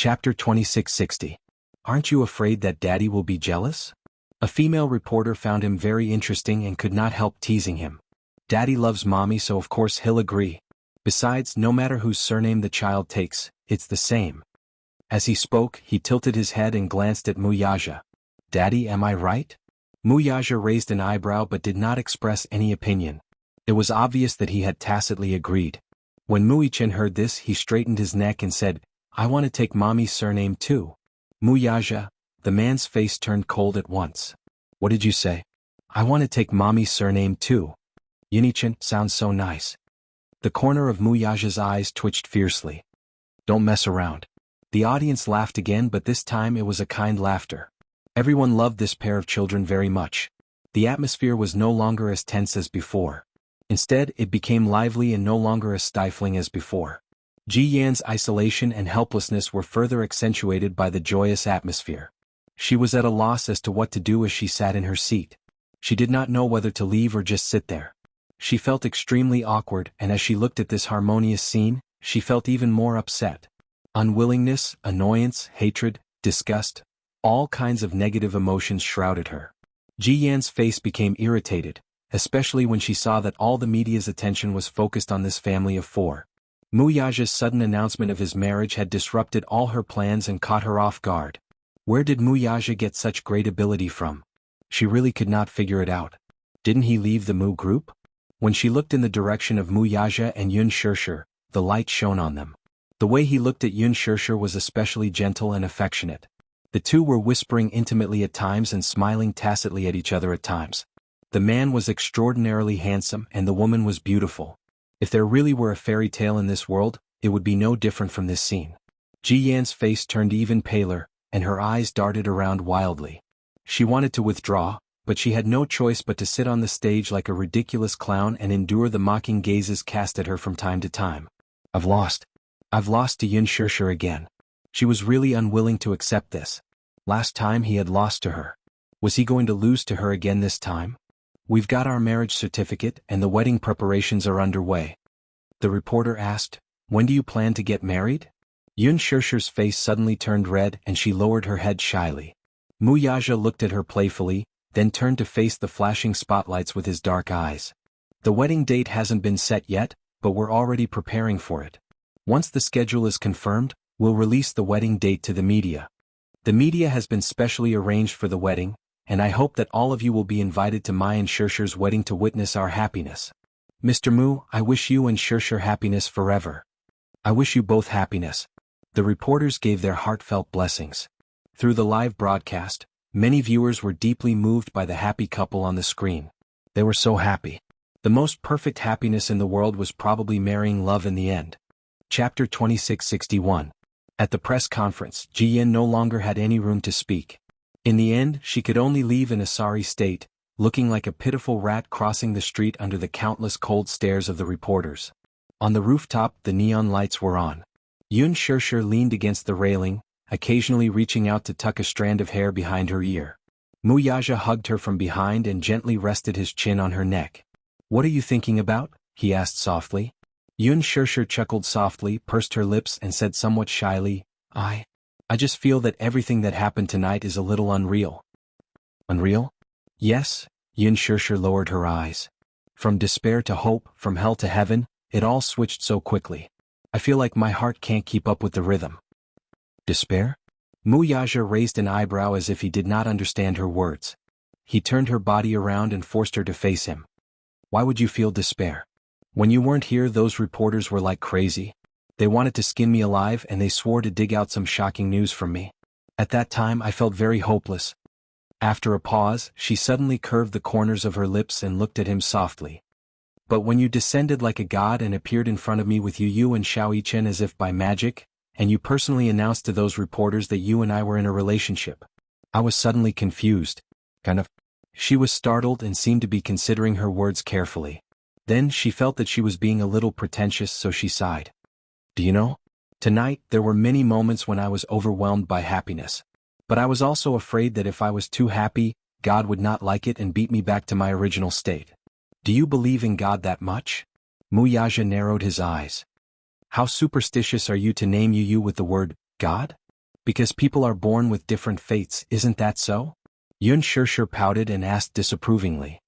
Chapter 2660. Aren't you afraid that Daddy will be jealous? A female reporter found him very interesting and could not help teasing him. Daddy loves Mommy, so of course he'll agree. Besides, no matter whose surname the child takes, it's the same. As he spoke, he tilted his head and glanced at Wuxia. Daddy, am I right? Wuxia raised an eyebrow but did not express any opinion. It was obvious that he had tacitly agreed. When Wuxia heard this, he straightened his neck and said, I want to take Mommy's surname too. Wuxia, the man's face turned cold at once. What did you say? I want to take Mommy's surname too. Yunichin, sounds so nice. The corner of Wuxia's eyes twitched fiercely. Don't mess around. The audience laughed again, but this time it was a kind laughter. Everyone loved this pair of children very much. The atmosphere was no longer as tense as before. Instead, it became lively and no longer as stifling as before. Ji Yan's isolation and helplessness were further accentuated by the joyous atmosphere. She was at a loss as to what to do as she sat in her seat. She did not know whether to leave or just sit there. She felt extremely awkward, and as she looked at this harmonious scene, she felt even more upset. Unwillingness, annoyance, hatred, disgust, all kinds of negative emotions shrouded her. Ji Yan's face became irritated, especially when she saw that all the media's attention was focused on this family of four. Wuxia's sudden announcement of his marriage had disrupted all her plans and caught her off guard. Where did Wuxia get such great ability from? She really could not figure it out. Didn't he leave the Mu group? When she looked in the direction of Wuxia and Yun Shishir, the light shone on them. The way he looked at Yun Shishir was especially gentle and affectionate. The two were whispering intimately at times and smiling tacitly at each other at times. The man was extraordinarily handsome and the woman was beautiful. If there really were a fairy tale in this world, it would be no different from this scene. Ji Yan's face turned even paler, and her eyes darted around wildly. She wanted to withdraw, but she had no choice but to sit on the stage like a ridiculous clown and endure the mocking gazes cast at her from time to time. I've lost to Yun Shishir again. She was really unwilling to accept this. Last time he had lost to her. Was he going to lose to her again this time? We've got our marriage certificate and the wedding preparations are underway. The reporter asked, when do you plan to get married? Yun Shishir's face suddenly turned red and she lowered her head shyly. Wuxia looked at her playfully, then turned to face the flashing spotlights with his dark eyes. The wedding date hasn't been set yet, but we're already preparing for it. Once the schedule is confirmed, we'll release the wedding date to the media. The media has been specially arranged for the wedding, and I hope that all of you will be invited to my and Shishir's wedding to witness our happiness. Mr. Mu, I wish you and Shishir happiness forever. I wish you both happiness. The reporters gave their heartfelt blessings. Through the live broadcast, many viewers were deeply moved by the happy couple on the screen. They were so happy. The most perfect happiness in the world was probably marrying love in the end. Chapter 2661. At the press conference, Ji Yan no longer had any room to speak. In the end, she could only leave in a sorry state, looking like a pitiful rat crossing the street under the countless cold stares of the reporters. On the rooftop, the neon lights were on. Yun Shishir leaned against the railing, occasionally reaching out to tuck a strand of hair behind her ear. Wuxia hugged her from behind and gently rested his chin on her neck. What are you thinking about? He asked softly. Yun Shishir chuckled softly, pursed her lips and said somewhat shyly, I just feel that everything that happened tonight is a little unreal. Unreal? Yes, Yun Shishir lowered her eyes. From despair to hope, from hell to heaven, it all switched so quickly. I feel like my heart can't keep up with the rhythm. Despair? Wuxia raised an eyebrow as if he did not understand her words. He turned her body around and forced her to face him. Why would you feel despair? When you weren't here, those reporters were like crazy. They wanted to skin me alive and they swore to dig out some shocking news from me. At that time I felt very hopeless. After a pause, she suddenly curved the corners of her lips and looked at him softly. But when you descended like a god and appeared in front of me with Yu and Xiaoyichen as if by magic, and you personally announced to those reporters that you and I were in a relationship, I was suddenly confused. She was startled and seemed to be considering her words carefully. Then she felt that she was being a little pretentious, so she sighed. Do you know? Tonight there were many moments when I was overwhelmed by happiness. But I was also afraid that if I was too happy, God would not like it and beat me back to my original state. Do you believe in God that much? Wuxia narrowed his eyes. How superstitious are you to name Yu with the word, God? Because people are born with different fates, isn't that so? Yun Shirshir pouted and asked disapprovingly.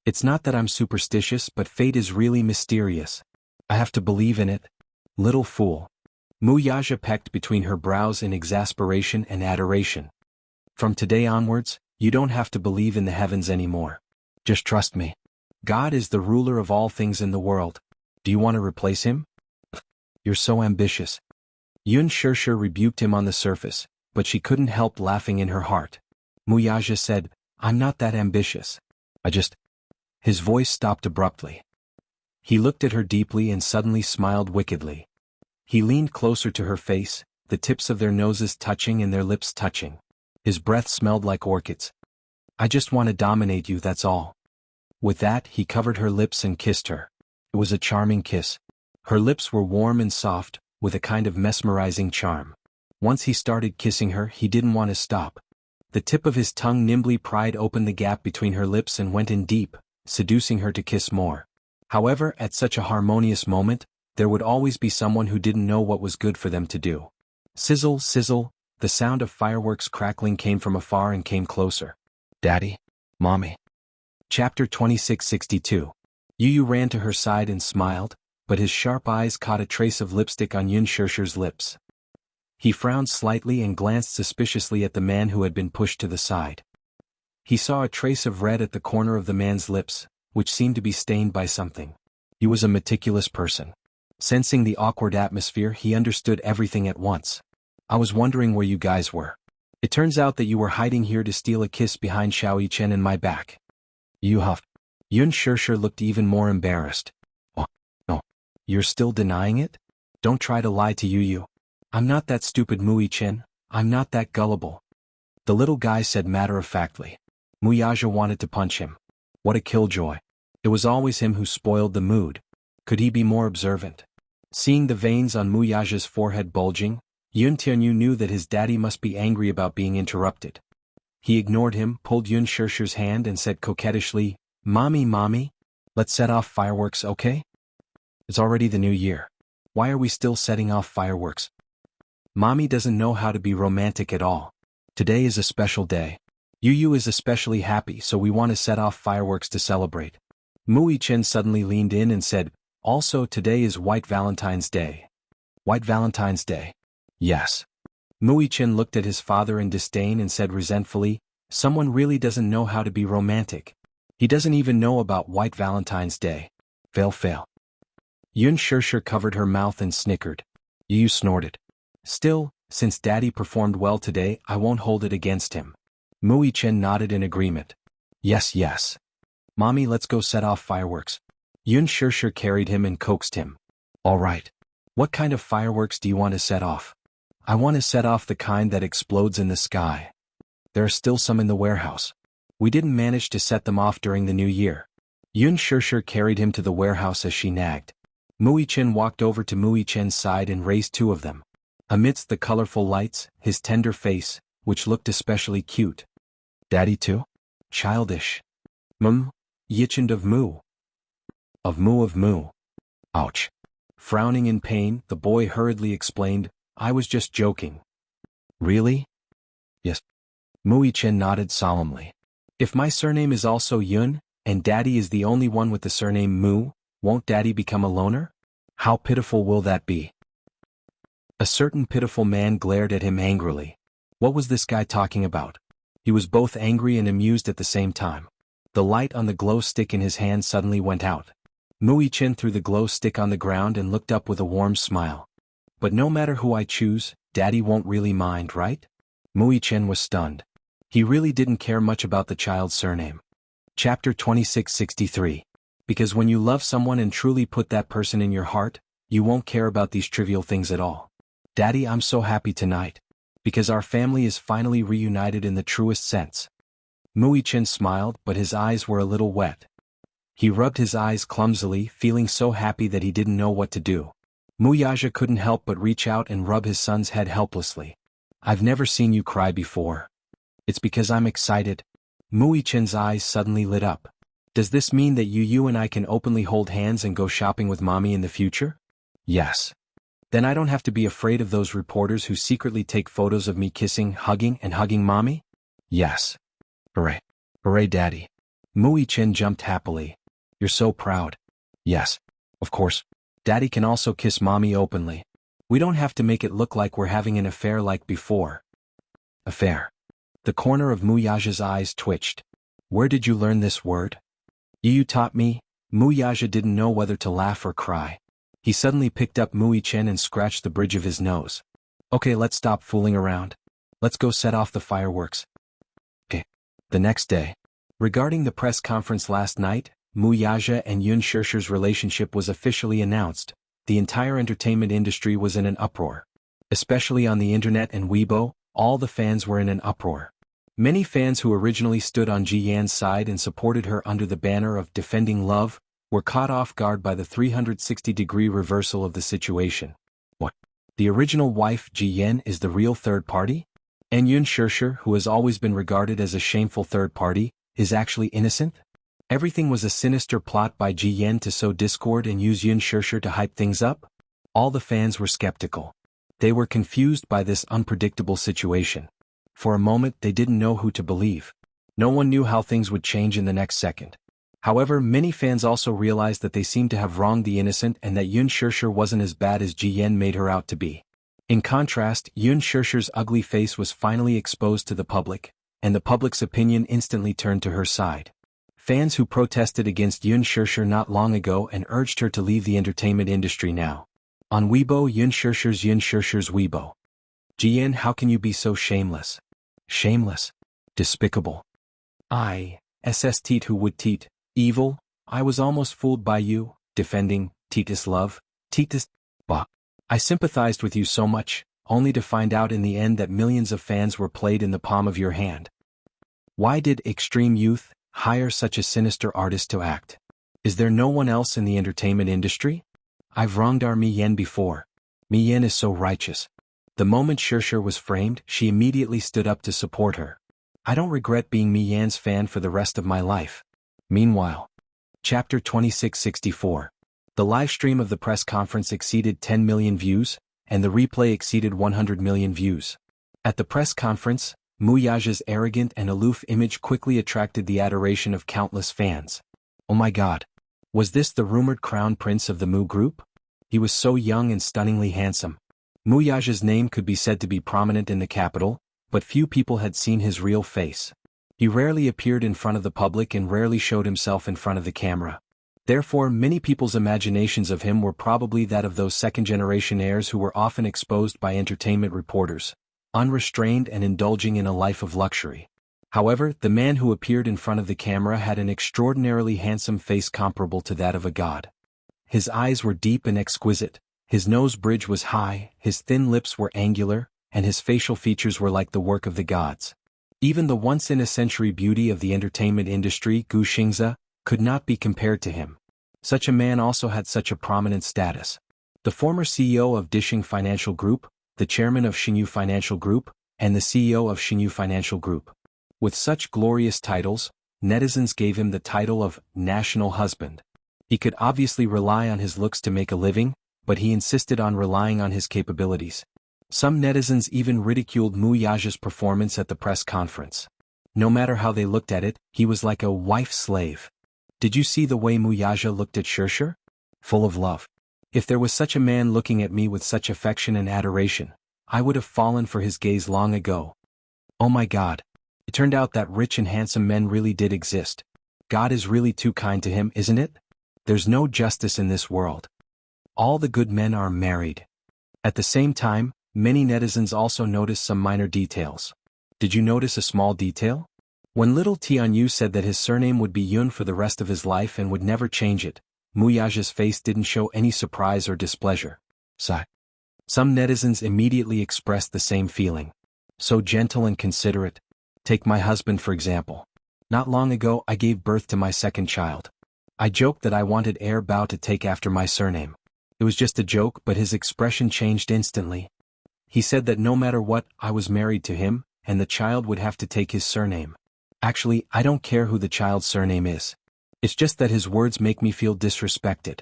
It's not that I'm superstitious, but fate is really mysterious. I have to believe in it. Little fool. Mu Yaja pecked between her brows in exasperation and adoration. From today onwards, you don't have to believe in the heavens anymore. Just trust me. God is the ruler of all things in the world. Do you want to replace him? You're so ambitious. Yun Shirshir rebuked him on the surface, but she couldn't help laughing in her heart. Mu Yaja said, I'm not that ambitious. His voice stopped abruptly. He looked at her deeply and suddenly smiled wickedly. He leaned closer to her face, the tips of their noses touching and their lips touching. His breath smelled like orchids. I just want to dominate you, that's all. With that, he covered her lips and kissed her. It was a charming kiss. Her lips were warm and soft, with a kind of mesmerizing charm. Once he started kissing her, he didn't want to stop. The tip of his tongue nimbly pried open the gap between her lips and went in deep, seducing her to kiss more. However, at such a harmonious moment, there would always be someone who didn't know what was good for them to do. Sizzle, sizzle, the sound of fireworks crackling came from afar and came closer. Daddy? Mommy? Chapter 2662. Yu ran to her side and smiled, but his sharp eyes caught a trace of lipstick on Yun Shirshir's lips. He frowned slightly and glanced suspiciously at the man who had been pushed to the side. He saw a trace of red at the corner of the man's lips, which seemed to be stained by something. He was a meticulous person. Sensing the awkward atmosphere, he understood everything at once. I was wondering where you guys were. It turns out that you were hiding here to steal a kiss behind Xiao Chen and my back. You huffed. Yun Shirshir looked even more embarrassed. Oh, no. You're still denying it? Don't try to lie to Yu. I'm not that stupid, Mu Chen. I'm not that gullible. The little guy said matter-of-factly. Mu Yaja wanted to punch him. What a killjoy. It was always him who spoiled the mood. Could he be more observant? Seeing the veins on Mu Yaja's forehead bulging, Yun Tianyu knew that his daddy must be angry about being interrupted. He ignored him, pulled Yun Shirshir's hand and said coquettishly, Mommy, let's set off fireworks, okay? It's already the new year. Why are we still setting off fireworks? Mommy doesn't know how to be romantic at all. Today is a special day. Yu is especially happy, so we want to set off fireworks to celebrate. Mu Chen suddenly leaned in and said, also today is White Valentine's Day. White Valentine's Day? Yes. Mu Chen looked at his father in disdain and said resentfully, someone really doesn't know how to be romantic. He doesn't even know about White Valentine's Day. Fail. Yun Shirshir covered her mouth and snickered. Yu snorted. Still, since Daddy performed well today, I won't hold it against him. Mu Chen nodded in agreement. Yes. Mommy, let's go set off fireworks. Yun Shirshir carried him and coaxed him. All right. What kind of fireworks do you want to set off? I want to set off the kind that explodes in the sky. There are still some in the warehouse. We didn't manage to set them off during the new year. Yun Shirshir carried him to the warehouse as she nagged. Mu Chen walked over to Mu Chen's side and raised two of them. Amidst the colorful lights, his tender face, which looked especially cute. Daddy too? Childish. Yichend of Mu. Of Mu. Ouch. Frowning in pain, the boy hurriedly explained, I was just joking. Really? Yes. Mu Chen nodded solemnly. If my surname is also Yun, and Daddy is the only one with the surname Mu, won't Daddy become a loner? How pitiful will that be? A certain pitiful man glared at him angrily. What was this guy talking about? He was both angry and amused at the same time. The light on the glow stick in his hand suddenly went out. Mu Chen threw the glow stick on the ground and looked up with a warm smile. But no matter who I choose, Daddy won't really mind, right? Mu Chen was stunned. He really didn't care much about the child's surname. Chapter 2663. Because when you love someone and truly put that person in your heart, you won't care about these trivial things at all. Daddy, I'm so happy tonight. Because our family is finally reunited in the truest sense. Mu Chen smiled, but his eyes were a little wet. He rubbed his eyes clumsily, feeling so happy that he didn't know what to do. Mu Yaja couldn't help but reach out and rub his son's head helplessly. I've never seen you cry before. It's because I'm excited. Mu Chen's eyes suddenly lit up. Does this mean that you and I can openly hold hands and go shopping with Mommy in the future? Yes. Then I don't have to be afraid of those reporters who secretly take photos of me kissing, hugging mommy? Yes. Hooray. Hooray, Daddy. Mui Chen jumped happily. You're so proud. Yes. Of course. Daddy can also kiss mommy openly. We don't have to make it look like we're having an affair like before. Affair. The corner of Muyaja's eyes twitched. Where did you learn this word? You taught me. Muyaja didn't know whether to laugh or cry. He suddenly picked up Mui Chen and scratched the bridge of his nose. Okay, let's stop fooling around. Let's go set off the fireworks. Okay. The next day. Regarding the press conference last night, Muyaja and Yun Shishir's relationship was officially announced. The entire entertainment industry was in an uproar. Especially on the internet and Weibo, all the fans were in an uproar. Many fans who originally stood on Ji Yan's side and supported her under the banner of defending love, were caught off guard by the 360-degree reversal of the situation. What? The original wife Ji Yan is the real third party? And Yun Shishir, who has always been regarded as a shameful third party, is actually innocent? Everything was a sinister plot by Ji Yan to sow discord and use Yun Shishir to hype things up? All the fans were skeptical. They were confused by this unpredictable situation. For a moment they didn't know who to believe. No one knew how things would change in the next second. However, many fans also realized that they seemed to have wronged the innocent and that Yun Shishir wasn't as bad as Ji Yan made her out to be. In contrast, Yun Shishir's ugly face was finally exposed to the public, and the public's opinion instantly turned to her side. Fans who protested against Yun Shishir not long ago and urged her to leave the entertainment industry now. On Weibo, Yun Shishir's Weibo. Ji Yan, how can you be so shameless? Shameless. Despicable. I, SS Teet who would teet, evil, I was almost fooled by you, defending, Teetus love, Teetus, bah. I sympathized with you so much, only to find out in the end that millions of fans were played in the palm of your hand. Why did Extreme Youth hire such a sinister artist to act? Is there no one else in the entertainment industry? I've wronged our Mi Yan before. Mi Yan is so righteous. The moment Shishir was framed, she immediately stood up to support her. I don't regret being Mi Yan's fan for the rest of my life. Meanwhile. Chapter 2664. The live stream of the press conference exceeded 10 million views, and the replay exceeded 100 million views. At the press conference, Muyaja's arrogant and aloof image quickly attracted the adoration of countless fans. Oh my god. Was this the rumored crown prince of the Mu group? He was so young and stunningly handsome. Muyaja's name could be said to be prominent in the capital, but few people had seen his real face. He rarely appeared in front of the public and rarely showed himself in front of the camera. Therefore, many people's imaginations of him were probably that of those second-generation heirs who were often exposed by entertainment reporters, unrestrained and indulging in a life of luxury. However, the man who appeared in front of the camera had an extraordinarily handsome face comparable to that of a god. His eyes were deep and exquisite, his nose bridge was high, his thin lips were angular, and his facial features were like the work of the gods. Even the once-in-a-century beauty of the entertainment industry, Gu Xingze, could not be compared to him. Such a man also had such a prominent status. The former CEO of Dishing Financial Group, the chairman of Xinyu Financial Group, and the CEO of Xinyu Financial Group. With such glorious titles, netizens gave him the title of national husband. He could obviously rely on his looks to make a living, but he insisted on relying on his capabilities. Some netizens even ridiculed Muyaja's performance at the press conference. No matter how they looked at it, he was like a wife slave. Did you see the way Muyaja looked at Shishir? Full of love. If there was such a man looking at me with such affection and adoration, I would have fallen for his gaze long ago. Oh my God. It turned out that rich and handsome men really did exist. God is really too kind to him, isn't it? There's no justice in this world. All the good men are married. At the same time, many netizens also noticed some minor details. Did you notice a small detail? When little Tianyu said that his surname would be Yun for the rest of his life and would never change it, Muyaja's face didn't show any surprise or displeasure. Sigh. Some netizens immediately expressed the same feeling. So gentle and considerate. Take my husband for example. Not long ago I gave birth to my second child. I joked that I wanted heir Bao to take after my surname. It was just a joke, but his expression changed instantly. He said that no matter what, I was married to him, and the child would have to take his surname. Actually, I don't care who the child's surname is. It's just that his words make me feel disrespected.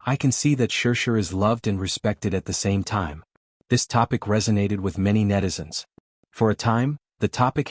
I can see that Shershur is loved and respected at the same time. This topic resonated with many netizens. For a time, the topic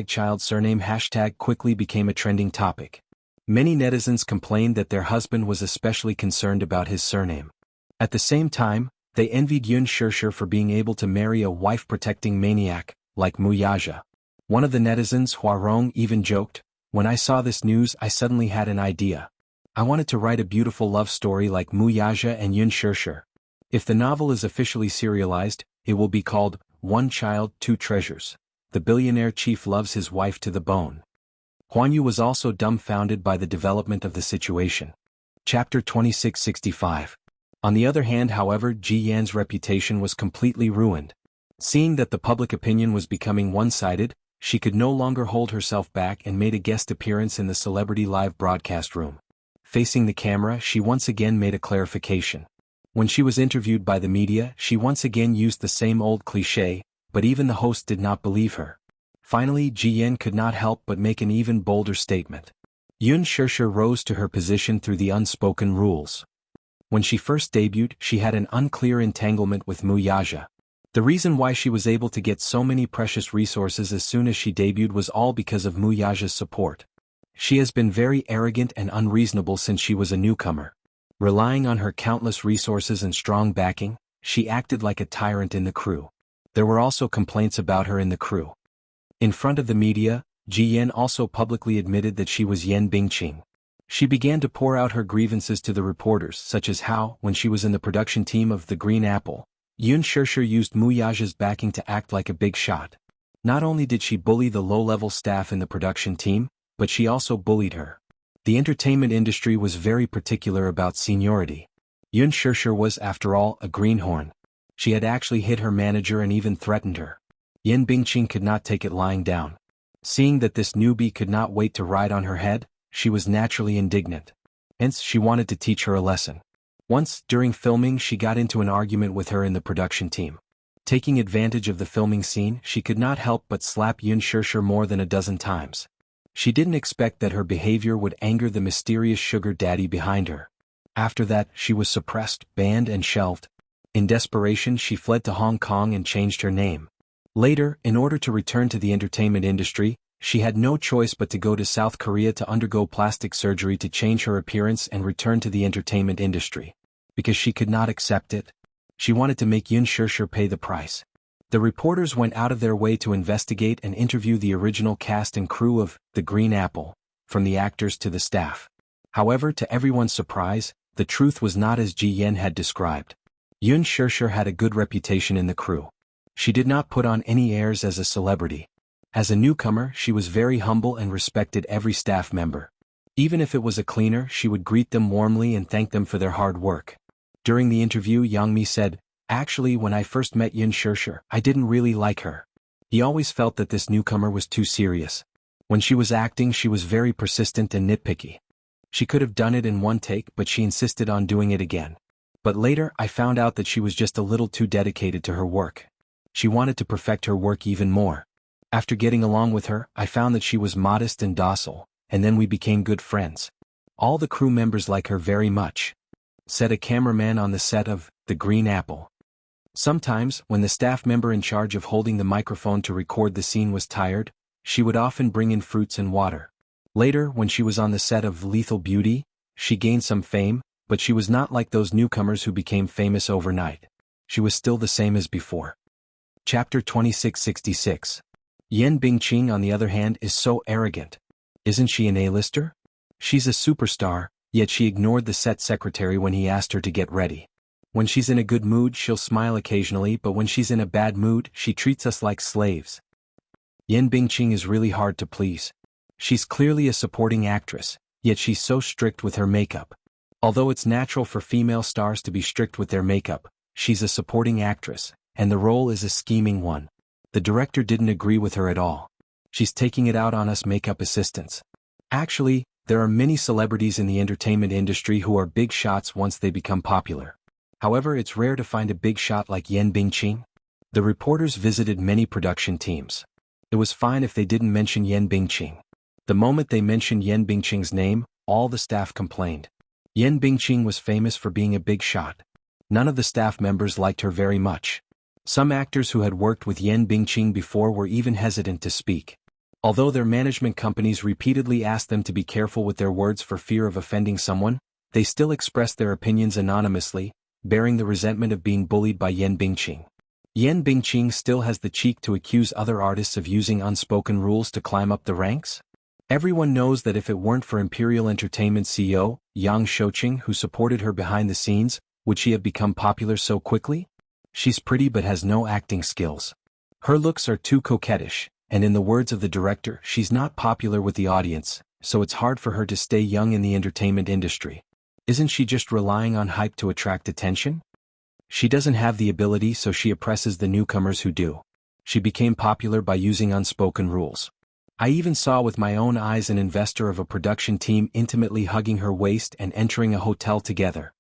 #child surname hashtag quickly became a trending topic. Many netizens complained that their husband was especially concerned about his surname. At the same time, they envied Yun Shershur for being able to marry a wife-protecting maniac, like Muyaja. One of the netizens, Huarong, even joked, "When I saw this news I suddenly had an idea. I wanted to write a beautiful love story like Muyaja and Yun Shershur. If the novel is officially serialized, it will be called, One Child, Two Treasures. The billionaire chief loves his wife to the bone." Huan Yu was also dumbfounded by the development of the situation. Chapter 2665. On the other hand, however, Ji Yan's reputation was completely ruined. Seeing that the public opinion was becoming one-sided, she could no longer hold herself back and made a guest appearance in the celebrity live broadcast room. Facing the camera, she once again made a clarification. When she was interviewed by the media, she once again used the same old cliché, but even the host did not believe her. Finally, Ji Yan could not help but make an even bolder statement. Yun Shershur rose to her position through the unspoken rules. When she first debuted, she had an unclear entanglement with Muyaja. The reason why she was able to get so many precious resources as soon as she debuted was all because of Muyaja's support. She has been very arrogant and unreasonable since she was a newcomer. Relying on her countless resources and strong backing, she acted like a tyrant in the crew. There were also complaints about her in the crew. In front of the media, Ji Yan also publicly admitted that she was Yan Bingqing. She began to pour out her grievances to the reporters, such as how, when she was in the production team of The Green Apple, Yun Shershur used Muyaja's backing to act like a big shot. Not only did she bully the low-level staff in the production team, but she also bullied her. The entertainment industry was very particular about seniority. Yun Shershur was, after all, a greenhorn. She had actually hit her manager and even threatened her. Yan Bingqing could not take it lying down. Seeing that this newbie could not wait to ride on her head, she was naturally indignant. Hence, she wanted to teach her a lesson. Once, during filming, she got into an argument with her in the production team. Taking advantage of the filming scene, she could not help but slap Yun Shershur more than a dozen times. She didn't expect that her behavior would anger the mysterious sugar daddy behind her. After that, she was suppressed, banned and shelved. In desperation, she fled to Hong Kong and changed her name. Later, in order to return to the entertainment industry, she had no choice but to go to South Korea to undergo plastic surgery to change her appearance and return to the entertainment industry. Because she could not accept it, she wanted to make Yun Shershur pay the price. The reporters went out of their way to investigate and interview the original cast and crew of The Green Apple, from the actors to the staff. However, to everyone's surprise, the truth was not as Ji Yan had described. Yun Shershur had a good reputation in the crew. She did not put on any airs as a celebrity. As a newcomer, she was very humble and respected every staff member. Even if it was a cleaner, she would greet them warmly and thank them for their hard work. During the interview, Yang Mi said, "Actually, when I first met Yun Shershur, I didn't really like her. He always felt that this newcomer was too serious. When she was acting, she was very persistent and nitpicky. She could have done it in one take, but she insisted on doing it again. But later, I found out that she was just a little too dedicated to her work. She wanted to perfect her work even more. After getting along with her, I found that she was modest and docile, and then we became good friends. All the crew members like her very much," said a cameraman on the set of The Green Apple. Sometimes, when the staff member in charge of holding the microphone to record the scene was tired, she would often bring in fruits and water. Later, when she was on the set of Lethal Beauty, she gained some fame, but she was not like those newcomers who became famous overnight. She was still the same as before. Chapter 2666. Yan Bingqing, on the other hand, is so arrogant. Isn't she an A-lister? She's a superstar, yet she ignored the set secretary when he asked her to get ready. When she's in a good mood, she'll smile occasionally, but when she's in a bad mood, she treats us like slaves. Yan Bingqing is really hard to please. She's clearly a supporting actress, yet she's so strict with her makeup. Although it's natural for female stars to be strict with their makeup, she's a supporting actress, and the role is a scheming one. The director didn't agree with her at all. She's taking it out on us makeup assistants. Actually, there are many celebrities in the entertainment industry who are big shots once they become popular. However, it's rare to find a big shot like Yan Bingqing. The reporters visited many production teams. It was fine if they didn't mention Yan Bingqing. The moment they mentioned Yan Bingqing's name, all the staff complained. Yan Bingqing was famous for being a big shot. None of the staff members liked her very much. Some actors who had worked with Yan Bingqing before were even hesitant to speak. Although their management companies repeatedly asked them to be careful with their words for fear of offending someone, they still expressed their opinions anonymously, bearing the resentment of being bullied by Yan Bingqing. Yan Bingqing still has the cheek to accuse other artists of using unspoken rules to climb up the ranks? Everyone knows that if it weren't for Imperial Entertainment CEO, Yang Shouqing, who supported her behind the scenes, would she have become popular so quickly? She's pretty but has no acting skills. Her looks are too coquettish, and in the words of the director, she's not popular with the audience, so it's hard for her to stay young in the entertainment industry. Isn't she just relying on hype to attract attention? She doesn't have the ability, so she oppresses the newcomers who do. She became popular by using unspoken rules. I even saw with my own eyes an investor of a production team intimately hugging her waist and entering a hotel together.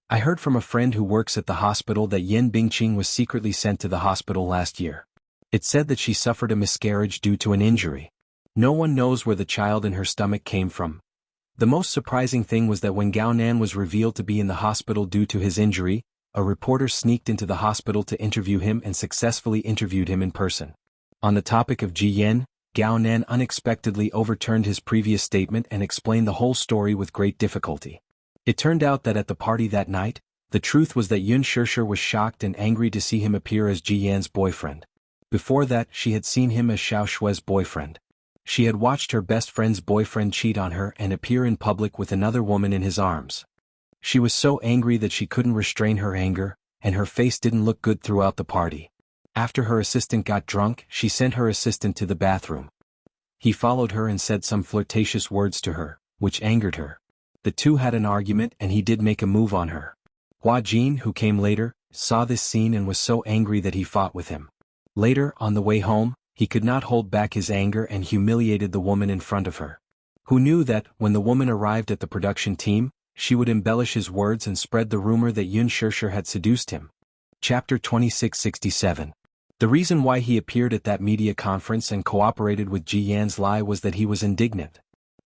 I heard from a friend who works at the hospital that Yan Bingqing was secretly sent to the hospital last year. It said that she suffered a miscarriage due to an injury. No one knows where the child in her stomach came from. The most surprising thing was that when Gao Nan was revealed to be in the hospital due to his injury, a reporter sneaked into the hospital to interview him and successfully interviewed him in person. On the topic of Ji Yan, Gao Nan unexpectedly overturned his previous statement and explained the whole story with great difficulty. It turned out that at the party that night, the truth was that Yun Shirshir was shocked and angry to see him appear as Ji Yan's boyfriend. Before that, she had seen him as Xiao Shue's boyfriend. She had watched her best friend's boyfriend cheat on her and appear in public with another woman in his arms. She was so angry that she couldn't restrain her anger, and her face didn't look good throughout the party. After her assistant got drunk, she sent her assistant to the bathroom. He followed her and said some flirtatious words to her, which angered her. The two had an argument and he did make a move on her. Hua Jin, who came later, saw this scene and was so angry that he fought with him. Later, on the way home, he could not hold back his anger and humiliated the woman in front of her. Who knew that, when the woman arrived at the production team, she would embellish his words and spread the rumor that Yun Shirshir had seduced him. Chapter 2667. The reason why he appeared at that media conference and cooperated with Ji Yan's lie was that he was indignant.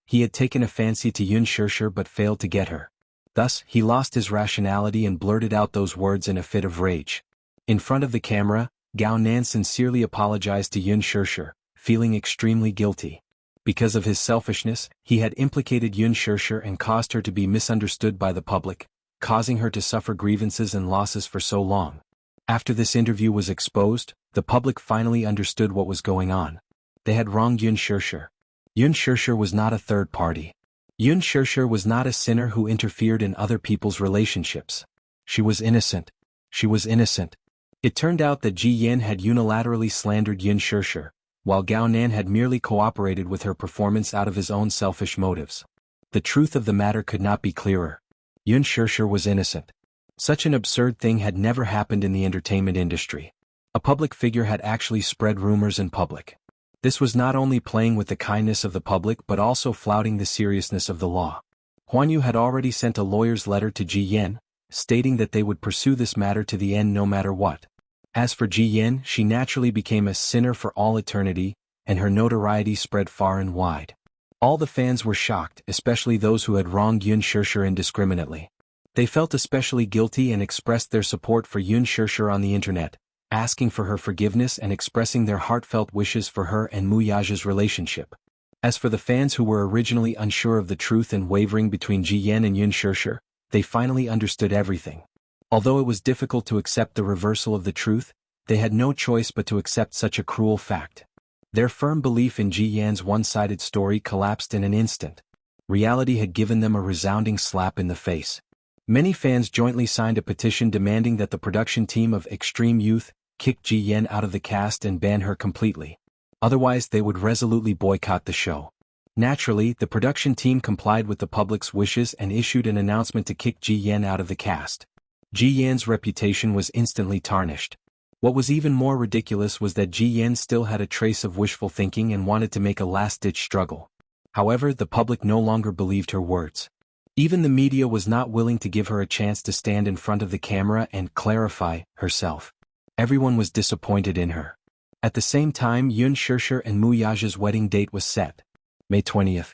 He had taken a fancy to Yun Shirshir but failed to get her. Thus, he lost his rationality and blurted out those words in a fit of rage. In front of the camera, Gao Nan sincerely apologized to Yun Shirshir, feeling extremely guilty. Because of his selfishness, he had implicated Yun Shirshir and caused her to be misunderstood by the public, causing her to suffer grievances and losses for so long. After this interview was exposed, the public finally understood what was going on. They had wronged Yun Shirshir. Yun Shirshir was not a third party. Yun Shirshir was not a sinner who interfered in other people's relationships. She was innocent. She was innocent. It turned out that Ji Yan had unilaterally slandered Yun Shirshir, while Gao Nan had merely cooperated with her performance out of his own selfish motives. The truth of the matter could not be clearer. Yun Shirshir was innocent. Such an absurd thing had never happened in the entertainment industry. A public figure had actually spread rumors in public. This was not only playing with the kindness of the public but also flouting the seriousness of the law. Huan Yu had already sent a lawyer's letter to Ji Yan, stating that they would pursue this matter to the end no matter what. As for Ji Yan, she naturally became a sinner for all eternity, and her notoriety spread far and wide. All the fans were shocked, especially those who had wronged Yun Shirshir indiscriminately. They felt especially guilty and expressed their support for Yun Shirshir on the internet, asking for her forgiveness and expressing their heartfelt wishes for her and Mu Yaja's relationship. As for the fans who were originally unsure of the truth and wavering between Ji Yan and Yun Shirshir, they finally understood everything. Although it was difficult to accept the reversal of the truth, they had no choice but to accept such a cruel fact. Their firm belief in Ji Yan's one-sided story collapsed in an instant. Reality had given them a resounding slap in the face. Many fans jointly signed a petition demanding that the production team of Extreme Youth kick Ji Yan out of the cast and ban her completely. Otherwise, they would resolutely boycott the show. Naturally, the production team complied with the public's wishes and issued an announcement to kick Ji Yan out of the cast. Ji Yan's reputation was instantly tarnished. What was even more ridiculous was that Ji Yan still had a trace of wishful thinking and wanted to make a last-ditch struggle. However, the public no longer believed her words. Even the media was not willing to give her a chance to stand in front of the camera and clarify herself. Everyone was disappointed in her. At the same time, Yun Shirshir and Mu Yaja's wedding date was set, May 20th.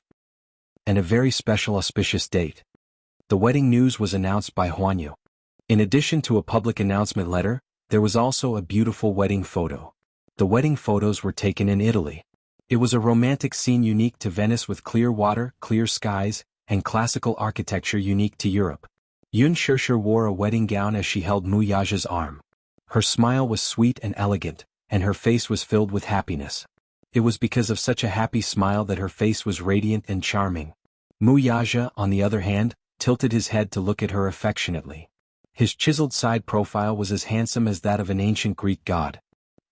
And a very special auspicious date. The wedding news was announced by Huanyu. In addition to a public announcement letter, there was also a beautiful wedding photo. The wedding photos were taken in Italy. It was a romantic scene unique to Venice with clear water, clear skies, and classical architecture unique to Europe. Yun Shishir wore a wedding gown as she held Mu Yaja's arm. Her smile was sweet and elegant, and her face was filled with happiness. It was because of such a happy smile that her face was radiant and charming. Mu Yaja, on the other hand, tilted his head to look at her affectionately. His chiseled side profile was as handsome as that of an ancient Greek god.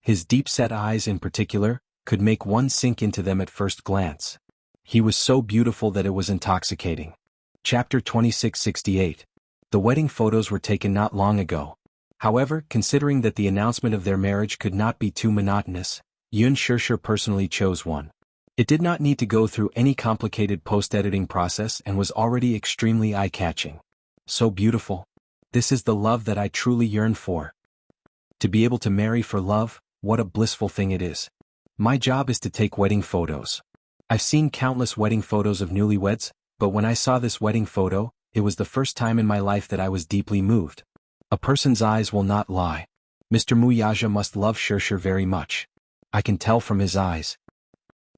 His deep-set eyes in particular could make one sink into them at first glance. He was so beautiful that it was intoxicating. Chapter 2668. The wedding photos were taken not long ago. However, considering that the announcement of their marriage could not be too monotonous, Yun Shishir personally chose one. It did not need to go through any complicated post-editing process and was already extremely eye-catching. So beautiful. This is the love that I truly yearn for. To be able to marry for love, what a blissful thing it is. My job is to take wedding photos. I've seen countless wedding photos of newlyweds, but when I saw this wedding photo, it was the first time in my life that I was deeply moved. A person's eyes will not lie. Mr. Muyaja must love Shishir very much. I can tell from his eyes.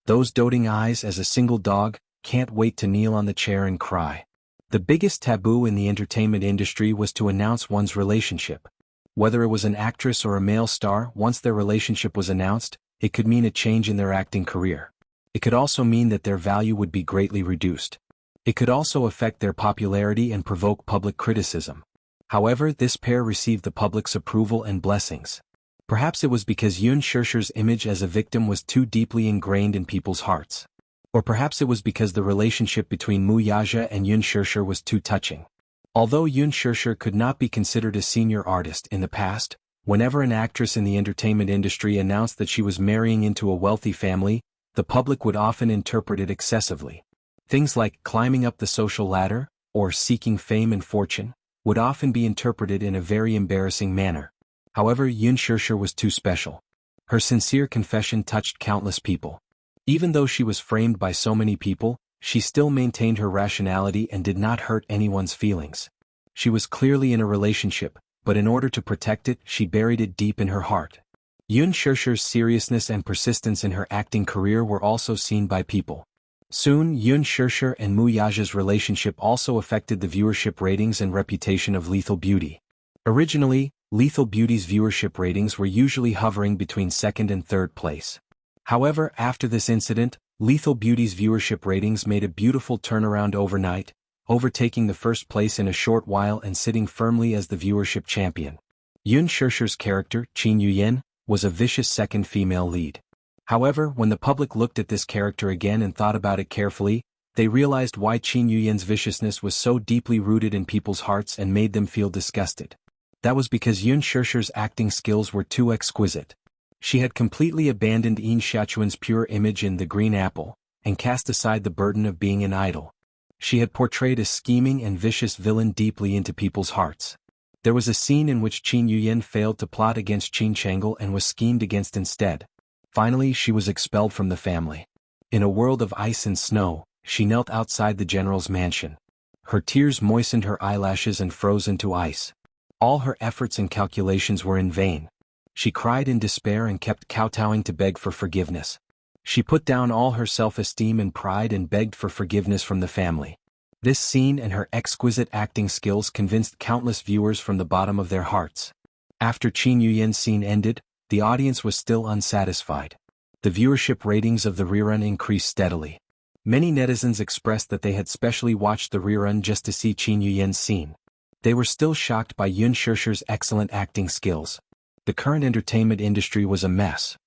Those doting eyes as a single dog, can't wait to kneel on the chair and cry. The biggest taboo in the entertainment industry was to announce one's relationship. Whether it was an actress or a male star, once their relationship was announced, it could mean a change in their acting career. It could also mean that their value would be greatly reduced. It could also affect their popularity and provoke public criticism. However, this pair received the public's approval and blessings. Perhaps it was because Yun Shishir's image as a victim was too deeply ingrained in people's hearts. Or perhaps it was because the relationship between Mu Yaja and Yun Shishir was too touching. Although Yun Shishir could not be considered a senior artist in the past, whenever an actress in the entertainment industry announced that she was marrying into a wealthy family, the public would often interpret it excessively. Things like climbing up the social ladder, or seeking fame and fortune, would often be interpreted in a very embarrassing manner. However, Yun Shishir was too special. Her sincere confession touched countless people. Even though she was framed by so many people, she still maintained her rationality and did not hurt anyone's feelings. She was clearly in a relationship, but in order to protect it, she buried it deep in her heart. Yun Shishir's seriousness and persistence in her acting career were also seen by people. Soon, Yun Shishir and Mu Yaja's relationship also affected the viewership ratings and reputation of Lethal Beauty. Originally, Lethal Beauty's viewership ratings were usually hovering between second and third place. However, after this incident, Lethal Beauty's viewership ratings made a beautiful turnaround overnight, overtaking the first place in a short while and sitting firmly as the viewership champion. Yun Shishir's character, Qin Yuyen, was a vicious second female lead. However, when the public looked at this character again and thought about it carefully, they realized why Qin Yuyen's viciousness was so deeply rooted in people's hearts and made them feel disgusted. That was because Yun Shishir's acting skills were too exquisite. She had completely abandoned Yin Xiaochuan's pure image in The Green Apple, and cast aside the burden of being an idol. She had portrayed a scheming and vicious villain deeply into people's hearts. There was a scene in which Qin Yuyen failed to plot against Qin Chang'e and was schemed against instead. Finally, she was expelled from the family. In a world of ice and snow, she knelt outside the general's mansion. Her tears moistened her eyelashes and froze into ice. All her efforts and calculations were in vain. She cried in despair and kept kowtowing to beg for forgiveness. She put down all her self-esteem and pride and begged for forgiveness from the family. This scene and her exquisite acting skills convinced countless viewers from the bottom of their hearts. After Qin Yuyen's scene ended, the audience was still unsatisfied. The viewership ratings of the rerun increased steadily. Many netizens expressed that they had specially watched the rerun just to see Qin Yuyen's scene. They were still shocked by Yun Shishir's excellent acting skills. The current entertainment industry was a mess.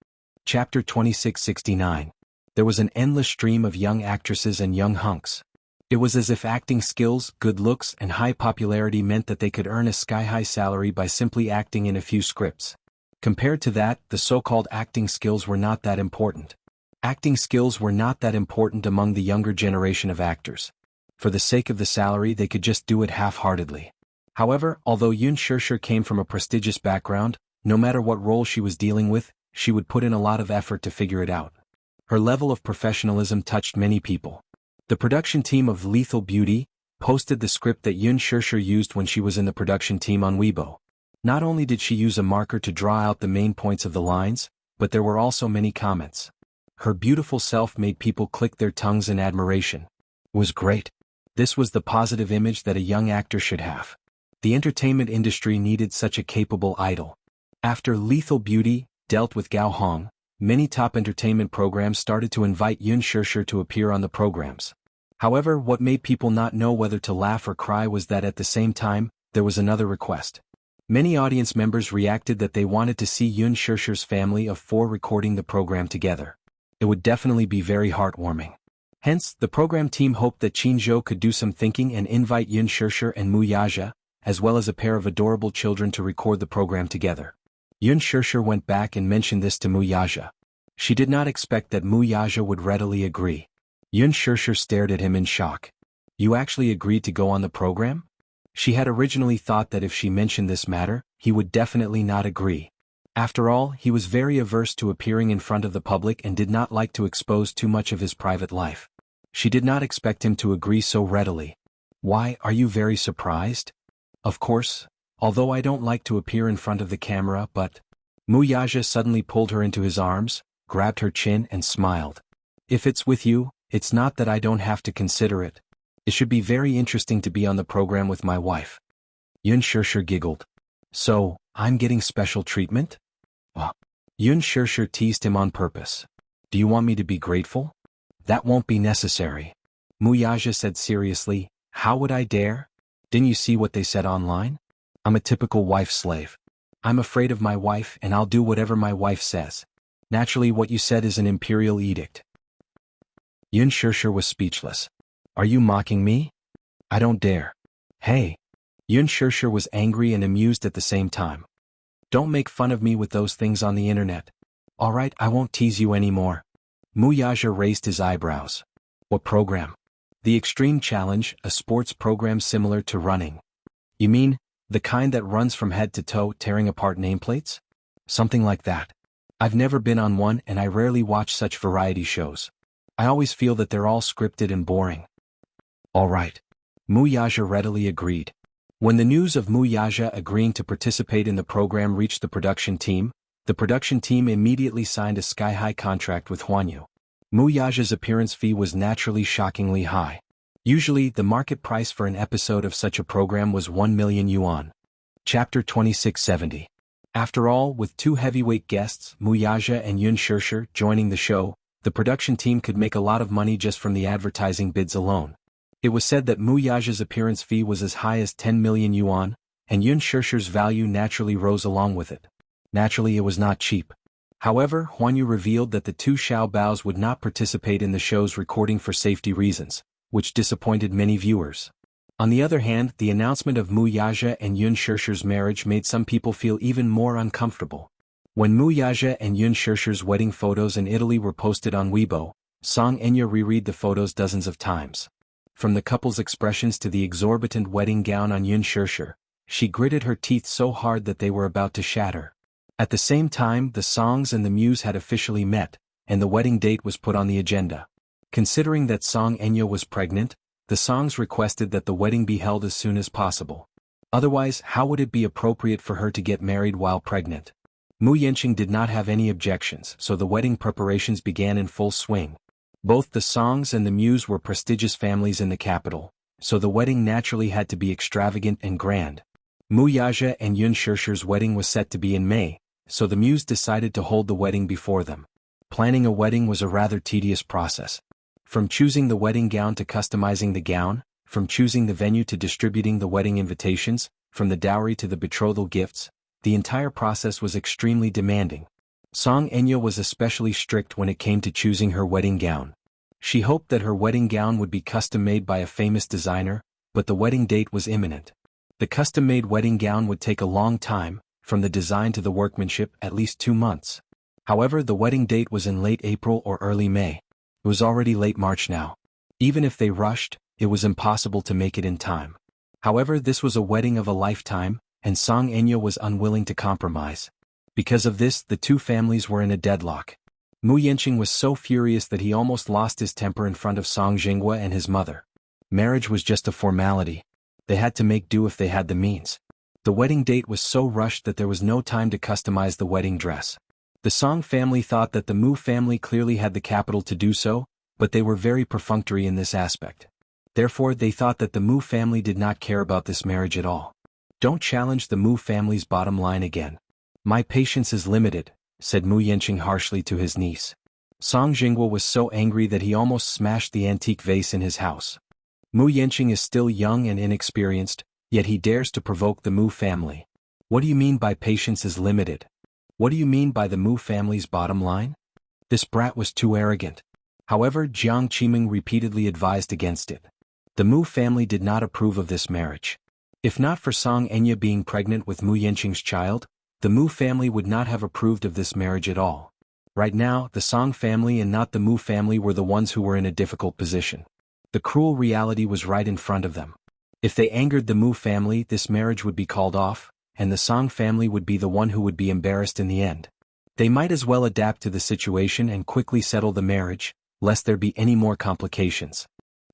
Chapter 2669. There was an endless stream of young actresses and young hunks. It was as if acting skills, good looks, and high popularity meant that they could earn a sky-high salary by simply acting in a few scripts. Compared to that, the so-called acting skills were not that important. Acting skills were not that important among the younger generation of actors. For the sake of the salary, they could just do it half-heartedly. However, although Yun Shishir came from a prestigious background, no matter what role she was dealing with, she would put in a lot of effort to figure it out. Her level of professionalism touched many people. The production team of Lethal Beauty, posted the script that Yun Shishir used when she was in the production team on Weibo. Not only did she use a marker to draw out the main points of the lines, but there were also many comments. Her beautiful self made people click their tongues in admiration. It was great. This was the positive image that a young actor should have. The entertainment industry needed such a capable idol. After Lethal Beauty dealt with Gao Hong, many top entertainment programs started to invite Yun Shishir to appear on the programs. However, what made people not know whether to laugh or cry was that at the same time, there was another request. Many audience members reacted that they wanted to see Yun Shishir's family of 4 recording the program together. It would definitely be very heartwarming. Hence, the program team hoped that Qinzhou could do some thinking and invite Yun Shishir and Mu Yaja, as well as a pair of adorable children to record the program together. Yun Shishir went back and mentioned this to Mu Yaja. She did not expect that Mu Yaja would readily agree. Yun Shishir stared at him in shock. You actually agreed to go on the program? She had originally thought that if she mentioned this matter, he would definitely not agree. After all, he was very averse to appearing in front of the public and did not like to expose too much of his private life. She did not expect him to agree so readily. Why, are you very surprised? Of course, although I don't like to appear in front of the camera, but... Mu Yaja suddenly pulled her into his arms, grabbed her chin and smiled. If it's with you, it's not that I don't have to consider it. It should be very interesting to be on the program with my wife. Yun Shishir giggled. So, I'm getting special treatment? Oh. Yun Shishir teased him on purpose. Do you want me to be grateful? That won't be necessary. Mu Yaja said seriously, how would I dare? Didn't you see what they said online? I'm a typical wife slave. I'm afraid of my wife and I'll do whatever my wife says. Naturally, what you said is an imperial edict. Yun Shishir was speechless. Are you mocking me? I don't dare. Hey. Yun Shishir was angry and amused at the same time. Don't make fun of me with those things on the internet. Alright, I won't tease you anymore. Mu Yaja raised his eyebrows. What program? The Extreme Challenge, a sports program similar to running. You mean, the kind that runs from head to toe tearing apart nameplates? Something like that. I've never been on one and I rarely watch such variety shows. I always feel that they're all scripted and boring. All right. Mu Yaja readily agreed. When the news of Mu Yaja agreeing to participate in the program reached the production team immediately signed a sky-high contract with Huanyu. Mu Yaja's appearance fee was naturally shockingly high. Usually, the market price for an episode of such a program was 1 million yuan. Chapter 2670. After all, with 2 heavyweight guests, Mu Yaja and Yun Shishir, joining the show, the production team could make a lot of money just from the advertising bids alone. It was said that Mu Yaja's appearance fee was as high as 10 million yuan, and Yun Shishir's value naturally rose along with it. Naturally, it was not cheap. However, Huanyu revealed that the 2 Xiao Baos would not participate in the show's recording for safety reasons, which disappointed many viewers. On the other hand, the announcement of Mu Yaja and Yun Shishir's marriage made some people feel even more uncomfortable. When Mu Yaja and Yun Shishir's wedding photos in Italy were posted on Weibo, Song Enya reread the photos dozens of times. From the couple's expressions to the exorbitant wedding gown on Yun Shishir, she gritted her teeth so hard that they were about to shatter. At the same time, the Songs and the Muse had officially met, and the wedding date was put on the agenda. Considering that Song Enya was pregnant, the Songs requested that the wedding be held as soon as possible. Otherwise, how would it be appropriate for her to get married while pregnant? Mu Yanqing did not have any objections, so the wedding preparations began in full swing. Both the Songs and the Muse were prestigious families in the capital, so the wedding naturally had to be extravagant and grand. Mu Yaja and Yun Shishir's wedding was set to be in May, so the Muse decided to hold the wedding before them. Planning a wedding was a rather tedious process. From choosing the wedding gown to customizing the gown, from choosing the venue to distributing the wedding invitations, from the dowry to the betrothal gifts, the entire process was extremely demanding. Song Enya was especially strict when it came to choosing her wedding gown. She hoped that her wedding gown would be custom-made by a famous designer, but the wedding date was imminent. The custom-made wedding gown would take a long time, from the design to the workmanship, at least 2 months. However, the wedding date was in late April or early May. It was already late March now. Even if they rushed, it was impossible to make it in time. However, this was a wedding of a lifetime, and Song Enya was unwilling to compromise. Because of this, the 2 families were in a deadlock. Mu Yanqing was so furious that he almost lost his temper in front of Song Jinghua and his mother. Marriage was just a formality. They had to make do if they had the means. The wedding date was so rushed that there was no time to customize the wedding dress. The Song family thought that the Mu family clearly had the capital to do so, but they were very perfunctory in this aspect. Therefore they thought that the Mu family did not care about this marriage at all. Don't challenge the Mu family's bottom line again. My patience is limited, said Mu Yenqing harshly to his niece. Song Jingguo was so angry that he almost smashed the antique vase in his house. Mu Yenqing is still young and inexperienced, yet he dares to provoke the Mu family. What do you mean by patience is limited? What do you mean by the Mu family's bottom line? This brat was too arrogant. However, Jiang Qiming repeatedly advised against it. The Mu family did not approve of this marriage. If not for Song Enya being pregnant with Mu Yenqing's child, the Mu family would not have approved of this marriage at all. Right now, the Song family and not the Mu family were the ones who were in a difficult position. The cruel reality was right in front of them. If they angered the Mu family, this marriage would be called off, and the Song family would be the one who would be embarrassed in the end. They might as well adapt to the situation and quickly settle the marriage, lest there be any more complications.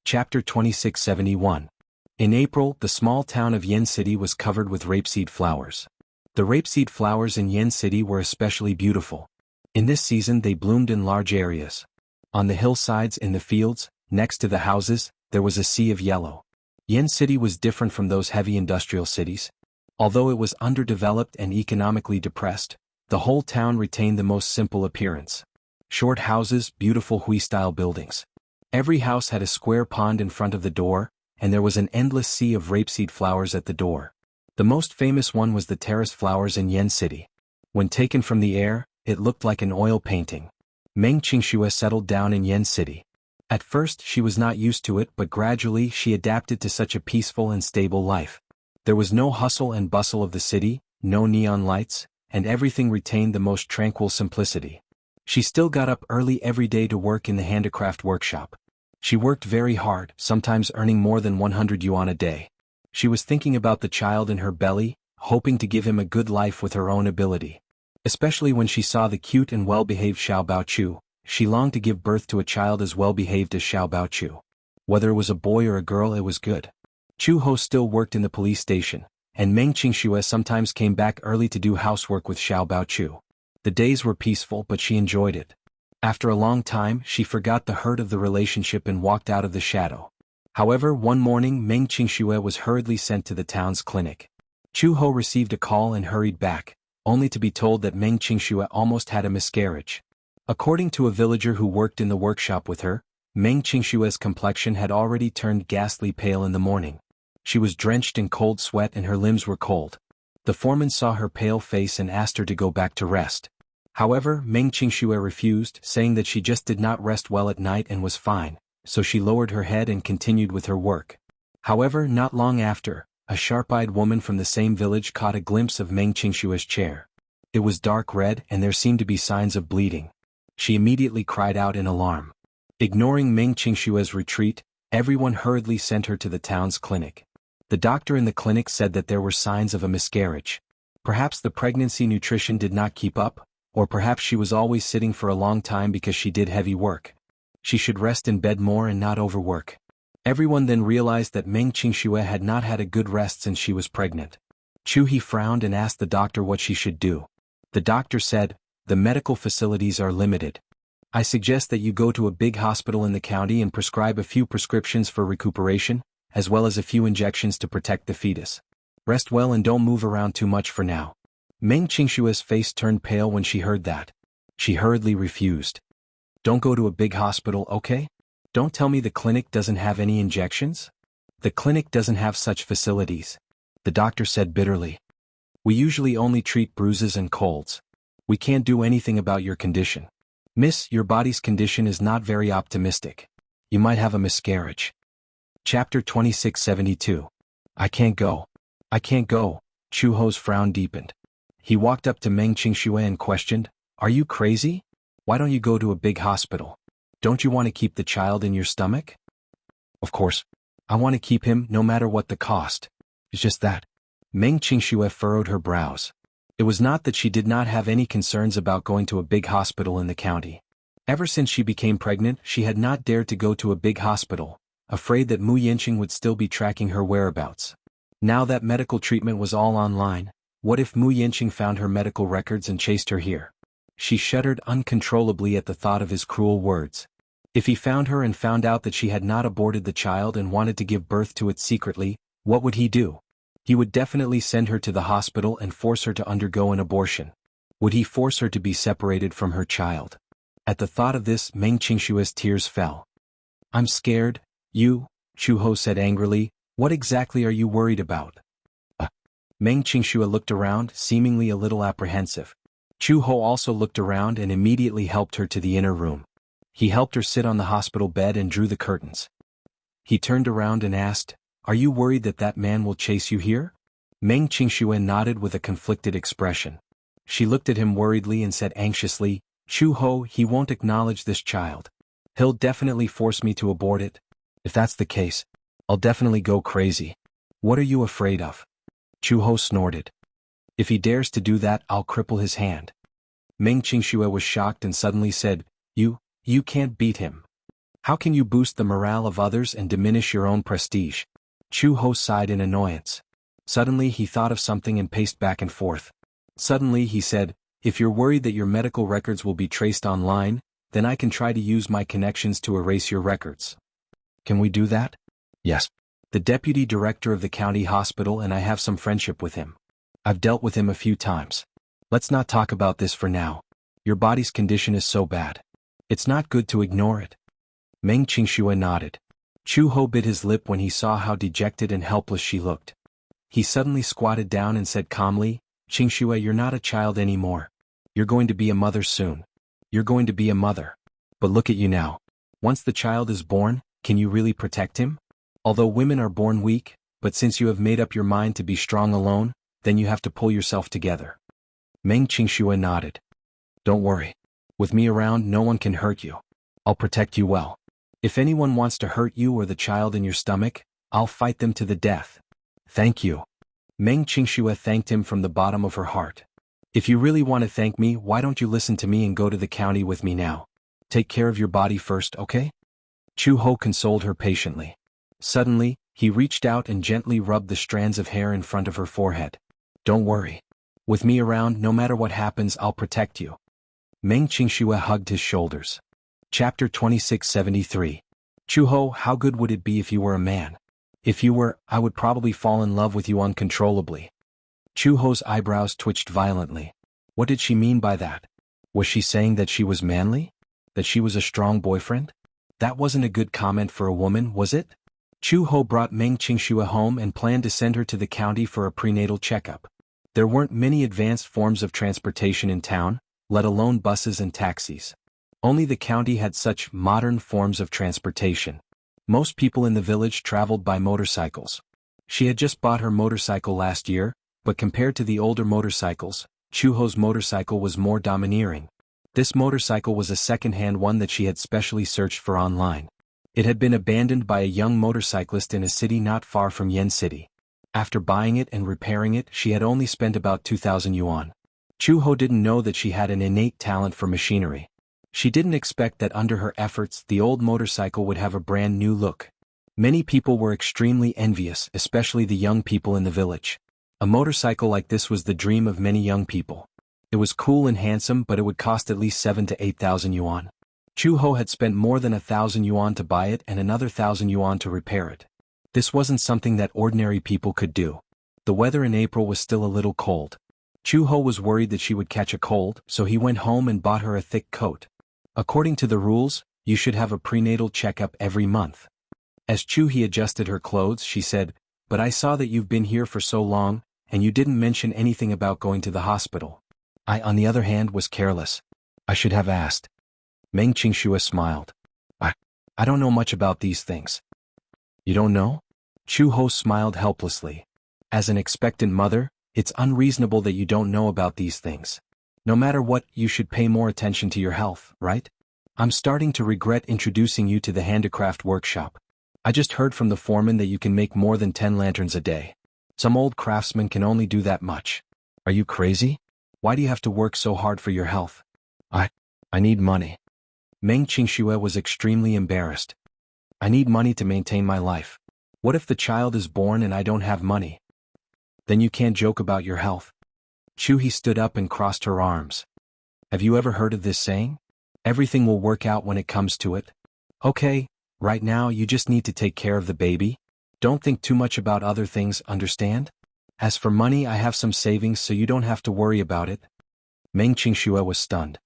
Chapter 2671. In April, the small town of Yen City was covered with rapeseed flowers. The rapeseed flowers in Yen City were especially beautiful. In this season they bloomed in large areas. On the hillsides, in the fields, next to the houses, there was a sea of yellow. Yen City was different from those heavy industrial cities. Although it was underdeveloped and economically depressed, the whole town retained the most simple appearance. Short houses, beautiful Hui-style buildings. Every house had a square pond in front of the door, and there was an endless sea of rapeseed flowers at the door. The most famous one was the terrace flowers in Yen City. When taken from the air, it looked like an oil painting. Meng Qingxue settled down in Yen City. At first she was not used to it, but gradually she adapted to such a peaceful and stable life. There was no hustle and bustle of the city, no neon lights, and everything retained the most tranquil simplicity. She still got up early every day to work in the handicraft workshop. She worked very hard, sometimes earning more than 100 yuan a day. She was thinking about the child in her belly, hoping to give him a good life with her own ability. Especially when she saw the cute and well-behaved Xiao Baochu, she longed to give birth to a child as well-behaved as Xiao Baochu. Whether it was a boy or a girl, it was good. Chu Ho still worked in the police station, and Meng Qingxue sometimes came back early to do housework with Xiao Baochu. The days were peaceful, but she enjoyed it. After a long time, she forgot the hurt of the relationship and walked out of the shadow. However, one morning Meng Qingxue was hurriedly sent to the town's clinic. Chu Ho received a call and hurried back, only to be told that Meng Qingxue almost had a miscarriage. According to a villager who worked in the workshop with her, Meng Qingxue's complexion had already turned ghastly pale in the morning. She was drenched in cold sweat and her limbs were cold. The foreman saw her pale face and asked her to go back to rest. However, Meng Qingxue refused, saying that she just did not rest well at night and was fine, so she lowered her head and continued with her work. However, not long after, a sharp-eyed woman from the same village caught a glimpse of Meng Qingxue's chair. It was dark red and there seemed to be signs of bleeding. She immediately cried out in alarm. Ignoring Meng Qingxue's retreat, everyone hurriedly sent her to the town's clinic. The doctor in the clinic said that there were signs of a miscarriage. Perhaps the pregnancy nutrition did not keep up, or perhaps she was always sitting for a long time because she did heavy work. She should rest in bed more and not overwork. Everyone then realized that Meng Qingxue had not had a good rest since she was pregnant. Chu He frowned and asked the doctor what she should do. The doctor said, "The medical facilities are limited. I suggest that you go to a big hospital in the county and prescribe a few prescriptions for recuperation, as well as a few injections to protect the fetus. Rest well and don't move around too much for now." Meng Qingxue's face turned pale when she heard that. She hurriedly refused. "Don't go to a big hospital, okay? Don't tell me the clinic doesn't have any injections? The clinic doesn't have such facilities," the doctor said bitterly. "We usually only treat bruises and colds. We can't do anything about your condition. Miss, your body's condition is not very optimistic. You might have a miscarriage." Chapter 2672. I can't go. I can't go. Chu Ho's frown deepened. He walked up to Meng Qingxue and questioned, "Are you crazy? Why don't you go to a big hospital? Don't you want to keep the child in your stomach?" "Of course. I want to keep him no matter what the cost. It's just that." Meng Qingxue furrowed her brows. It was not that she did not have any concerns about going to a big hospital in the county. Ever since she became pregnant, she had not dared to go to a big hospital, afraid that Mu Yinqing would still be tracking her whereabouts. Now that medical treatment was all online, what if Mu Yinqing found her medical records and chased her here? She shuddered uncontrollably at the thought of his cruel words. If he found her and found out that she had not aborted the child and wanted to give birth to it secretly, what would he do? He would definitely send her to the hospital and force her to undergo an abortion. Would he force her to be separated from her child? At the thought of this, Meng Qingshua's tears fell. I'm scared, Chu Ho said angrily. What exactly are you worried about? Meng Qingxue looked around, seemingly a little apprehensive. Chu Ho also looked around and immediately helped her to the inner room. He helped her sit on the hospital bed and drew the curtains. He turned around and asked, Are you worried that that man will chase you here? Meng Qingxue nodded with a conflicted expression. She looked at him worriedly and said anxiously, Chu Ho, he won't acknowledge this child. He'll definitely force me to abort it. If that's the case, I'll definitely go crazy. What are you afraid of? Chu Ho snorted. If he dares to do that, I'll cripple his hand. Meng Qingxue was shocked and suddenly said, You can't beat him. How can you boost the morale of others and diminish your own prestige? Chu Ho sighed in annoyance. Suddenly he thought of something and paced back and forth. Suddenly he said, If you're worried that your medical records will be traced online, then I can try to use my connections to erase your records. Can we do that? Yes. The deputy director of the county hospital and I have some friendship with him. I've dealt with him a few times. Let's not talk about this for now. Your body's condition is so bad. It's not good to ignore it. Meng Qingxue nodded. Chu Ho bit his lip when he saw how dejected and helpless she looked. He suddenly squatted down and said calmly, Qingxue, you're not a child anymore. You're going to be a mother soon. You're going to be a mother. But look at you now. Once the child is born, can you really protect him? Although women are born weak, but since you have made up your mind to be strong alone, then you have to pull yourself together. Meng Qingxue nodded. Don't worry. With me around, no one can hurt you. I'll protect you well. If anyone wants to hurt you or the child in your stomach, I'll fight them to the death. Thank you. Meng Qingxue thanked him from the bottom of her heart. If you really want to thank me, why don't you listen to me and go to the county with me now? Take care of your body first, okay? Chu Ho consoled her patiently. Suddenly, he reached out and gently rubbed the strands of hair in front of her forehead. Don't worry. With me around, no matter what happens, I'll protect you. Meng Qingxue hugged his shoulders. Chapter 2673. Chu Ho, how good would it be if you were a man? If you were, I would probably fall in love with you uncontrollably. Chu Ho's eyebrows twitched violently. What did she mean by that? Was she saying that she was manly? That she was a strong boyfriend? That wasn't a good comment for a woman, was it? Chu Ho brought Meng Qingxue home and planned to send her to the county for a prenatal checkup. There weren't many advanced forms of transportation in town, let alone buses and taxis. Only the county had such modern forms of transportation. Most people in the village traveled by motorcycles. She had just bought her motorcycle last year, but compared to the older motorcycles, Chu Ho's motorcycle was more domineering. This motorcycle was a second-hand one that she had specially searched for online. It had been abandoned by a young motorcyclist in a city not far from Yen City. After buying it and repairing it, she had only spent about 2,000 yuan. Chu Ho didn't know that she had an innate talent for machinery. She didn't expect that under her efforts the old motorcycle would have a brand new look. Many people were extremely envious, especially the young people in the village. A motorcycle like this was the dream of many young people. It was cool and handsome, but it would cost at least 7,000 to 8,000 yuan. Chu Ho had spent more than 1,000 yuan to buy it and another 1,000 yuan to repair it. This wasn't something that ordinary people could do. The weather in April was still a little cold. Chu Ho was worried that she would catch a cold, so he went home and bought her a thick coat. According to the rules, you should have a prenatal checkup every month. As Chu He adjusted her clothes, she said, But I saw that you've been here for so long, and you didn't mention anything about going to the hospital. I, on the other hand, was careless. I should have asked. Meng Qingxue smiled. I don't know much about these things. You don't know? Chu Ho smiled helplessly. As an expectant mother, it's unreasonable that you don't know about these things. No matter what, you should pay more attention to your health, right? I'm starting to regret introducing you to the handicraft workshop. I just heard from the foreman that you can make more than 10 lanterns a day. Some old craftsmen can only do that much. Are you crazy? Why do you have to work so hard for your health? I need money. Meng Qingxue was extremely embarrassed. I need money to maintain my life. What if the child is born and I don't have money? Then you can't joke about your health. Chuhi stood up and crossed her arms. Have you ever heard of this saying? Everything will work out when it comes to it. Okay, right now you just need to take care of the baby. Don't think too much about other things, understand? As for money, I have some savings so you don't have to worry about it. Meng Qingxue was stunned.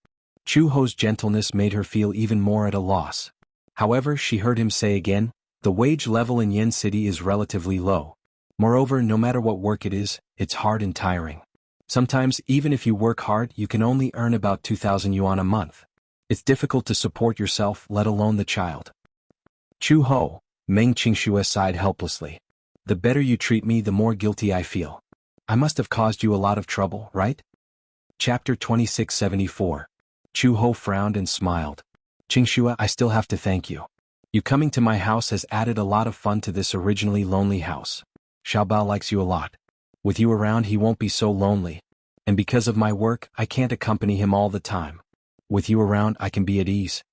Chu Ho's gentleness made her feel even more at a loss. However, she heard him say again, the wage level in Yen City is relatively low. Moreover, no matter what work it is, it's hard and tiring. Sometimes, even if you work hard, you can only earn about 2,000 yuan a month. It's difficult to support yourself, let alone the child. Chu Ho, Meng Qingxue sighed helplessly. The better you treat me, the more guilty I feel. I must have caused you a lot of trouble, right? Chapter 2674. Chu Ho frowned and smiled. Qingxue, I still have to thank you. You coming to my house has added a lot of fun to this originally lonely house. Xiaobao likes you a lot. With you around he won't be so lonely. And because of my work, I can't accompany him all the time. With you around I can be at ease.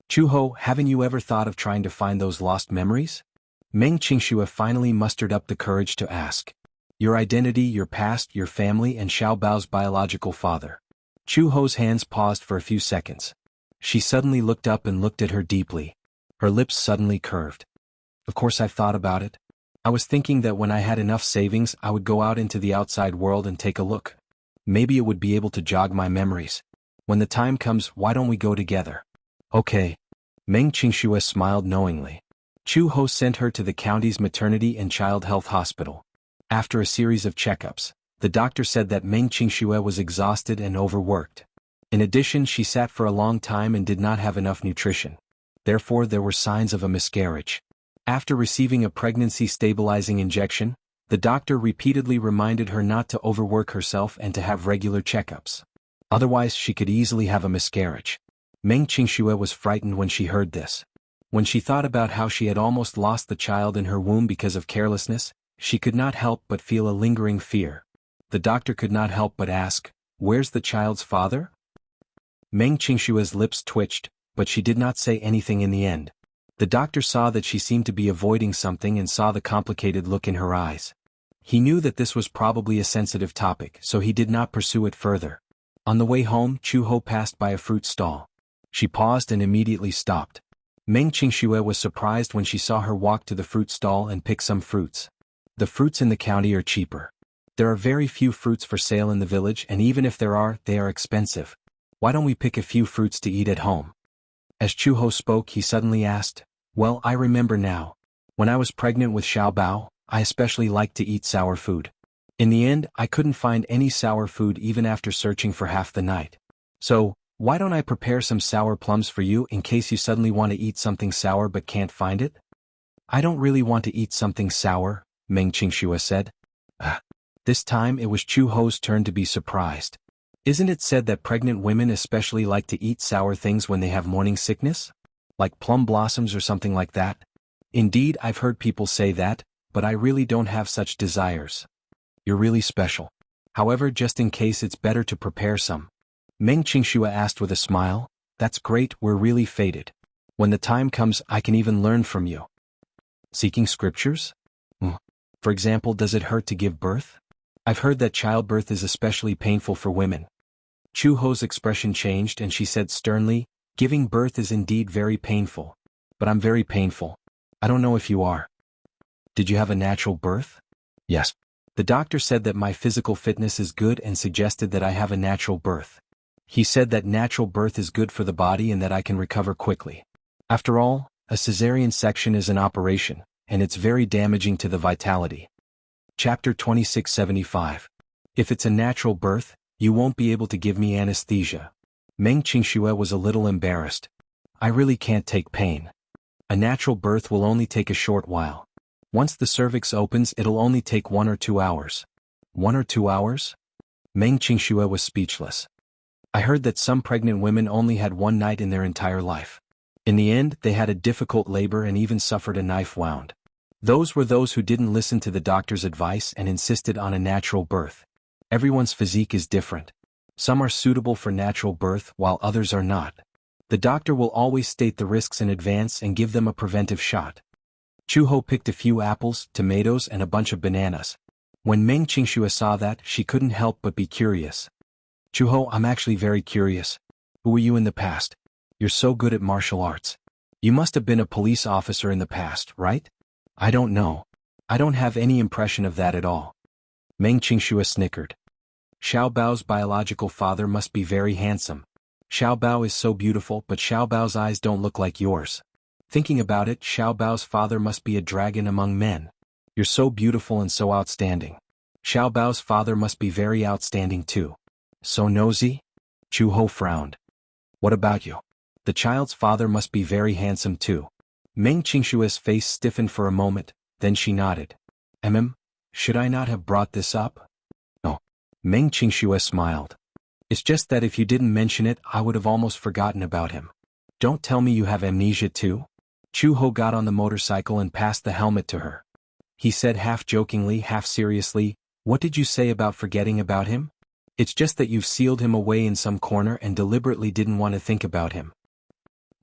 Chu Ho, haven't you ever thought of trying to find those lost memories? Meng Qingxue finally mustered up the courage to ask. Your identity, your past, your family, and Xiaobao's biological father. Chu Ho's hands paused for a few seconds. She suddenly looked up and looked at her deeply. Her lips suddenly curved. Of course I've thought about it. I was thinking that when I had enough savings I would go out into the outside world and take a look. Maybe it would be able to jog my memories. When the time comes, why don't we go together? Okay. Meng Qingxue smiled knowingly. Chu Ho sent her to the county's maternity and child health hospital. After a series of checkups, the doctor said that Meng Qingxue was exhausted and overworked. In addition, she sat for a long time and did not have enough nutrition. Therefore, there were signs of a miscarriage. After receiving a pregnancy-stabilizing injection, the doctor repeatedly reminded her not to overwork herself and to have regular checkups. Otherwise, she could easily have a miscarriage. Meng Qingxue was frightened when she heard this. When she thought about how she had almost lost the child in her womb because of carelessness, she could not help but feel a lingering fear. The doctor could not help but ask, "Where's the child's father?" Meng Qingxue's lips twitched, but she did not say anything in the end. The doctor saw that she seemed to be avoiding something and saw the complicated look in her eyes. He knew that this was probably a sensitive topic, so he did not pursue it further. On the way home, Chu Ho passed by a fruit stall. She paused and immediately stopped. Meng Qingxue was surprised when she saw her walk to the fruit stall and pick some fruits. The fruits in the county are cheaper. There are very few fruits for sale in the village, and even if there are, they are expensive. Why don't we pick a few fruits to eat at home? As Chu Ho spoke, he suddenly asked, "Well, I remember now. When I was pregnant with Xiaobao, I especially liked to eat sour food. In the end, I couldn't find any sour food even after searching for half the night. So, why don't I prepare some sour plums for you in case you suddenly want to eat something sour but can't find it?" "I don't really want to eat something sour," Meng Qingxue said. This time it was Chu Ho's turn to be surprised. Isn't it said that pregnant women especially like to eat sour things when they have morning sickness? Like plum blossoms or something like that? Indeed, I've heard people say that, but I really don't have such desires. You're really special. However, just in case it's better to prepare some. Meng Qingxue asked with a smile. That's great, we're really fated. When the time comes, I can even learn from you. Seeking scriptures? For example, does it hurt to give birth? I've heard that childbirth is especially painful for women. Chu Ho's expression changed and she said sternly, "Giving birth is indeed very painful. But I'm very painful. I don't know if you are." "Did you have a natural birth?" "Yes. The doctor said that my physical fitness is good and suggested that I have a natural birth. He said that natural birth is good for the body and that I can recover quickly. After all, a cesarean section is an operation, and it's very damaging to the vitality." Chapter 2675. If it's a natural birth, you won't be able to give me anesthesia. Meng Qingxue was a little embarrassed. I really can't take pain. A natural birth will only take a short while. Once the cervix opens, it'll only take 1 or 2 hours. 1 or 2 hours? Meng Qingxue was speechless. I heard that some pregnant women only had 1 night in their entire life. In the end, they had a difficult labor and even suffered a knife wound. Those were those who didn't listen to the doctor's advice and insisted on a natural birth. Everyone's physique is different. Some are suitable for natural birth while others are not. The doctor will always state the risks in advance and give them a preventive shot. Chu-ho picked a few apples, tomatoes, and a bunch of bananas. When Meng Qingxue saw that, she couldn't help but be curious. Chu-ho, I'm actually very curious. Who were you in the past? You're so good at martial arts. You must have been a police officer in the past, right? I don't know. I don't have any impression of that at all. Meng Qingxue snickered. Xiao Bao's biological father must be very handsome. Xiao Bao is so beautiful, but Xiao Bao's eyes don't look like yours. Thinking about it, Xiao Bao's father must be a dragon among men. You're so beautiful and so outstanding. Xiao Bao's father must be very outstanding too. So nosy? Chu-ho frowned. What about you? The child's father must be very handsome too. Meng Qingshue's face stiffened for a moment, then she nodded. Should I not have brought this up? No. Meng Qingxue smiled. It's just that if you didn't mention it, I would have almost forgotten about him. Don't tell me you have amnesia too? Chu-ho got on the motorcycle and passed the helmet to her. He said half jokingly, half seriously, what did you say about forgetting about him? It's just that you've sealed him away in some corner and deliberately didn't want to think about him.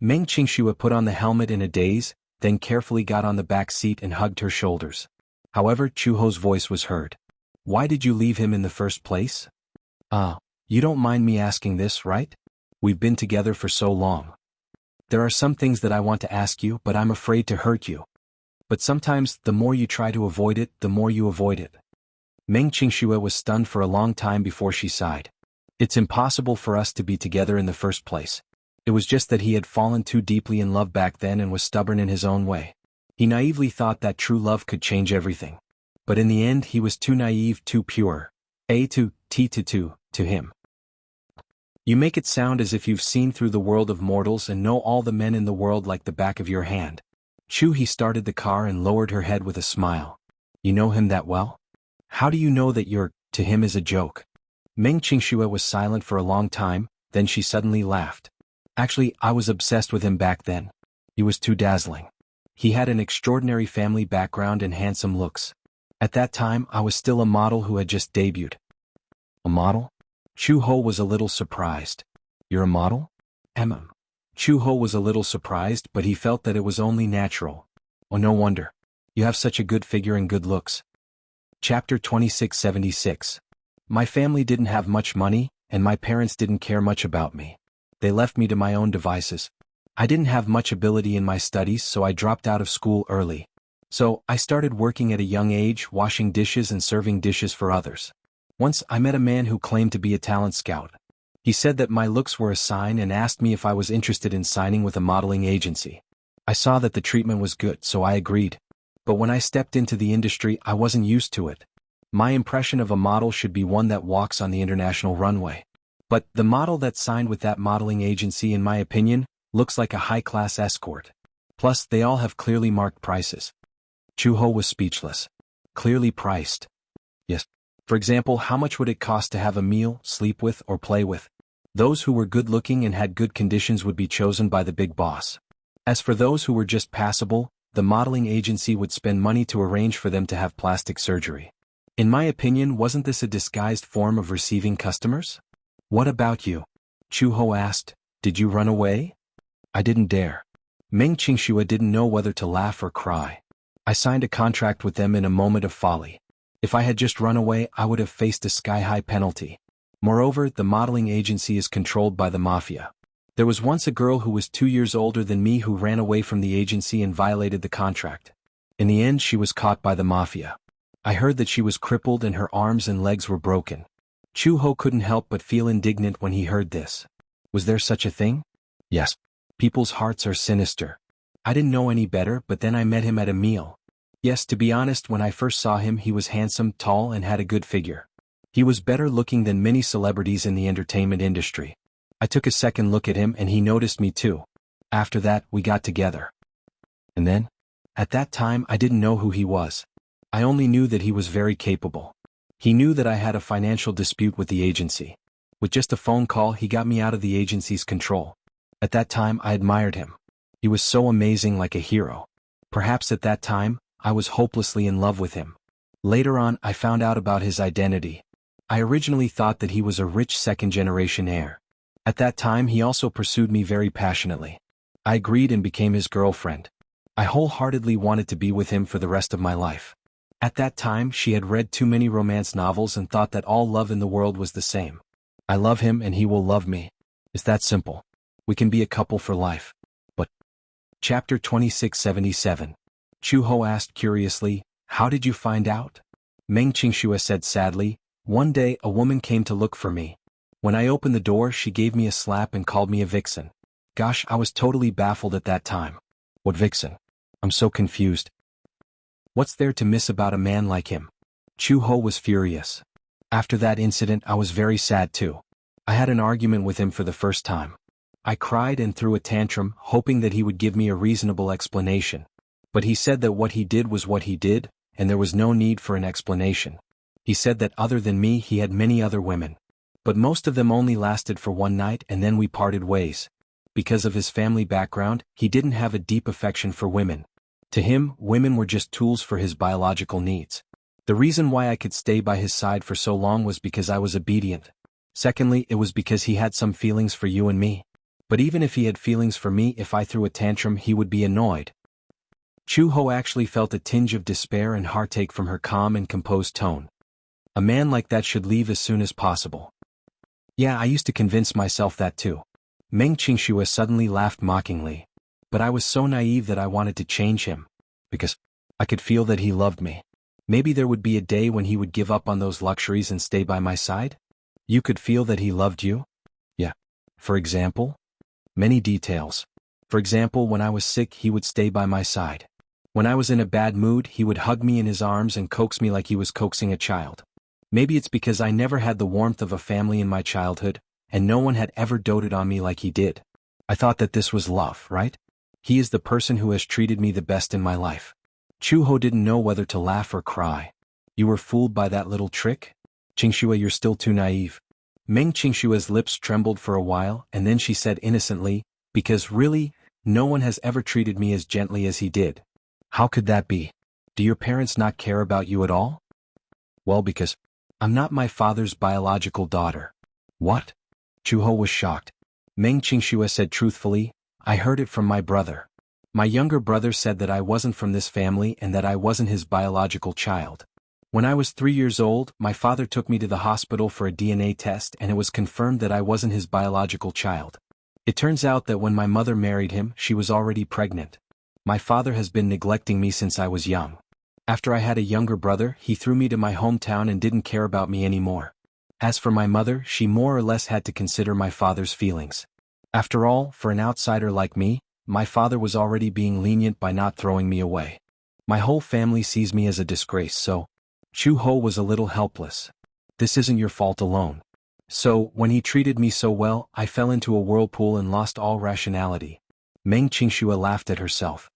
Meng Qingxue put on the helmet in a daze, then carefully got on the back seat and hugged her shoulders. However, Chu-ho's voice was heard. Why did you leave him in the first place? You don't mind me asking this, right? We've been together for so long. There are some things that I want to ask you, but I'm afraid to hurt you. But sometimes, the more you try to avoid it, the more you avoid it. Meng Qingxue was stunned for a long time before she sighed. It's impossible for us to be together in the first place. It was just that he had fallen too deeply in love back then and was stubborn in his own way. He naively thought that true love could change everything. But in the end he was too naive, too pure. To him. You make it sound as if you've seen through the world of mortals and know all the men in the world like the back of your hand. He started the car and lowered her head with a smile. You know him that well? How do you know that your, to him is a joke? Meng Qingxue was silent for a long time, then she suddenly laughed. Actually, I was obsessed with him back then. He was too dazzling. He had an extraordinary family background and handsome looks. At that time, I was still a model who had just debuted. A model? Chu-ho was a little surprised. You're a model? Chu-ho was a little surprised, but he felt that it was only natural. Oh, no wonder. You have such a good figure and good looks. Chapter 2676. My family didn't have much money, and my parents didn't care much about me. They left me to my own devices. I didn't have much ability in my studies, so I dropped out of school early. So, I started working at a young age, washing dishes and serving dishes for others. Once, I met a man who claimed to be a talent scout. He said that my looks were a sign and asked me if I was interested in signing with a modeling agency. I saw that the treatment was good, so I agreed. But when I stepped into the industry, I wasn't used to it. My impression of a model should be one that walks on the international runway. But the model that signed with that modeling agency, in my opinion, looks like a high-class escort. Plus, they all have clearly marked prices. Chu-ho was speechless. Clearly priced. Yes. For example, how much would it cost to have a meal, sleep with, or play with? Those who were good-looking and had good conditions would be chosen by the big boss. As for those who were just passable, the modeling agency would spend money to arrange for them to have plastic surgery. In my opinion, wasn't this a disguised form of receiving customers? What about you? Chu-ho asked. Did you run away? I didn't dare. Meng Qingxue didn't know whether to laugh or cry. I signed a contract with them in a moment of folly. If I had just run away, I would have faced a sky-high penalty. Moreover, the modeling agency is controlled by the mafia. There was once a girl who was 2 years older than me who ran away from the agency and violated the contract. In the end, she was caught by the mafia. I heard that she was crippled and her arms and legs were broken. Chu-ho couldn't help but feel indignant when he heard this. Was there such a thing? Yes. People's hearts are sinister. I didn't know any better, but then I met him at a meal. Yes, to be honest, when I first saw him, he was handsome, tall, and had a good figure. He was better looking than many celebrities in the entertainment industry. I took a second look at him and he noticed me too. After that, we got together. And then? At that time, I didn't know who he was. I only knew that he was very capable. He knew that I had a financial dispute with the agency. With just a phone call, he got me out of the agency's control. At that time, I admired him. He was so amazing, like a hero. Perhaps at that time, I was hopelessly in love with him. Later on, I found out about his identity. I originally thought that he was a rich second-generation heir. At that time he also pursued me very passionately. I agreed and became his girlfriend. I wholeheartedly wanted to be with him for the rest of my life. At that time she had read too many romance novels and thought that all love in the world was the same. I love him and he will love me. It's that simple. We can be a couple for life. But Chapter 2677. Chu-ho asked curiously, "How did you find out?" Meng Qingxue said sadly, "One day a woman came to look for me. When I opened the door she gave me a slap and called me a vixen. Gosh, I was totally baffled at that time." "What vixen? I'm so confused. What's there to miss about a man like him?" Chu-ho was furious. "After that incident I was very sad too. I had an argument with him for the first time. I cried and threw a tantrum, hoping that he would give me a reasonable explanation. But he said that what he did was what he did, and there was no need for an explanation. He said that other than me he had many other women. But most of them only lasted for one night and then we parted ways. Because of his family background, he didn't have a deep affection for women. To him, women were just tools for his biological needs. The reason why I could stay by his side for so long was because I was obedient. Secondly, it was because he had some feelings for you and me. But even if he had feelings for me, if I threw a tantrum he would be annoyed." Chu-ho actually felt a tinge of despair and heartache from her calm and composed tone. A man like that should leave as soon as possible. "Yeah, I used to convince myself that too." Meng Qingxue suddenly laughed mockingly. "But I was so naive that I wanted to change him. Because I could feel that he loved me. Maybe there would be a day when he would give up on those luxuries and stay by my side?" "You could feel that he loved you?" "Yeah. For example?" "Many details. For example, when I was sick he would stay by my side. When I was in a bad mood he would hug me in his arms and coax me like he was coaxing a child. Maybe it's because I never had the warmth of a family in my childhood, and no one had ever doted on me like he did. I thought that this was love, right? He is the person who has treated me the best in my life." Chu-ho didn't know whether to laugh or cry. "You were fooled by that little trick? Qingxue, you're still too naive." Meng Qingxue's lips trembled for a while and then she said innocently, "Because really, no one has ever treated me as gently as he did." "How could that be? Do your parents not care about you at all?" "Well, because I'm not my father's biological daughter." "What?" Chu-ho was shocked. Meng Qingxue said truthfully, "I heard it from my brother. My younger brother said that I wasn't from this family and that I wasn't his biological child. When I was 3 years old, my father took me to the hospital for a DNA test and it was confirmed that I wasn't his biological child. It turns out that when my mother married him, she was already pregnant. My father has been neglecting me since I was young. After I had a younger brother, he threw me to my hometown and didn't care about me anymore. As for my mother, she more or less had to consider my father's feelings. After all, for an outsider like me, my father was already being lenient by not throwing me away. My whole family sees me as a disgrace, so..." Chu-ho was a little helpless. "This isn't your fault alone. So, when he treated me so well, I fell into a whirlpool and lost all rationality." Meng Qingxue laughed at herself.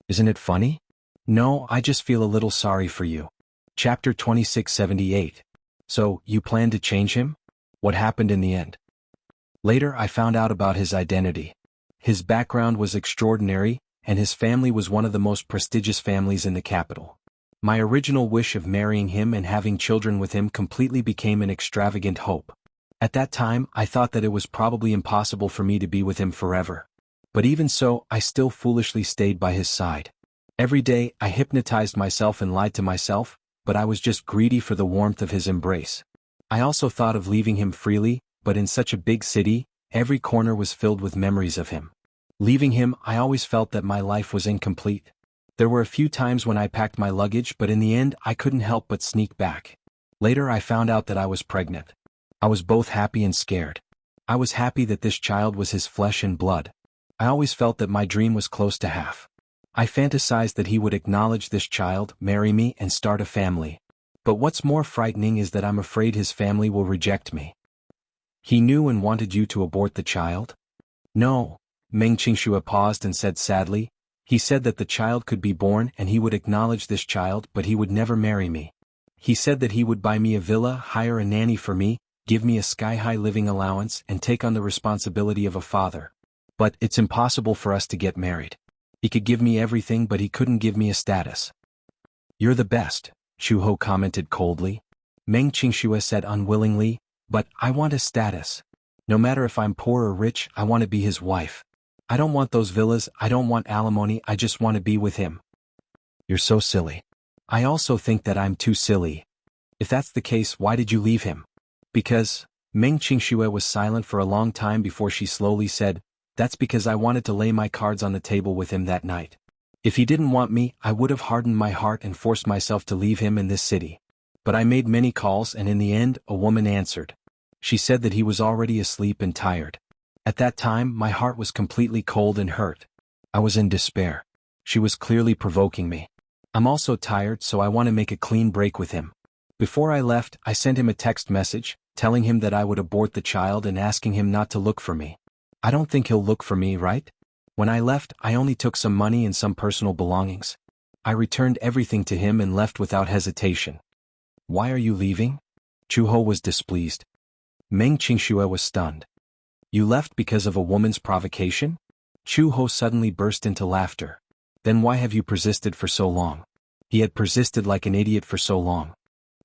"Isn't it funny?" "No, I just feel a little sorry for you." Chapter 2678. "So, you plan to change him? What happened in the end?" "Later I found out about his identity. His background was extraordinary, and his family was one of the most prestigious families in the capital. My original wish of marrying him and having children with him completely became an extravagant hope. At that time I thought that it was probably impossible for me to be with him forever. But even so, I still foolishly stayed by his side. Every day I hypnotized myself and lied to myself, but I was just greedy for the warmth of his embrace. I also thought of leaving him freely, but in such a big city, every corner was filled with memories of him. Leaving him, I always felt that my life was incomplete. There were a few times when I packed my luggage, but in the end I couldn't help but sneak back. Later I found out that I was pregnant. I was both happy and scared. I was happy that this child was his flesh and blood. I always felt that my dream was close to half. I fantasized that he would acknowledge this child, marry me, and start a family. But what's more frightening is that I'm afraid his family will reject me." "He knew and wanted you to abort the child?" "No." Meng Qingxue paused and said sadly, "He said that the child could be born and he would acknowledge this child, but he would never marry me. He said that he would buy me a villa, hire a nanny for me, give me a sky-high living allowance, and take on the responsibility of a father. But it's impossible for us to get married. He could give me everything, but he couldn't give me a status." "You're the best," Chu-ho commented coldly. Meng Qingxue said unwillingly, "But I want a status." No matter if I'm poor or rich, I want to be his wife. I don't want those villas, I don't want alimony, I just want to be with him. You're so silly. I also think that I'm too silly. If that's the case, why did you leave him? Because, Meng Qingxue was silent for a long time before she slowly said, that's because I wanted to lay my cards on the table with him that night. If he didn't want me, I would have hardened my heart and forced myself to leave him in this city. But I made many calls and in the end, a woman answered. She said that he was already asleep and tired. At that time, my heart was completely cold and hurt. I was in despair. She was clearly provoking me. I'm also tired, so I want to make a clean break with him. Before I left, I sent him a text message, telling him that I would abort the child and asking him not to look for me. I don't think he'll look for me, right? When I left, I only took some money and some personal belongings. I returned everything to him and left without hesitation. Why are you leaving? Chuho was displeased. Meng Qingxue was stunned. You left because of a woman's provocation? Chuho suddenly burst into laughter. Then why have you persisted for so long? He had persisted like an idiot for so long.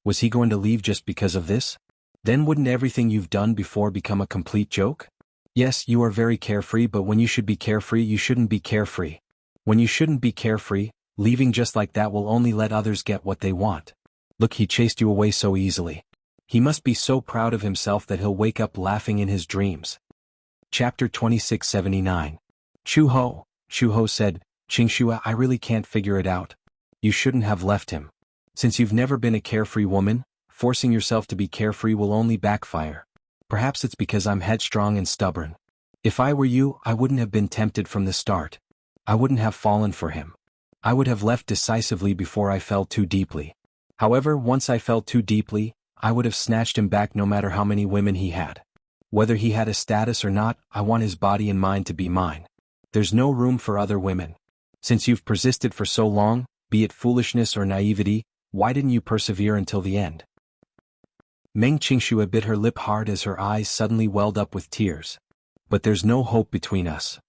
Was he going to leave just because of this? Then wouldn't everything you've done before become a complete joke? Yes, you are very carefree, but when you should be carefree, you shouldn't be carefree. When you shouldn't be carefree, leaving just like that will only let others get what they want. Look, he chased you away so easily. He must be so proud of himself that he'll wake up laughing in his dreams. Chapter 2679. Chuho said, Qingxue, I really can't figure it out. You shouldn't have left him. Since you've never been a carefree woman, forcing yourself to be carefree will only backfire. Perhaps it's because I'm headstrong and stubborn. If I were you, I wouldn't have been tempted from the start. I wouldn't have fallen for him. I would have left decisively before I fell too deeply. However, once I fell too deeply, I would have snatched him back no matter how many women he had. Whether he had a status or not, I want his body and mind to be mine. There's no room for other women. Since you've persisted for so long, be it foolishness or naivety, why didn't you persevere until the end? Meng Qingxue bit her lip hard as her eyes suddenly welled up with tears. But there's no hope between us.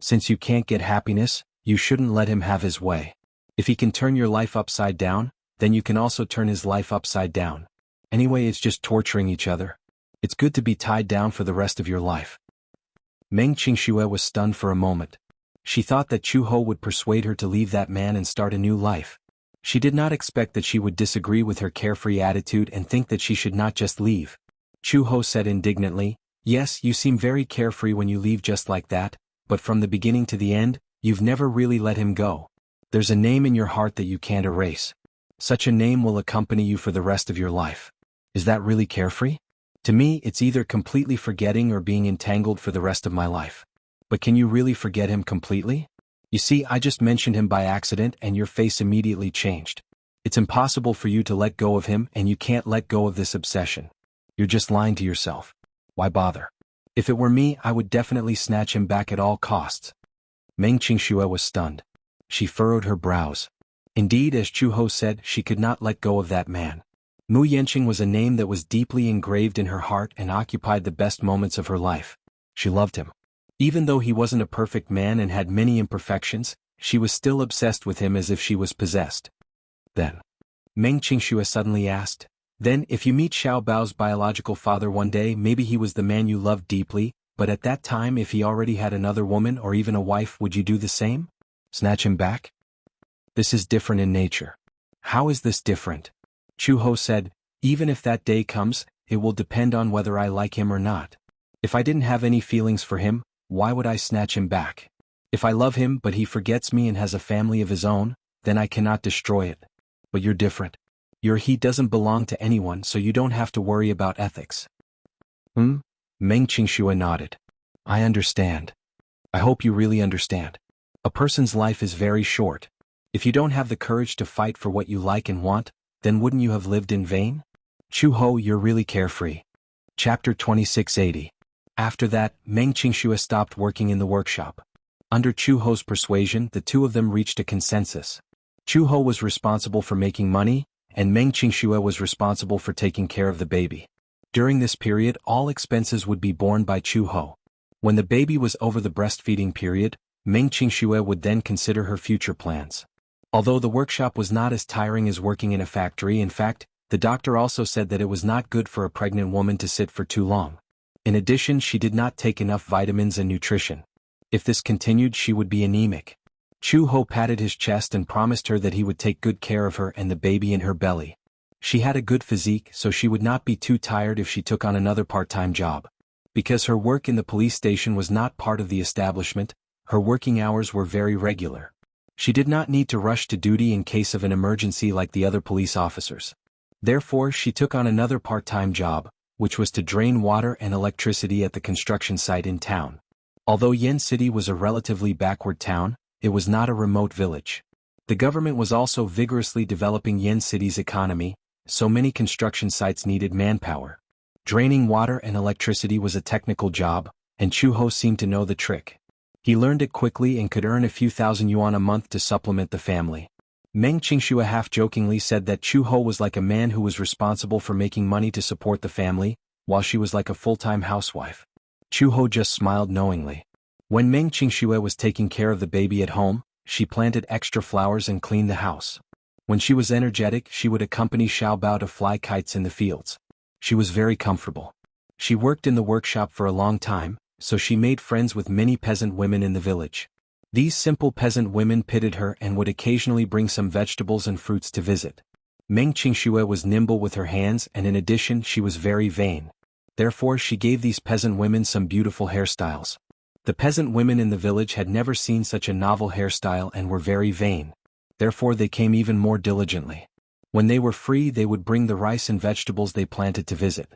Since you can't get happiness, you shouldn't let him have his way. If he can turn your life upside down, then you can also turn his life upside down. Anyway, it's just torturing each other. It's good to be tied down for the rest of your life. Meng Qingxue was stunned for a moment. She thought that Chuho would persuade her to leave that man and start a new life. She did not expect that she would disagree with her carefree attitude and think that she should not just leave. Chuho said indignantly, yes, you seem very carefree when you leave just like that, but from the beginning to the end, you've never really let him go. There's a name in your heart that you can't erase. Such a name will accompany you for the rest of your life. Is that really carefree? To me, it's either completely forgetting or being entangled for the rest of my life. But can you really forget him completely? You see, I just mentioned him by accident and your face immediately changed. It's impossible for you to let go of him and you can't let go of this obsession. You're just lying to yourself. Why bother? If it were me, I would definitely snatch him back at all costs. Meng Qingxue was stunned. She furrowed her brows. Indeed, as Chuho said, she could not let go of that man. Mu Yanqing was a name that was deeply engraved in her heart and occupied the best moments of her life. She loved him. Even though he wasn't a perfect man and had many imperfections, she was still obsessed with him as if she was possessed. Then, Meng Qingxue suddenly asked, then if you meet Xiao Bao's biological father one day, maybe he was the man you loved deeply, but at that time if he already had another woman or even a wife, would you do the same? Snatch him back? This is different in nature. How is this different? Chuho said, even if that day comes, it will depend on whether I like him or not. If I didn't have any feelings for him, why would I snatch him back? If I love him but he forgets me and has a family of his own, then I cannot destroy it. But you're different. He doesn't belong to anyone, so you don't have to worry about ethics. Meng Qingxue nodded. I understand. I hope you really understand. A person's life is very short. If you don't have the courage to fight for what you like and want, then wouldn't you have lived in vain? Chuho, you're really carefree. Chapter 2680. After that, Meng Qingxue stopped working in the workshop. Under Chuho's persuasion, the two of them reached a consensus. Chuho was responsible for making money, and Meng Qingxue was responsible for taking care of the baby. During this period, all expenses would be borne by Chuho. When the baby was over the breastfeeding period, Meng Qingxue would then consider her future plans. Although the workshop was not as tiring as working in a factory, in fact, the doctor also said that it was not good for a pregnant woman to sit for too long. In addition, she did not take enough vitamins and nutrition. If this continued, she would be anemic. Chu Ho patted his chest and promised her that he would take good care of her and the baby in her belly. She had a good physique, so she would not be too tired if she took on another part-time job. Because her work in the police station was not part of the establishment, her working hours were very regular. She did not need to rush to duty in case of an emergency like the other police officers. Therefore, she took on another part-time job, which was to drain water and electricity at the construction site in town. Although Yen City was a relatively backward town, it was not a remote village. The government was also vigorously developing Yen City's economy, so many construction sites needed manpower. Draining water and electricity was a technical job, and Chu Ho seemed to know the trick. He learned it quickly and could earn a few thousand yuan a month to supplement the family. Meng Qingxue half-jokingly said that Chu Ho was like a man who was responsible for making money to support the family, while she was like a full-time housewife. Chu Ho just smiled knowingly. When Meng Qingxue was taking care of the baby at home, she planted extra flowers and cleaned the house. When she was energetic, she would accompany Xiao Bao to fly kites in the fields. She was very comfortable. She worked in the workshop for a long time, so she made friends with many peasant women in the village. These simple peasant women pitied her and would occasionally bring some vegetables and fruits to visit. Meng Qingxue was nimble with her hands, and in addition she was very vain. Therefore she gave these peasant women some beautiful hairstyles. The peasant women in the village had never seen such a novel hairstyle and were very vain. Therefore they came even more diligently. When they were free, they would bring the rice and vegetables they planted to visit.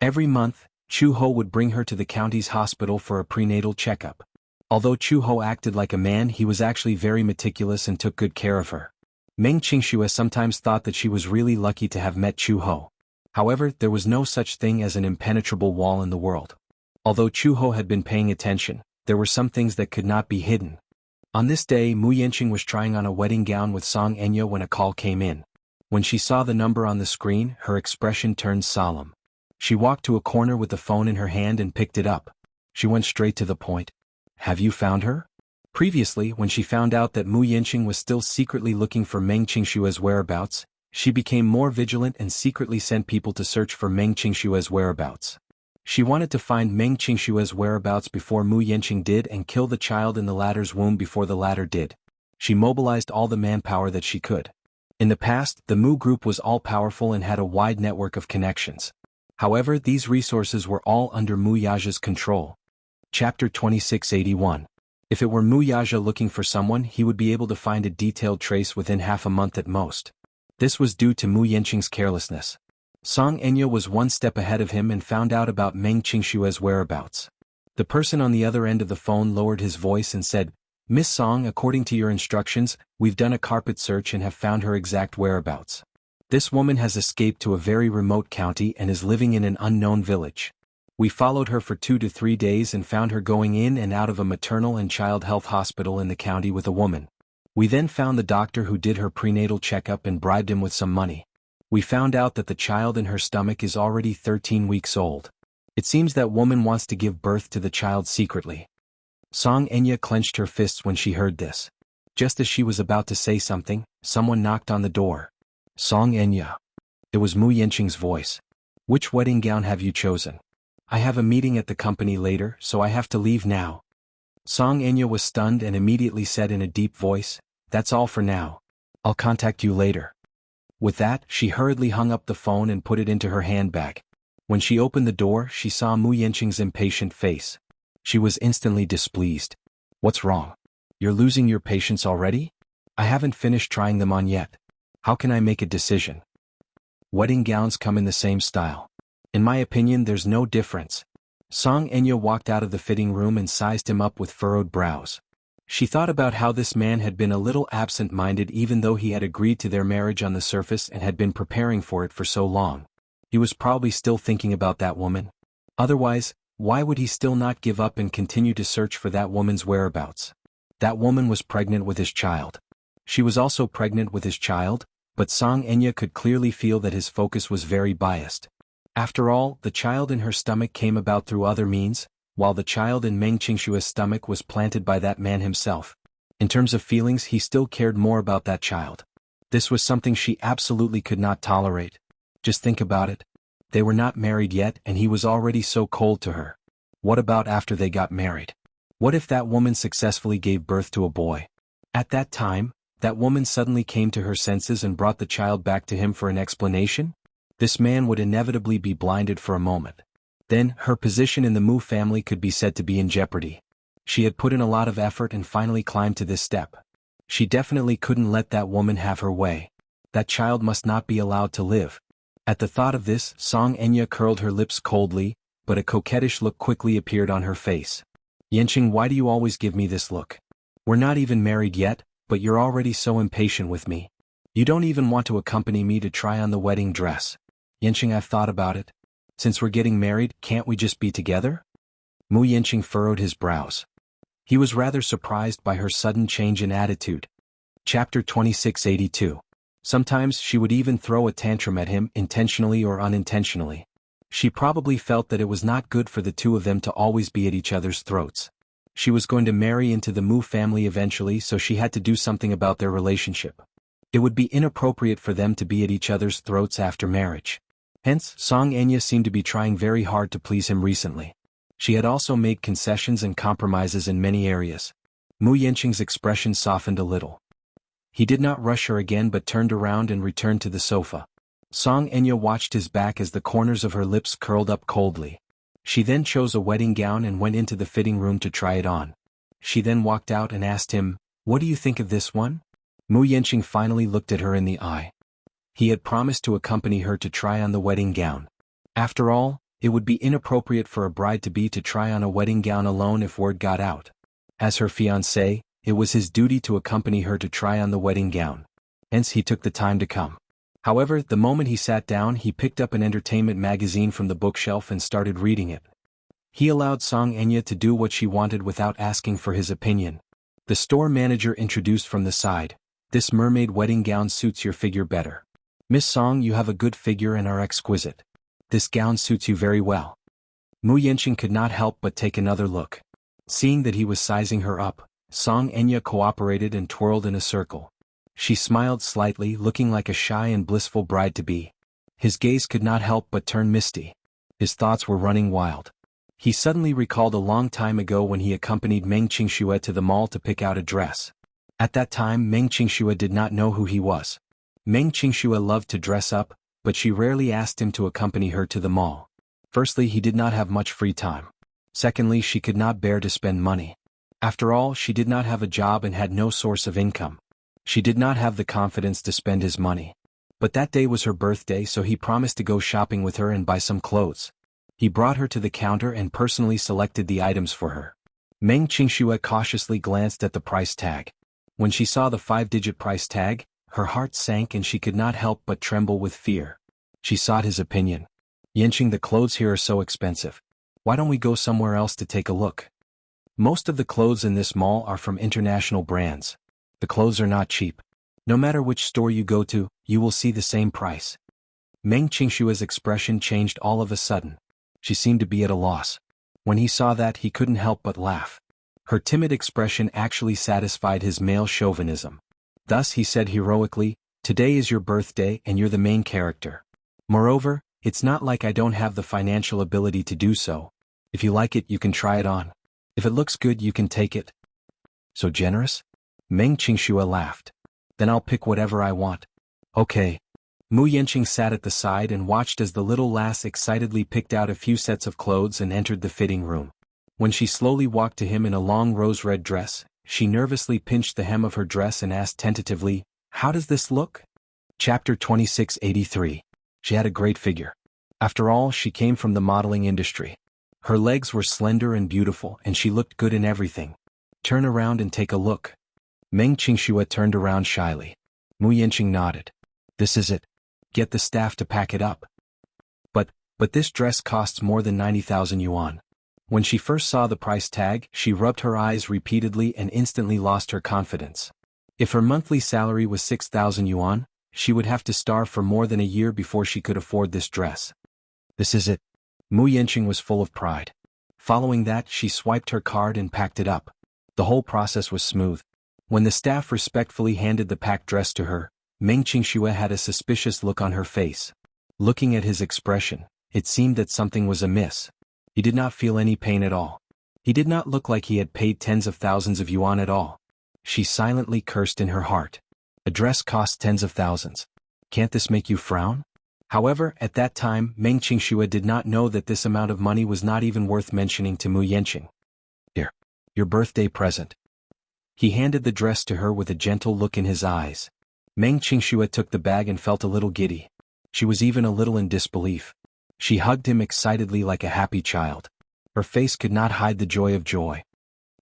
Every month, Chu Ho would bring her to the county's hospital for a prenatal checkup. Although Chu Ho acted like a man, he was actually very meticulous and took good care of her. Meng Qingxue sometimes thought that she was really lucky to have met Chu Ho. However, there was no such thing as an impenetrable wall in the world. Although Chu Ho had been paying attention, there were some things that could not be hidden. On this day, Mu Yanqing was trying on a wedding gown with Song Enya when a call came in. When she saw the number on the screen, her expression turned solemn. She walked to a corner with the phone in her hand and picked it up. She went straight to the point. "Have you found her?" Previously, when she found out that Mu Yanqing was still secretly looking for Meng Qingxue's whereabouts, she became more vigilant and secretly sent people to search for Meng Qingxue's whereabouts. She wanted to find Meng Qingxue's whereabouts before Mu Yanqing did and kill the child in the latter's womb before the latter did. She mobilized all the manpower that she could. In the past, the Mu group was all-powerful and had a wide network of connections. However, these resources were all under Mu Yaja's control. Chapter 2681. If it were Mu Yaja looking for someone, he would be able to find a detailed trace within half a month at most. This was due to Mu Yanqing's carelessness. Song Enya was one step ahead of him and found out about Meng Qingxue's whereabouts. The person on the other end of the phone lowered his voice and said, "Miss Song, according to your instructions, we've done a carpet search and have found her exact whereabouts. This woman has escaped to a very remote county and is living in an unknown village. We followed her for 2 to 3 days and found her going in and out of a maternal and child health hospital in the county with a woman. We then found the doctor who did her prenatal checkup and bribed him with some money. We found out that the child in her stomach is already 13 weeks old. It seems that woman wants to give birth to the child secretly." Song Enya clenched her fists when she heard this. Just as she was about to say something, someone knocked on the door. "Song Enya." It was Mu Yanqing's voice. "Which wedding gown have you chosen? I have a meeting at the company later, so I have to leave now." Song Enya was stunned and immediately said in a deep voice, "That's all for now. I'll contact you later." With that, she hurriedly hung up the phone and put it into her handbag. When she opened the door, she saw Mu Yanqing's impatient face. She was instantly displeased. "What's wrong? You're losing your patience already? I haven't finished trying them on yet. How can I make a decision? Wedding gowns come in the same style. In my opinion, there's no difference." Song Enya walked out of the fitting room and sized him up with furrowed brows. She thought about how this man had been a little absent-minded even though he had agreed to their marriage on the surface and had been preparing for it for so long. He was probably still thinking about that woman. Otherwise, why would he still not give up and continue to search for that woman's whereabouts? That woman was pregnant with his child. She was also pregnant with his child, but Song Enya could clearly feel that his focus was very biased. After all, the child in her stomach came about through other means, while the child in Meng Qingxue's stomach was planted by that man himself. In terms of feelings, he still cared more about that child. This was something she absolutely could not tolerate. Just think about it. They were not married yet and he was already so cold to her. What about after they got married? What if that woman successfully gave birth to a boy? At that time, that woman suddenly came to her senses and brought the child back to him for an explanation? This man would inevitably be blinded for a moment. Then, her position in the Mu family could be said to be in jeopardy. She had put in a lot of effort and finally climbed to this step. She definitely couldn't let that woman have her way. That child must not be allowed to live. At the thought of this, Song Enya curled her lips coldly, but a coquettish look quickly appeared on her face. Yanqing, why do you always give me this look? We're not even married yet, but you're already so impatient with me. You don't even want to accompany me to try on the wedding dress. Yanqing, I've thought about it. Since we're getting married, can't we just be together? Mu Yanqing furrowed his brows. He was rather surprised by her sudden change in attitude. Chapter 2682. Sometimes she would even throw a tantrum at him, intentionally or unintentionally. She probably felt that it was not good for the two of them to always be at each other's throats. She was going to marry into the Mu family eventually, so she had to do something about their relationship. It would be inappropriate for them to be at each other's throats after marriage. Hence, Song Enya seemed to be trying very hard to please him recently. She had also made concessions and compromises in many areas. Mu Yanqing's expression softened a little. He did not rush her again but turned around and returned to the sofa. Song Enya watched his back as the corners of her lips curled up coldly. She then chose a wedding gown and went into the fitting room to try it on. She then walked out and asked him, "What do you think of this one?" Mu Yanqing finally looked at her in the eye. He had promised to accompany her to try on the wedding gown. After all, it would be inappropriate for a bride-to-be to try on a wedding gown alone if word got out. As her fiancé, it was his duty to accompany her to try on the wedding gown. Hence he took the time to come. However, the moment he sat down, he picked up an entertainment magazine from the bookshelf and started reading it. He allowed Song Enya to do what she wanted without asking for his opinion. The store manager introduced from the side, "This mermaid wedding gown suits your figure better. Miss Song, you have a good figure and are exquisite. This gown suits you very well." Mu Yanqing could not help but take another look. Seeing that he was sizing her up, Song Enya cooperated and twirled in a circle. She smiled slightly, looking like a shy and blissful bride-to-be. His gaze could not help but turn misty. His thoughts were running wild. He suddenly recalled a long time ago when he accompanied Meng Qingxue to the mall to pick out a dress. At that time, Meng Qingxue did not know who he was. Meng Qingxue loved to dress up, but she rarely asked him to accompany her to the mall. Firstly, he did not have much free time. Secondly, she could not bear to spend money. After all, she did not have a job and had no source of income. She did not have the confidence to spend his money. But that day was her birthday, so he promised to go shopping with her and buy some clothes. He brought her to the counter and personally selected the items for her. Meng Qingxue cautiously glanced at the price tag. When she saw the 5-digit price tag, her heart sank and she could not help but tremble with fear. She sought his opinion. "Yanqing, the clothes here are so expensive. Why don't we go somewhere else to take a look? Most of the clothes in this mall are from international brands. The clothes are not cheap. No matter which store you go to, you will see the same price." Meng Qingshue's expression changed all of a sudden. She seemed to be at a loss. When he saw that, he couldn't help but laugh. Her timid expression actually satisfied his male chauvinism. Thus he said heroically, "Today is your birthday and you're the main character. Moreover, it's not like I don't have the financial ability to do so. If you like it, you can try it on. If it looks good, you can take it." "So generous?" Meng Qingxue laughed. "Then I'll pick whatever I want." "Okay." Mu Yanqing sat at the side and watched as the little lass excitedly picked out a few sets of clothes and entered the fitting room. When she slowly walked to him in a long rose-red dress, she nervously pinched the hem of her dress and asked tentatively, "How does this look?" Chapter 2683. She had a great figure. After all, she came from the modeling industry. Her legs were slender and beautiful, and she looked good in everything. "Turn around and take a look." Meng Qingxue turned around shyly. Mu Yanqing nodded. "This is it. Get the staff to pack it up." But this dress costs more than 90,000 yuan. When she first saw the price tag, she rubbed her eyes repeatedly and instantly lost her confidence. If her monthly salary was 6,000 yuan, she would have to starve for more than a year before she could afford this dress. "This is it." Mu Yanqing was full of pride. Following that, she swiped her card and packed it up. The whole process was smooth. When the staff respectfully handed the packed dress to her, Meng Qingxue had a suspicious look on her face. Looking at his expression, it seemed that something was amiss. He did not feel any pain at all. He did not look like he had paid tens of thousands of yuan at all. She silently cursed in her heart. A dress costs tens of thousands. Can't this make you frown? However, at that time, Meng Qingxue did not know that this amount of money was not even worth mentioning to Mu Yanqing. Here, your birthday present. He handed the dress to her with a gentle look in his eyes. Meng Qingxue took the bag and felt a little giddy. She was even a little in disbelief. She hugged him excitedly like a happy child. Her face could not hide the joy of joy.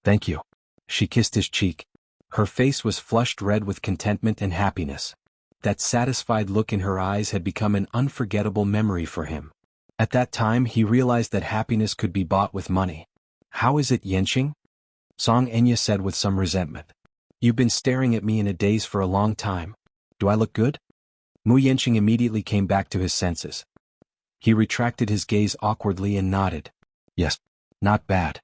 Thank you. She kissed his cheek. Her face was flushed red with contentment and happiness. That satisfied look in her eyes had become an unforgettable memory for him. At that time he realized that happiness could be bought with money. How is it, Yanqing? Song Enya said with some resentment. You've been staring at me in a daze for a long time. Do I look good? Mu Yanqing immediately came back to his senses. He retracted his gaze awkwardly and nodded. Yes, not bad.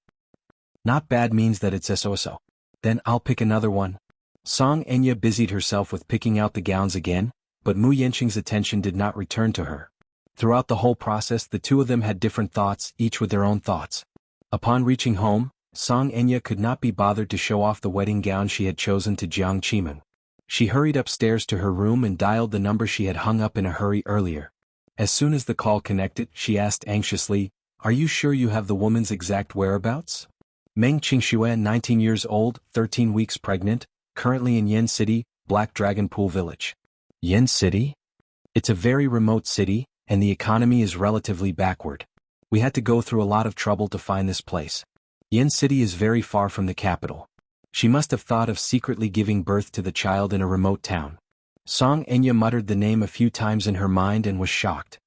Not bad means that it's so-so. Then I'll pick another one. Song Enya busied herself with picking out the gowns again, but Mu Yanqing's attention did not return to her. Throughout the whole process the two of them had different thoughts, each with their own thoughts. Upon reaching home, Song Enya could not be bothered to show off the wedding gown she had chosen to Jiang Qiming. She hurried upstairs to her room and dialed the number she had hung up in a hurry earlier. As soon as the call connected, she asked anxiously, "Are you sure you have the woman's exact whereabouts?" Meng Qingxue, 19 years old, 13 weeks pregnant, currently in Yen City, Black Dragon Pool Village. Yen City? It's a very remote city, and the economy is relatively backward. We had to go through a lot of trouble to find this place. Yen City is very far from the capital. She must have thought of secretly giving birth to the child in a remote town. Song Enya muttered the name a few times in her mind and was shocked.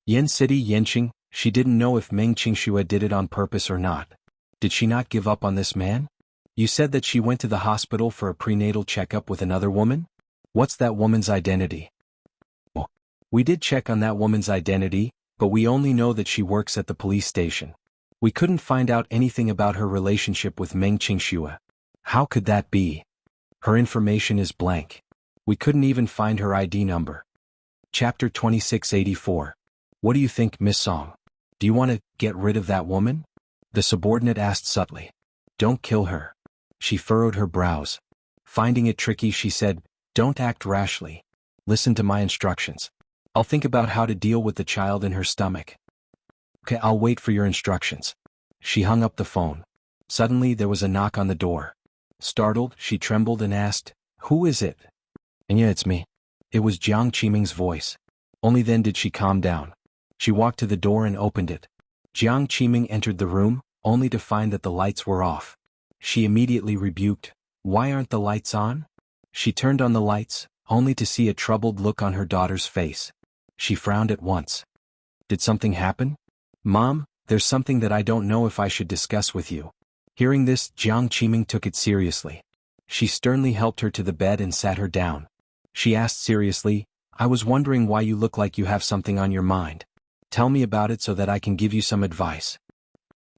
Yen City, Yanqing, she didn't know if Meng Qingxue did it on purpose or not. Did she not give up on this man? You said that she went to the hospital for a prenatal checkup with another woman? What's that woman's identity? Oh, we did check on that woman's identity, but we only know that she works at the police station. We couldn't find out anything about her relationship with Meng Qingxue. How could that be? Her information is blank. We couldn't even find her ID number. Chapter 2684. What do you think, Miss Song? Do you want to get rid of that woman? The subordinate asked subtly. Don't kill her. She furrowed her brows. Finding it tricky, she said, Don't act rashly. Listen to my instructions. I'll think about how to deal with the child in her stomach. Okay, I'll wait for your instructions. She hung up the phone. Suddenly there was a knock on the door. Startled, she trembled and asked, Who is it? And yeah, it's me. It was Jiang Qiming's voice. Only then did she calm down. She walked to the door and opened it. Jiang Qiming entered the room, only to find that the lights were off. She immediately rebuked, Why aren't the lights on? She turned on the lights, only to see a troubled look on her daughter's face. She frowned at once. Did something happen? Mom, there's something that I don't know if I should discuss with you. Hearing this, Jiang Qiming took it seriously. She sternly helped her to the bed and sat her down. She asked seriously, I was wondering why you look like you have something on your mind. Tell me about it so that I can give you some advice.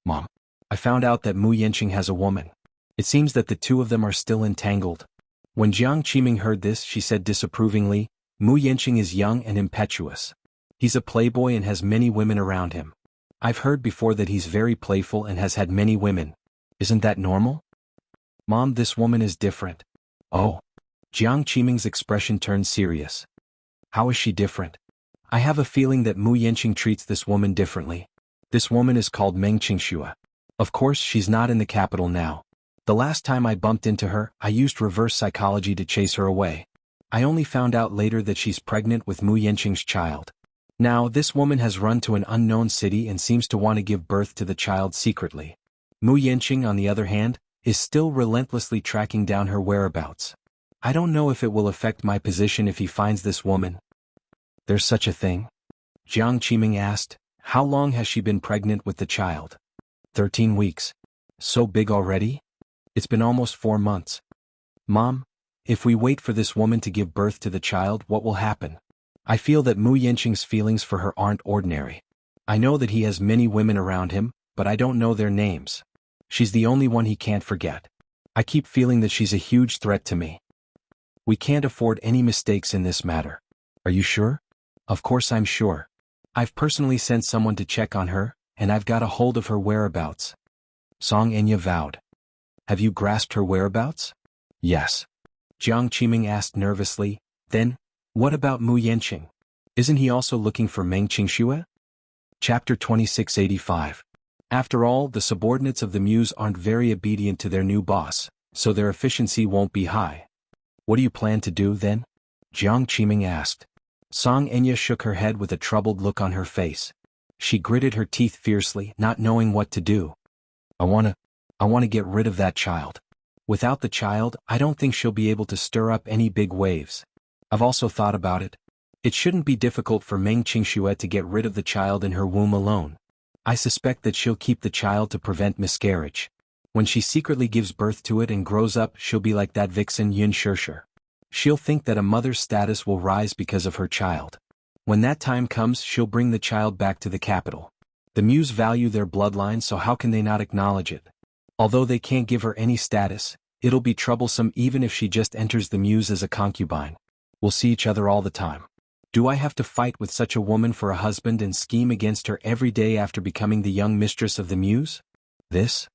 Mom, I found out that Mu Yanqing has a woman. It seems that the two of them are still entangled. When Jiang Qiming heard this, she said disapprovingly, Mu Yanqing is young and impetuous. He's a playboy and has many women around him. I've heard before that he's very playful and has had many women. Isn't that normal? Mom, this woman is different. Oh. Jiang Qiming's expression turned serious. How is she different? I have a feeling that Mu Yanqing treats this woman differently. This woman is called Meng Qingxue. Of course, she's not in the capital now. The last time I bumped into her, I used reverse psychology to chase her away. I only found out later that she's pregnant with Mu Yanqing's child. Now, this woman has run to an unknown city and seems to want to give birth to the child secretly. Mu Yanqing, on the other hand, is still relentlessly tracking down her whereabouts. I don't know if it will affect my position if he finds this woman. There's such a thing? Jiang Qiming asked. How long has she been pregnant with the child? 13 weeks. So big already? It's been almost 4 months. Mom, if we wait for this woman to give birth to the child, what will happen? I feel that Mu Yanqing's feelings for her aren't ordinary. I know that he has many women around him, but I don't know their names. She's the only one he can't forget. I keep feeling that she's a huge threat to me. We can't afford any mistakes in this matter. Are you sure? Of course I'm sure. I've personally sent someone to check on her, and I've got a hold of her whereabouts. Song Enya vowed. Have you grasped her whereabouts? Yes. Jiang Qiming asked nervously. Then, what about Mu Yanqing? Isn't he also looking for Meng Qingxue? Chapter 2685. After all, the subordinates of the Muse aren't very obedient to their new boss, so their efficiency won't be high. What do you plan to do, then? Jiang Qiming asked. Song Enya shook her head with a troubled look on her face. She gritted her teeth fiercely, not knowing what to do. I want to get rid of that child. Without the child, I don't think she'll be able to stir up any big waves. I've also thought about it. It shouldn't be difficult for Meng Qingxue to get rid of the child in her womb alone. I suspect that she'll keep the child to prevent miscarriage. When she secretly gives birth to it and grows up, she'll be like that vixen Yun Shishir. She'll think that a mother's status will rise because of her child. When that time comes, she'll bring the child back to the capital. The Muse value their bloodline, so how can they not acknowledge it? Although they can't give her any status, it'll be troublesome even if she just enters the Muse as a concubine. We'll see each other all the time. Do I have to fight with such a woman for a husband and scheme against her every day after becoming the young mistress of the Muse? This?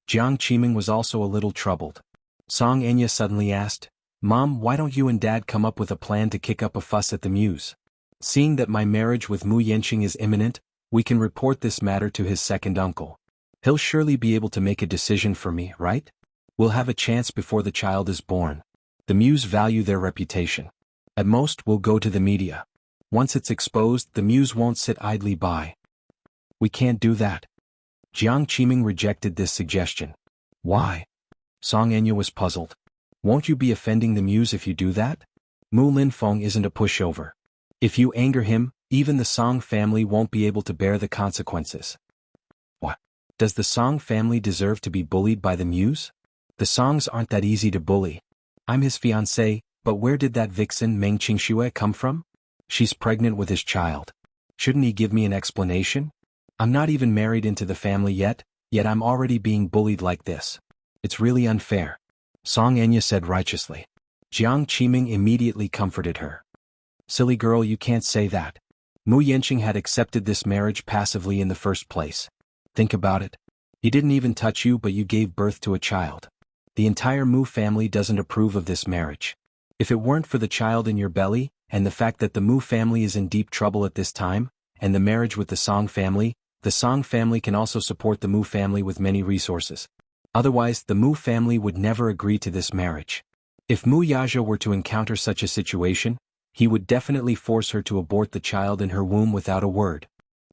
Jiang Qiming was also a little troubled. Song Enya suddenly asked, Mom, why don't you and Dad come up with a plan to kick up a fuss at the Muse? Seeing that my marriage with Mu Yanqing is imminent, we can report this matter to his second uncle. He'll surely be able to make a decision for me, right? We'll have a chance before the child is born. The Muse value their reputation. At most, we'll go to the media. Once it's exposed, the Muse won't sit idly by. We can't do that. Jiang Qiming rejected this suggestion. Why? Song Enya was puzzled. Won't you be offending the Muse if you do that? Mu Linfeng isn't a pushover. If you anger him, even the Song family won't be able to bear the consequences. What? Does the Song family deserve to be bullied by the Muse? The Songs aren't that easy to bully. I'm his fiancé, but where did that vixen Meng Qingxue come from? She's pregnant with his child. Shouldn't he give me an explanation? I'm not even married into the family yet I'm already being bullied like this. It's really unfair. Song Enya said righteously. Jiang Qiming immediately comforted her. Silly girl, you can't say that. Mu Yanqing had accepted this marriage passively in the first place. Think about it. He didn't even touch you, but you gave birth to a child. The entire Mu family doesn't approve of this marriage. If it weren't for the child in your belly, and the fact that the Mu family is in deep trouble at this time, and the marriage with the Song family can also support the Mu family with many resources. Otherwise, the Mu family would never agree to this marriage. If Mu Yaja were to encounter such a situation, he would definitely force her to abort the child in her womb without a word.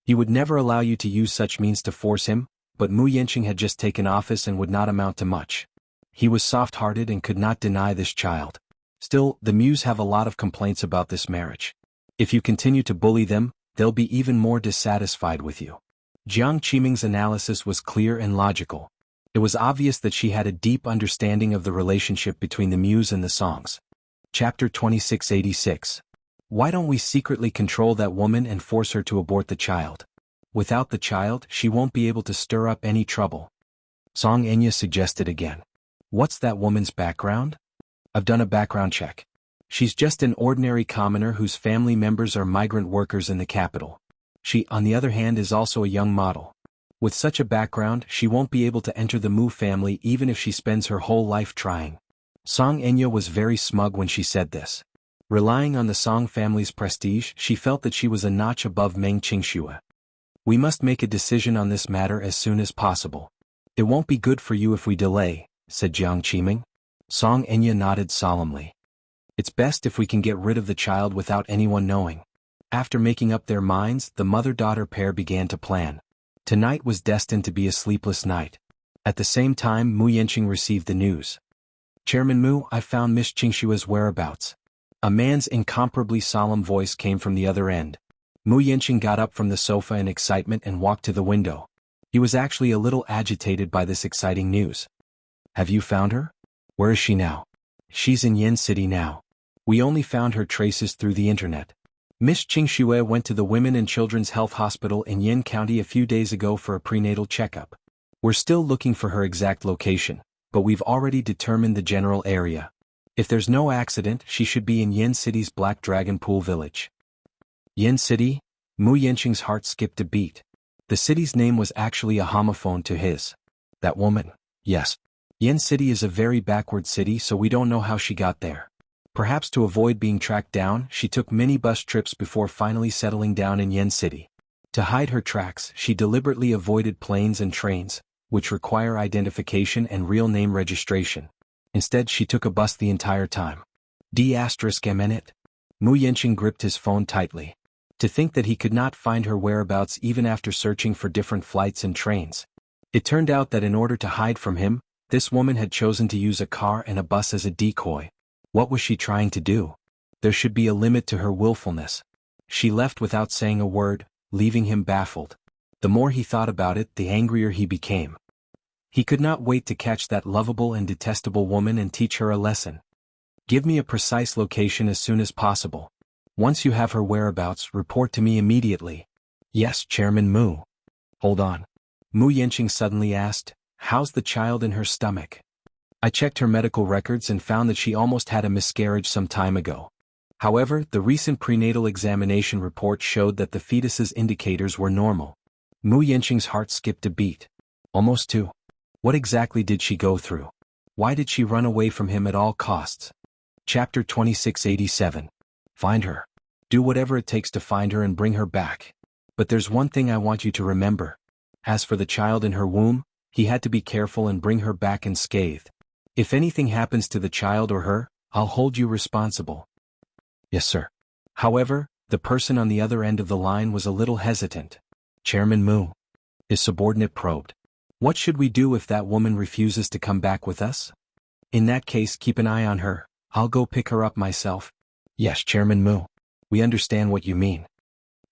He would never allow you to use such means to force him, but Mu Yanqing had just taken office and would not amount to much. He was soft-hearted and could not deny this child. Still, the Muse have a lot of complaints about this marriage. If you continue to bully them, they'll be even more dissatisfied with you. Jiang Qiming's analysis was clear and logical. It was obvious that she had a deep understanding of the relationship between the Muse and the Songs. Chapter 2686. Why don't we secretly control that woman and force her to abort the child? Without the child, she won't be able to stir up any trouble. Song Enya suggested again. What's that woman's background? I've done a background check. She's just an ordinary commoner whose family members are migrant workers in the capital. She, on the other hand, is also a young model. With such a background, she won't be able to enter the Mu family even if she spends her whole life trying. Song Enya was very smug when she said this. Relying on the Song family's prestige, she felt that she was a notch above Meng Qingxue. We must make a decision on this matter as soon as possible. It won't be good for you if we delay, said Jiang Qiming. Song Enya nodded solemnly. It's best if we can get rid of the child without anyone knowing. After making up their minds, the mother-daughter pair began to plan. Tonight was destined to be a sleepless night. At the same time, Mu Yanqing received the news. Chairman Mu, I found Miss Qingxue's whereabouts. A man's incomparably solemn voice came from the other end. Mu Yanqing got up from the sofa in excitement and walked to the window. He was actually a little agitated by this exciting news. Have you found her? Where is she now? She's in Yin City now. We only found her traces through the internet. Miss Qingxue went to the Women and Children's Health Hospital in Yin County a few days ago for a prenatal checkup. We're still looking for her exact location, but we've already determined the general area. If there's no accident, she should be in Yin City's Black Dragon Pool Village. Yin City? Mu Yanqing's heart skipped a beat. The city's name was actually a homophone to his. That woman? Yes. Yen City is a very backward city, so we don't know how she got there. Perhaps to avoid being tracked down, she took many bus trips before finally settling down in Yen City. To hide her tracks, she deliberately avoided planes and trains, which require identification and real name registration. Instead, she took a bus the entire time. D***it. Mu Yanqing gripped his phone tightly. To think that he could not find her whereabouts even after searching for different flights and trains. It turned out that in order to hide from him, this woman had chosen to use a car and a bus as a decoy. What was she trying to do? There should be a limit to her willfulness. She left without saying a word, leaving him baffled. The more he thought about it, the angrier he became. He could not wait to catch that lovable and detestable woman and teach her a lesson. Give me a precise location as soon as possible. Once you have her whereabouts, report to me immediately. Yes, Chairman Mu. Hold on. Mu Yanqing suddenly asked, how's the child in her stomach? I checked her medical records and found that she almost had a miscarriage some time ago. However, the recent prenatal examination report showed that the fetus's indicators were normal. Mu Yanqing's heart skipped a beat. Almost two. What exactly did she go through? Why did she run away from him at all costs? Chapter 2687. Find her. Do whatever it takes to find her and bring her back. But there's one thing I want you to remember. As for the child in her womb, he had to be careful and bring her back unscathed. If anything happens to the child or her, I'll hold you responsible. Yes, sir. However, the person on the other end of the line was a little hesitant. Chairman Mu. His subordinate probed. What should we do if that woman refuses to come back with us? In that case, keep an eye on her. I'll go pick her up myself. Yes, Chairman Mu. We understand what you mean.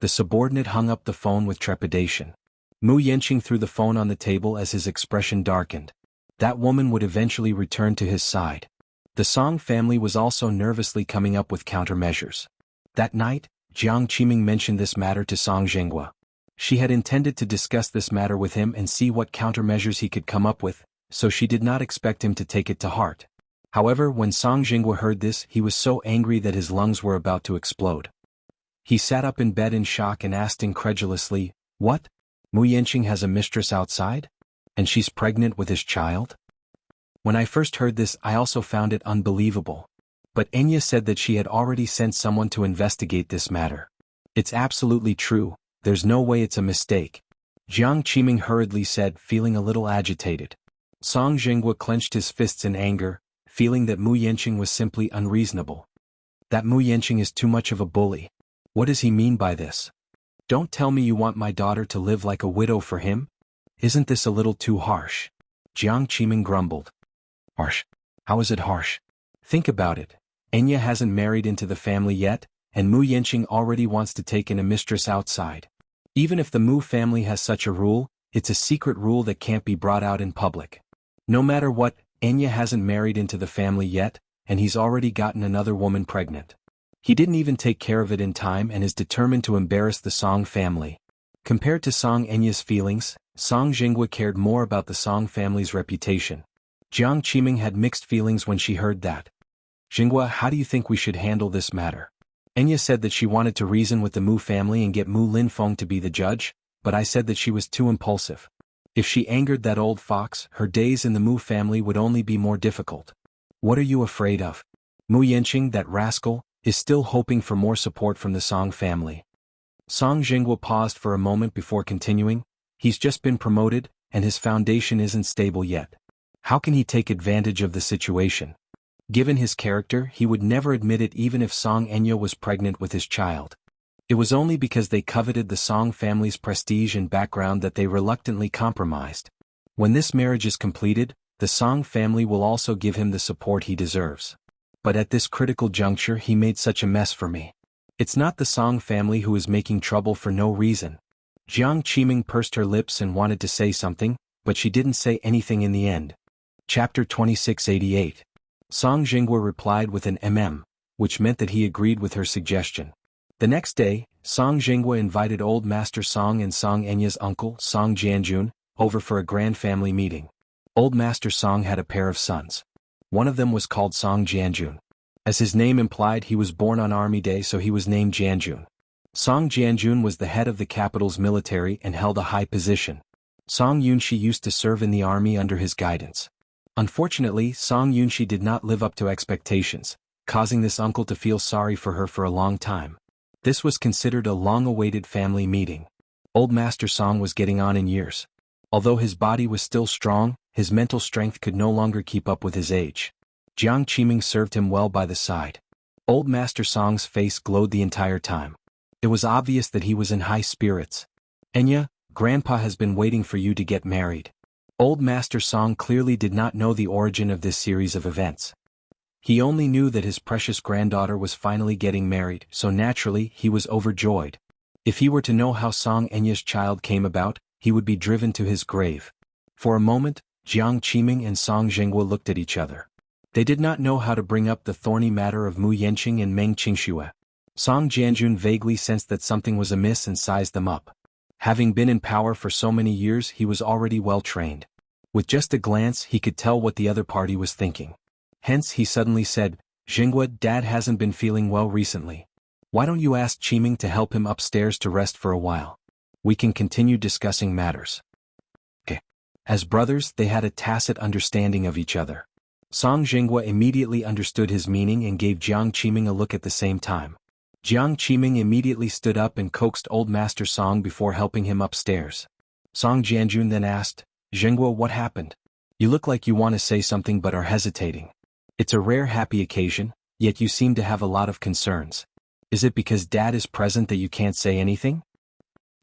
The subordinate hung up the phone with trepidation. Mu Yanqing threw the phone on the table as his expression darkened. That woman would eventually return to his side. The Song family was also nervously coming up with countermeasures. That night, Jiang Qiming mentioned this matter to Song Jinghua. She had intended to discuss this matter with him and see what countermeasures he could come up with, so she did not expect him to take it to heart. However, when Song Jinghua heard this, he was so angry that his lungs were about to explode. He sat up in bed in shock and asked incredulously, What? Mu Yanqing has a mistress outside? And she's pregnant with his child? When I first heard this, I also found it unbelievable. But Enya said that she had already sent someone to investigate this matter. It's absolutely true, there's no way it's a mistake. Jiang Qiming hurriedly said, feeling a little agitated. Song Jinghua clenched his fists in anger, feeling that Mu Yanqing was simply unreasonable. That Mu Yanqing is too much of a bully. What does he mean by this? Don't tell me you want my daughter to live like a widow for him? Isn't this a little too harsh? Jiang Qiming grumbled. Harsh? How is it harsh? Think about it. Enya hasn't married into the family yet, and Mu Yanqing already wants to take in a mistress outside. Even if the Mu family has such a rule, it's a secret rule that can't be brought out in public. No matter what, Enya hasn't married into the family yet, and he's already gotten another woman pregnant. He didn't even take care of it in time and is determined to embarrass the Song family. Compared to Song Enya's feelings, Song Jinghua cared more about the Song family's reputation. Jiang Qiming had mixed feelings when she heard that. Jinghua, how do you think we should handle this matter? Enya said that she wanted to reason with the Mu family and get Mu Linfeng to be the judge, but I said that she was too impulsive. If she angered that old fox, her days in the Mu family would only be more difficult. What are you afraid of? Mu Yanqing, that rascal, is still hoping for more support from the Song family. Song Jinghua paused for a moment before continuing. He's just been promoted, and his foundation isn't stable yet. How can he take advantage of the situation? Given his character, he would never admit it even if Song Enya was pregnant with his child. It was only because they coveted the Song family's prestige and background that they reluctantly compromised. When this marriage is completed, the Song family will also give him the support he deserves. But at this critical juncture he made such a mess for me. It's not the Song family who is making trouble for no reason. Jiang Qiming pursed her lips and wanted to say something, but she didn't say anything in the end. Chapter 2688. Song Jinghua replied with an which meant that he agreed with her suggestion. The next day, Song Jinghua invited Old Master Song and Song Enya's uncle, Song Jianjun, over for a grand family meeting. Old Master Song had a pair of sons. One of them was called Song Jianjun. As his name implied, he was born on Army Day, so he was named Jianjun. Song Jianjun was the head of the capital's military and held a high position. Song Yunshi used to serve in the army under his guidance. Unfortunately, Song Yunshi did not live up to expectations, causing this uncle to feel sorry for her for a long time. This was considered a long-awaited family meeting. Old Master Song was getting on in years. Although his body was still strong, his mental strength could no longer keep up with his age. Jiang Qiming served him well by the side. Old Master Song's face glowed the entire time. It was obvious that he was in high spirits. "Enya, Grandpa has been waiting for you to get married." Old Master Song clearly did not know the origin of this series of events. He only knew that his precious granddaughter was finally getting married, so naturally he was overjoyed. If he were to know how Song Enya's child came about, he would be driven to his grave. For a moment, Jiang Qiming and Song Jinghua looked at each other. They did not know how to bring up the thorny matter of Mu Yanqing and Meng Qingxue. Song Jianjun vaguely sensed that something was amiss and sized them up. Having been in power for so many years, he was already well trained. With just a glance, he could tell what the other party was thinking. Hence, he suddenly said, "Jinghua, Dad hasn't been feeling well recently. Why don't you ask Qiming to help him upstairs to rest for a while? We can continue discussing matters." Okay. As brothers, they had a tacit understanding of each other. Song Jinghua immediately understood his meaning and gave Jiang Qiming a look at the same time. Jiang Qiming immediately stood up and coaxed Old Master Song before helping him upstairs. Song Jianjun then asked, "Jinghua, what happened? You look like you want to say something but are hesitating. It's a rare happy occasion, yet you seem to have a lot of concerns. Is it because Dad is present that you can't say anything?"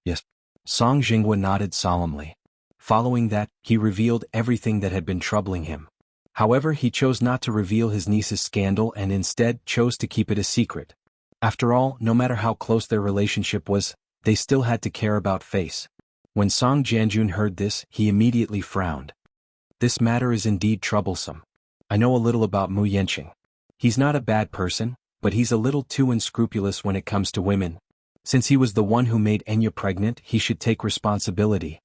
"Yes." Song Jinghua nodded solemnly. Following that, he revealed everything that had been troubling him. However, he chose not to reveal his niece's scandal and instead chose to keep it a secret. After all, no matter how close their relationship was, they still had to care about face. When Song Jianjun heard this, he immediately frowned. "This matter is indeed troublesome. I know a little about Mu Yanqing. He's not a bad person, but he's a little too unscrupulous when it comes to women. Since he was the one who made Enya pregnant, he should take responsibility.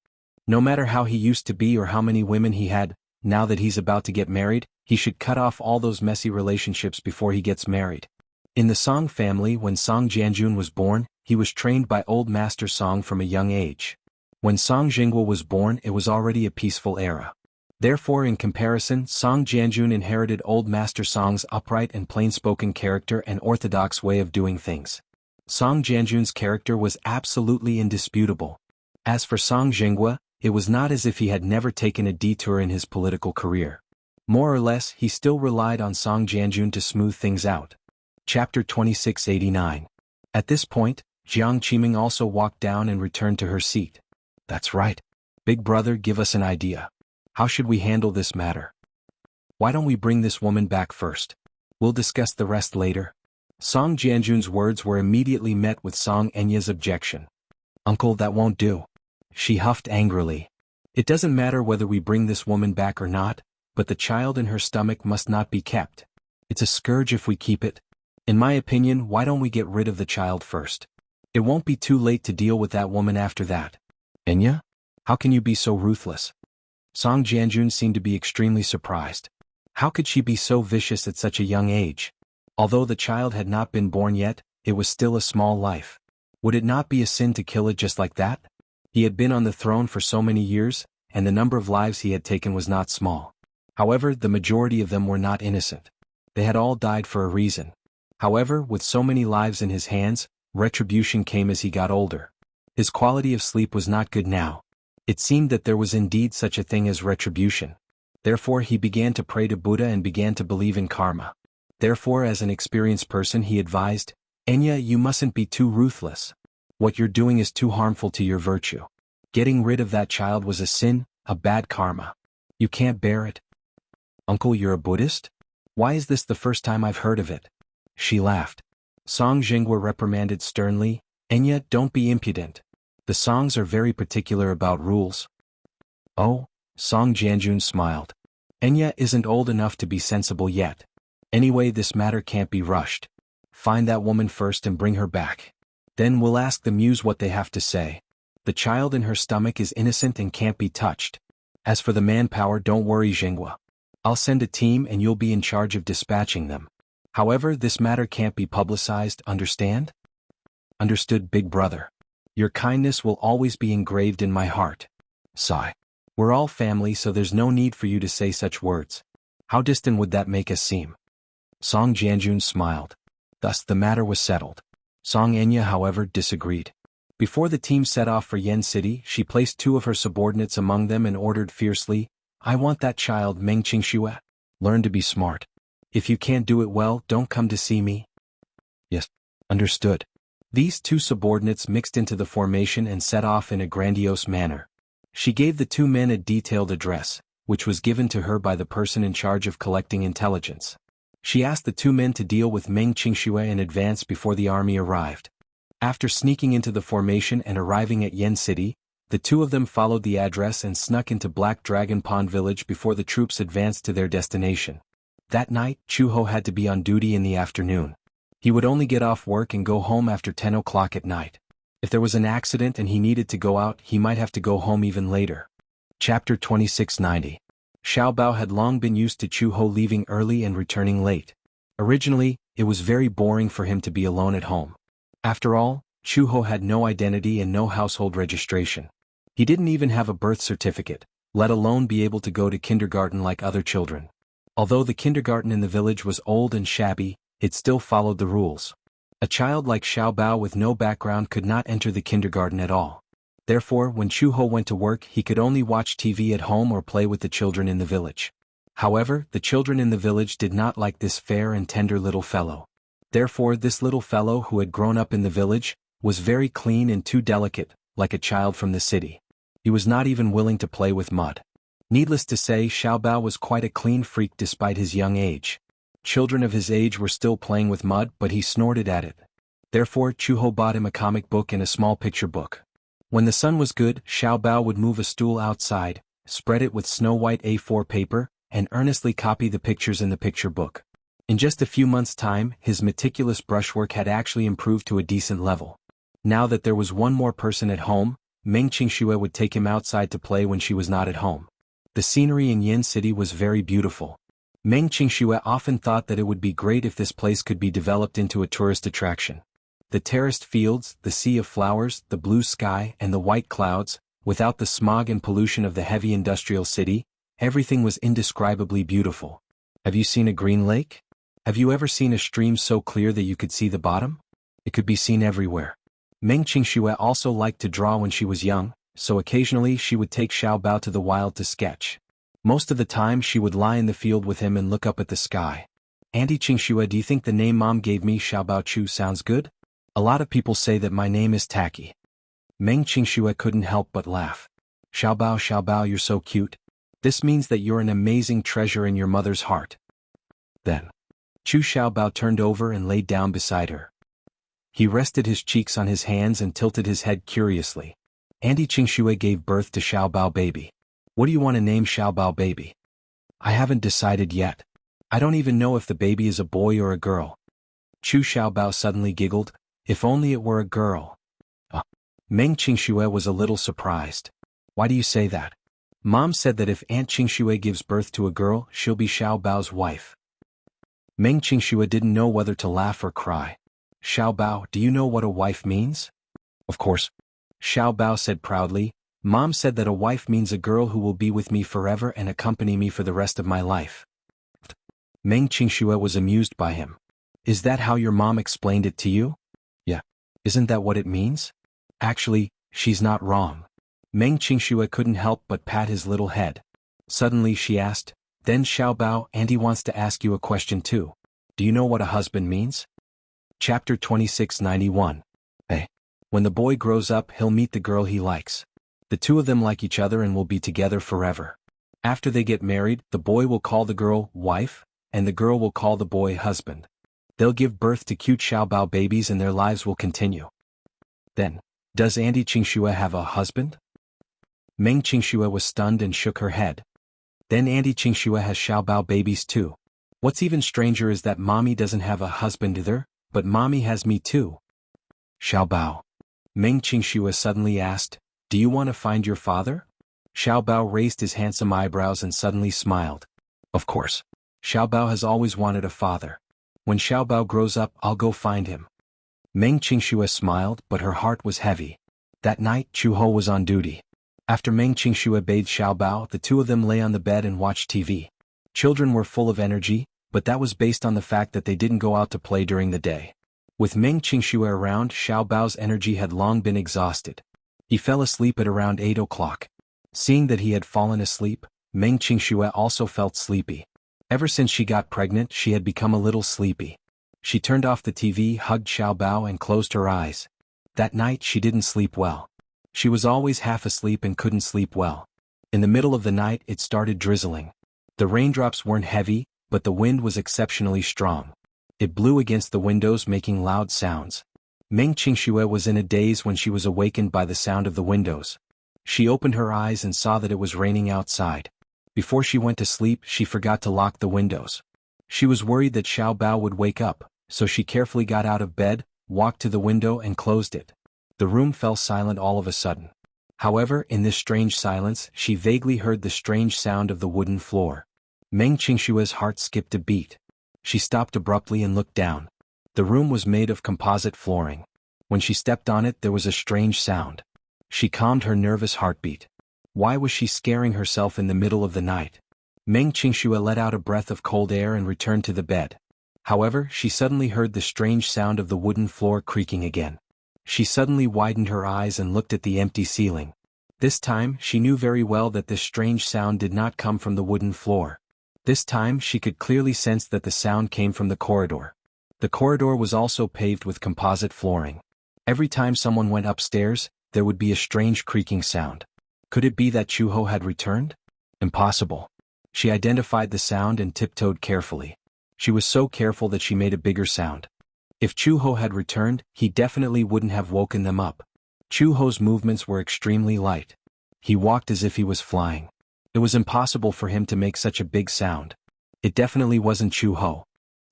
No matter how he used to be or how many women he had, now that he's about to get married, he should cut off all those messy relationships before he gets married." In the Song family, when Song Jianjun was born, he was trained by Old Master Song from a young age. When Song Jinghua was born, it was already a peaceful era. Therefore, in comparison, Song Jianjun inherited Old Master Song's upright and plain-spoken character and orthodox way of doing things. Song Jianjun's character was absolutely indisputable. As for Song Jinghua, it was not as if he had never taken a detour in his political career. More or less, he still relied on Song Jianjun to smooth things out. Chapter 2689. At this point, Jiang Qiming also walked down and returned to her seat. "That's right. Big brother, give us an idea. How should we handle this matter? Why don't we bring this woman back first? We'll discuss the rest later." Song Jianjun's words were immediately met with Song Enya's objection. "Uncle, that won't do." She huffed angrily. "It doesn't matter whether we bring this woman back or not, but the child in her stomach must not be kept. It's a scourge if we keep it. In my opinion, why don't we get rid of the child first? It won't be too late to deal with that woman after that." "Enya? How can you be so ruthless?" Song Jianjun seemed to be extremely surprised. How could she be so vicious at such a young age? Although the child had not been born yet, it was still a small life. Would it not be a sin to kill it just like that? He had been on the throne for so many years, and the number of lives he had taken was not small. However, the majority of them were not innocent. They had all died for a reason. However, with so many lives in his hands, retribution came as he got older. His quality of sleep was not good now. It seemed that there was indeed such a thing as retribution. Therefore he began to pray to Buddha and began to believe in karma. Therefore, as an experienced person, he advised, "Enya, you mustn't be too ruthless. What you're doing is too harmful to your virtue. Getting rid of that child was a sin, a bad karma. You can't bear it." "Uncle, you're a Buddhist? Why is this the first time I've heard of it?" She laughed. Song Jinghua reprimanded sternly, "Enya, don't be impudent. The Songs are very particular about rules." "Oh," Song Jianjun smiled. "Enya isn't old enough to be sensible yet. Anyway, this matter can't be rushed. Find that woman first and bring her back. Then we'll ask the muse what they have to say. The child in her stomach is innocent and can't be touched. As for the manpower, don't worry, Jinghua. I'll send a team and you'll be in charge of dispatching them. However, this matter can't be publicized, understand?" Understood, big brother. Your kindness will always be engraved in my heart. Sigh. We're all family, so there's no need for you to say such words. How distant would that make us seem? Song Jianjun smiled. Thus the matter was settled. Song Enya, however, disagreed. Before the team set off for Yen City, she placed 2 of her subordinates among them and ordered fiercely, I want that child Meng Qingxue. Learn to be smart. If you can't do it well, don't come to see me. Yes. Understood. These 2 subordinates mixed into the formation and set off in a grandiose manner. She gave the 2 men a detailed address, which was given to her by the person in charge of collecting intelligence. She asked the 2 men to deal with Meng Qingxue in advance before the army arrived. After sneaking into the formation and arriving at Yen City, the 2 of them followed the address and snuck into Black Dragon Pond Village before the troops advanced to their destination. That night, Chuho had to be on duty in the afternoon. He would only get off work and go home after 10 o'clock at night. If there was an accident and he needed to go out, he might have to go home even later. Chapter 2690. Xiao Bao had long been used to Chuho leaving early and returning late. Originally, it was very boring for him to be alone at home. After all, Chuho had no identity and no household registration. He didn't even have a birth certificate, let alone be able to go to kindergarten like other children. Although the kindergarten in the village was old and shabby, it still followed the rules. A child like Xiao Bao with no background could not enter the kindergarten at all. Therefore, when Chuho went to work, he could only watch TV at home or play with the children in the village. However, the children in the village did not like this fair and tender little fellow. Therefore, this little fellow who had grown up in the village was very clean and too delicate, like a child from the city. He was not even willing to play with mud. Needless to say, Xiao Bao was quite a clean freak despite his young age. Children of his age were still playing with mud, but he snorted at it. Therefore, Chuho bought him a comic book and a small picture book. When the sun was good, Xiao Bao would move a stool outside, spread it with snow-white A4 paper, and earnestly copy the pictures in the picture book. In just a few months' time, his meticulous brushwork had actually improved to a decent level. Now that there was one more person at home, Meng Qingxue would take him outside to play when she was not at home. The scenery in Yen City was very beautiful. Meng Qingxue often thought that it would be great if this place could be developed into a tourist attraction. The terraced fields, the sea of flowers, the blue sky, and the white clouds, without the smog and pollution of the heavy industrial city, everything was indescribably beautiful. Have you seen a green lake? Have you ever seen a stream so clear that you could see the bottom? It could be seen everywhere. Meng Qingxue also liked to draw when she was young, so occasionally she would take Xiao Bao to the wild to sketch. Most of the time she would lie in the field with him and look up at the sky. Auntie Qingxue, do you think the name Mom gave me, Xiao Bao Chu, sounds good? A lot of people say that my name is tacky. Meng Qingxue couldn't help but laugh. Xiao Bao, you're so cute. This means that you're an amazing treasure in your mother's heart. Then, Chu Xiao Bao turned over and laid down beside her. He rested his cheeks on his hands and tilted his head curiously. Auntie Qingxue gave birth to Xiao Bao baby. What do you want to name Xiao Bao baby? I haven't decided yet. I don't even know if the baby is a boy or a girl. Chu Xiao Bao suddenly giggled. If only it were a girl. Meng Qingxue was a little surprised. Why do you say that? Mom said that if Aunt Qingxue gives birth to a girl, she'll be Xiao Bao's wife. Meng Qingxue didn't know whether to laugh or cry. Xiao Bao, do you know what a wife means? Of course. Xiao Bao said proudly. Mom said that a wife means a girl who will be with me forever and accompany me for the rest of my life. Meng Qingxue was amused by him. Is that how your mom explained it to you? Yeah. Isn't that what it means? Actually, she's not wrong. Meng Qingxue couldn't help but pat his little head. Suddenly she asked, Then Xiao Bao, Auntie wants to ask you a question too. Do you know what a husband means? Chapter 2691. Hey. When the boy grows up, he'll meet the girl he likes. The 2 of them like each other and will be together forever. After they get married, the boy will call the girl wife, and the girl will call the boy husband. They'll give birth to cute Xiao Bao babies and their lives will continue. Then, does Auntie Qingxue have a husband? Meng Qingxue was stunned and shook her head. Then Auntie Qingxue has Xiao Bao babies too. What's even stranger is that Mommy doesn't have a husband either, but Mommy has me too. Xiao Bao. Meng Qingxue suddenly asked, Do you want to find your father? Xiao Bao raised his handsome eyebrows and suddenly smiled. Of course. Xiao Bao has always wanted a father. When Xiao Bao grows up, I'll go find him. Meng Qingxue smiled, but her heart was heavy. That night, Chu Ho was on duty. After Meng Qingxue bathed Xiao Bao, the two of them lay on the bed and watched TV. Children were full of energy, but that was based on the fact that they didn't go out to play during the day. With Meng Qingxue around, Xiao Bao's energy had long been exhausted. He fell asleep at around 8 o'clock. Seeing that he had fallen asleep, Meng Qingxue also felt sleepy. Ever since she got pregnant, she had become a little sleepy. She turned off the TV, hugged Xiao Bao and closed her eyes. That night she didn't sleep well. She was always half asleep and couldn't sleep well. In the middle of the night it started drizzling. The raindrops weren't heavy, but the wind was exceptionally strong. It blew against the windows, making loud sounds. Meng Qingxue was in a daze when she was awakened by the sound of the windows. She opened her eyes and saw that it was raining outside. Before she went to sleep, she forgot to lock the windows. She was worried that Xiao Bao would wake up, so she carefully got out of bed, walked to the window and closed it. The room fell silent all of a sudden. However, in this strange silence, she vaguely heard the strange sound of the wooden floor. Meng Qingxue's heart skipped a beat. She stopped abruptly and looked down. The room was made of composite flooring. When she stepped on it, there was a strange sound. She calmed her nervous heartbeat. Why was she scaring herself in the middle of the night? Meng Qingxue let out a breath of cold air and returned to the bed. However, she suddenly heard the strange sound of the wooden floor creaking again. She suddenly widened her eyes and looked at the empty ceiling. This time, she knew very well that this strange sound did not come from the wooden floor. This time, she could clearly sense that the sound came from the corridor. The corridor was also paved with composite flooring. Every time someone went upstairs, there would be a strange creaking sound. Could it be that Chu Ho had returned? Impossible. She identified the sound and tiptoed carefully. She was so careful that she made a bigger sound. If Chu Ho had returned, he definitely wouldn't have woken them up. Chu Ho's movements were extremely light. He walked as if he was flying. It was impossible for him to make such a big sound. It definitely wasn't Chu Ho.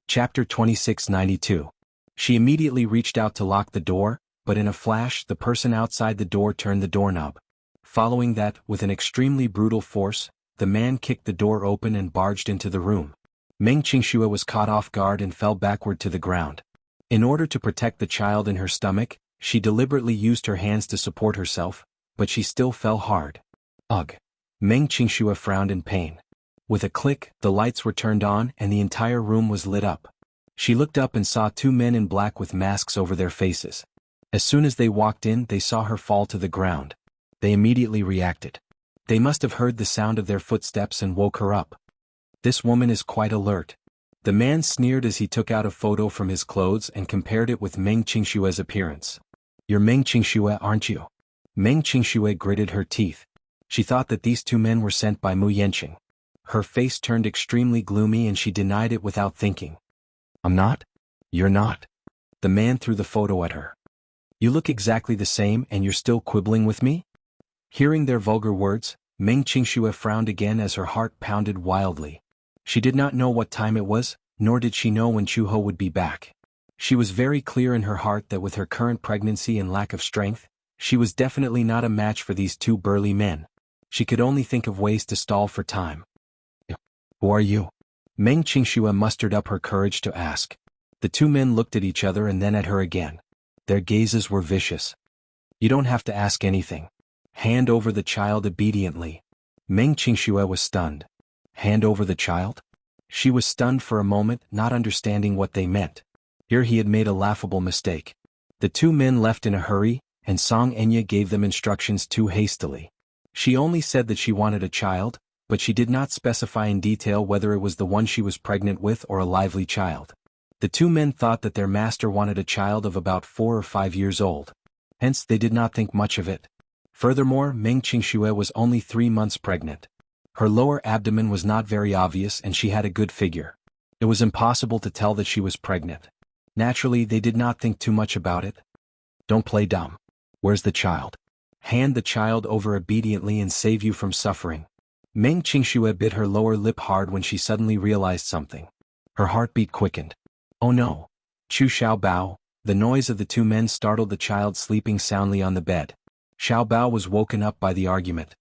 Chapter 2692. She immediately reached out to lock the door, but in a flash the person outside the door turned the doorknob. Following that, with an extremely brutal force, the man kicked the door open and barged into the room. Meng Qingxue was caught off guard and fell backward to the ground. In order to protect the child in her stomach, she deliberately used her hands to support herself, but she still fell hard. Ugh! Meng Qingxue frowned in pain. With a click, the lights were turned on and the entire room was lit up. She looked up and saw two men in black with masks over their faces. As soon as they walked in, they saw her fall to the ground. They immediately reacted. They must have heard the sound of their footsteps and woke her up. This woman is quite alert. The man sneered as he took out a photo from his clothes and compared it with Meng Qingxue's appearance. "You're Meng Qingxue, aren't you?" Meng Qingxue gritted her teeth. She thought that these two men were sent by Mu Yanqing. Her face turned extremely gloomy and she denied it without thinking. "I'm not?" "You're not." The man threw the photo at her. "You look exactly the same and you're still quibbling with me?" Hearing their vulgar words, Meng Qingxue frowned again as her heart pounded wildly. She did not know what time it was, nor did she know when Chu Ho would be back. She was very clear in her heart that with her current pregnancy and lack of strength, she was definitely not a match for these two burly men. She could only think of ways to stall for time. "Who are you?" Meng Qingxue mustered up her courage to ask. The two men looked at each other and then at her again. Their gazes were vicious. "You don't have to ask anything. Hand over the child obediently." Meng Qingxue was stunned. Hand over the child? She was stunned for a moment, not understanding what they meant. Here he had made a laughable mistake. The two men left in a hurry, and Song Enya gave them instructions too hastily. She only said that she wanted a child, but she did not specify in detail whether it was the one she was pregnant with or a lively child. The two men thought that their master wanted a child of about 4 or 5 years old. Hence they did not think much of it. Furthermore, Meng Qingxue was only 3 months pregnant. Her lower abdomen was not very obvious and she had a good figure. It was impossible to tell that she was pregnant. Naturally, they did not think too much about it. "Don't play dumb. Where's the child? Hand the child over obediently and save you from suffering." Meng Qingxue bit her lower lip hard when she suddenly realized something. Her heartbeat quickened. Oh no! Chu Xiao Bao. The noise of the two men startled the child sleeping soundly on the bed. Xiao Bao was woken up by the argument.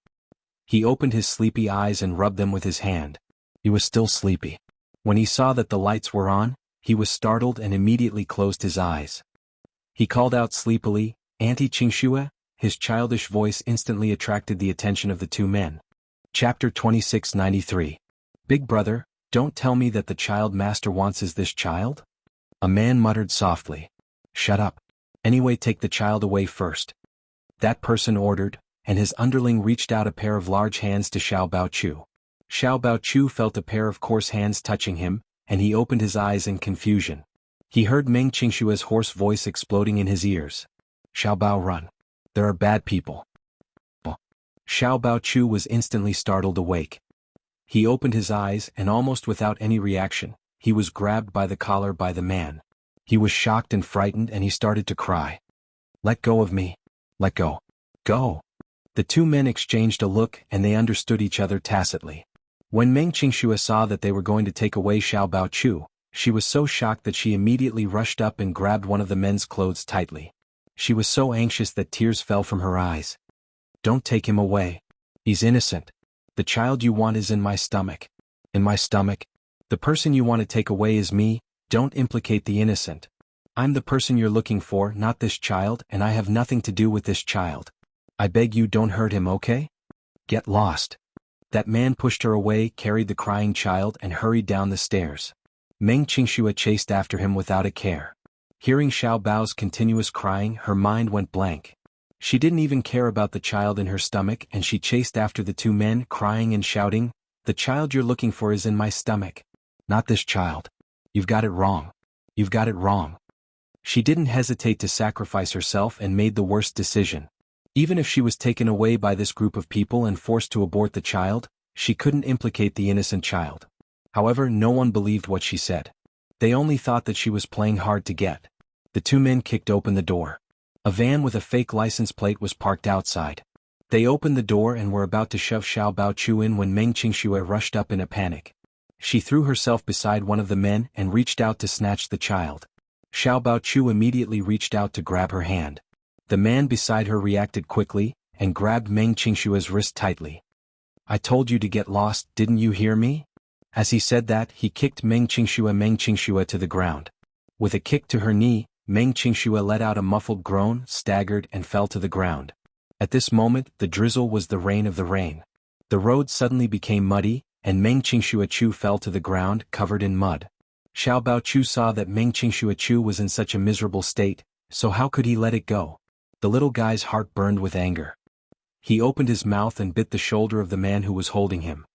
He opened his sleepy eyes and rubbed them with his hand. He was still sleepy. When he saw that the lights were on, he was startled and immediately closed his eyes. He called out sleepily, "Auntie Qingxue." His childish voice instantly attracted the attention of the two men. Chapter 2693. Big brother, don't tell me that the child master wants is this child? A man muttered softly. Shut up. Anyway, take the child away first. That person ordered, and his underling reached out a pair of large hands to Xiao Baochu. Xiao Baochu felt a pair of coarse hands touching him, and he opened his eyes in confusion. He heard Meng Qingshua's hoarse voice exploding in his ears. Xiao Bao, run. There are bad people. Xiao Baochu was instantly startled awake. He opened his eyes and almost without any reaction, he was grabbed by the collar by the man. He was shocked and frightened and he started to cry. Let go of me. Let go. Go. The two men exchanged a look and they understood each other tacitly. When Meng Qingxue saw that they were going to take away Xiao Baochu, she was so shocked that she immediately rushed up and grabbed one of the men's clothes tightly. She was so anxious that tears fell from her eyes. Don't take him away. He's innocent. The child you want is in my stomach. In my stomach? The person you want to take away is me. Don't implicate the innocent. I'm the person you're looking for, not this child, and I have nothing to do with this child. I beg you, don't hurt him, okay? Get lost. That man pushed her away, carried the crying child, and hurried down the stairs. Meng Qingxue chased after him without a care. Hearing Xiao Bao's continuous crying, her mind went blank. She didn't even care about the child in her stomach, and she chased after the two men, crying and shouting, "The child you're looking for is in my stomach. Not this child. You've got it wrong. You've got it wrong." She didn't hesitate to sacrifice herself and made the worst decision. Even if she was taken away by this group of people and forced to abort the child, she couldn't implicate the innocent child. However, no one believed what she said. They only thought that she was playing hard to get. The two men kicked open the door. A van with a fake license plate was parked outside. They opened the door and were about to shove Xiao Baochu in when Meng Qingxue rushed up in a panic. She threw herself beside one of the men and reached out to snatch the child. Xiao Baochu immediately reached out to grab her hand. The man beside her reacted quickly and grabbed Meng Qingshue's wrist tightly. "I told you to get lost, didn't you hear me?" As he said that, he kicked Meng Qingxue to the ground. With a kick to her knee, Meng Qingxue let out a muffled groan, staggered and fell to the ground. At this moment, the drizzle was the rain of the rain. The road suddenly became muddy, and Meng Qingxue fell to the ground, covered in mud. Xiao Baochu saw that Meng Qingxue was in such a miserable state, so how could he let it go? The little guy's heart burned with anger. He opened his mouth and bit the shoulder of the man who was holding him.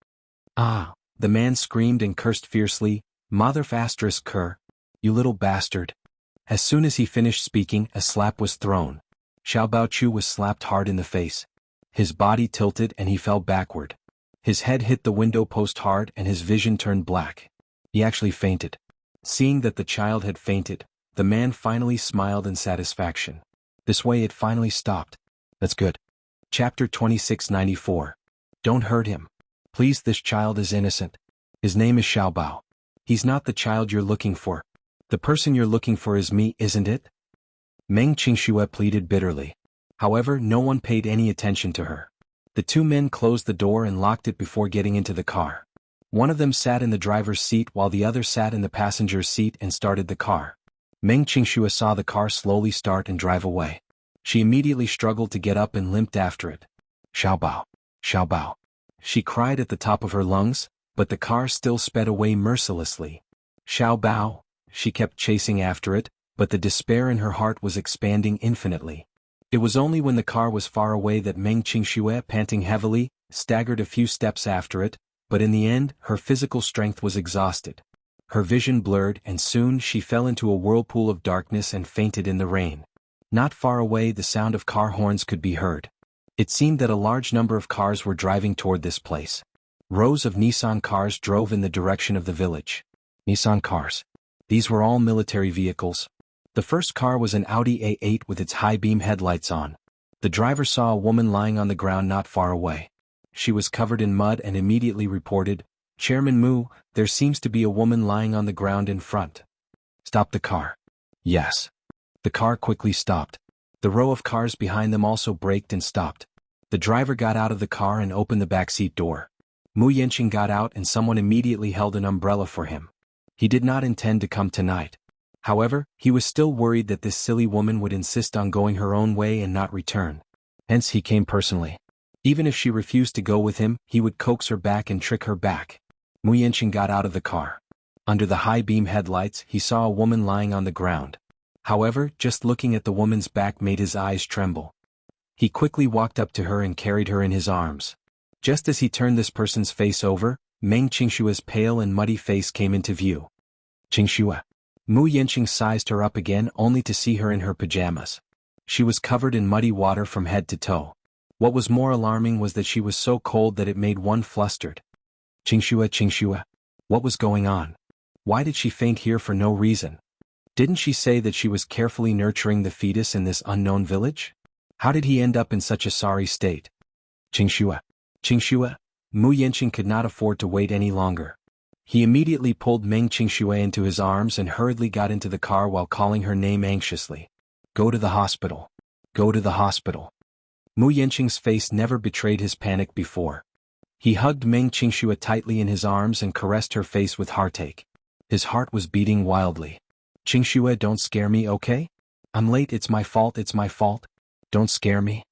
"Ah!" The man screamed and cursed fiercely, "Mother asterisk cur! You little bastard!" As soon as he finished speaking, a slap was thrown. Xiao Baochu was slapped hard in the face. His body tilted and he fell backward. His head hit the window post hard and his vision turned black. He actually fainted. Seeing that the child had fainted, the man finally smiled in satisfaction. This way it finally stopped. That's good. Chapter 2694. Don't hurt him. Please, this child is innocent. His name is Xiao Bao. He's not the child you're looking for. The person you're looking for is me, isn't it? Meng Qingxue pleaded bitterly. However, no one paid any attention to her. The two men closed the door and locked it before getting into the car. One of them sat in the driver's seat while the other sat in the passenger's seat and started the car. Meng Qingxue saw the car slowly start and drive away. She immediately struggled to get up and limped after it. "Xiao Bao! Xiao Bao!" She cried at the top of her lungs, but the car still sped away mercilessly. "Xiao Bao!" She kept chasing after it, but the despair in her heart was expanding infinitely. It was only when the car was far away that Meng Qingxue, panting heavily, staggered a few steps after it, but in the end, her physical strength was exhausted. Her vision blurred and soon she fell into a whirlpool of darkness and fainted in the rain. Not far away, the sound of car horns could be heard. It seemed that a large number of cars were driving toward this place. Rows of Nissan cars drove in the direction of the village. Nissan cars. These were all military vehicles. The first car was an Audi A8 with its high-beam headlights on. The driver saw a woman lying on the ground not far away. She was covered in mud and immediately reported, "Chairman Mu, there seems to be a woman lying on the ground in front." "Stop the car." "Yes." The car quickly stopped. The row of cars behind them also braked and stopped. The driver got out of the car and opened the backseat door. Mu Yanqing got out and someone immediately held an umbrella for him. He did not intend to come tonight. However, he was still worried that this silly woman would insist on going her own way and not return. Hence he came personally. Even if she refused to go with him, he would coax her back and trick her back. Mu Yanqing got out of the car. Under the high-beam headlights, he saw a woman lying on the ground. However, just looking at the woman's back made his eyes tremble. He quickly walked up to her and carried her in his arms. Just as he turned this person's face over, Meng Qingshua's pale and muddy face came into view. Qingxue. Mu Yanqing sized her up again only to see her in her pajamas. She was covered in muddy water from head to toe. What was more alarming was that she was so cold that it made one flustered. Qingxue. What was going on? Why did she faint here for no reason? Didn't she say that she was carefully nurturing the fetus in this unknown village? How did he end up in such a sorry state? Qingxue. Mu Yanqing could not afford to wait any longer. He immediately pulled Meng Qingshui into his arms and hurriedly got into the car while calling her name anxiously. Go to the hospital. Go to the hospital. Mu Yanqing's face never betrayed his panic before. He hugged Meng Qingshui tightly in his arms and caressed her face with heartache. His heart was beating wildly. Qingshui, don't scare me, okay? I'm late, it's my fault. Don't scare me.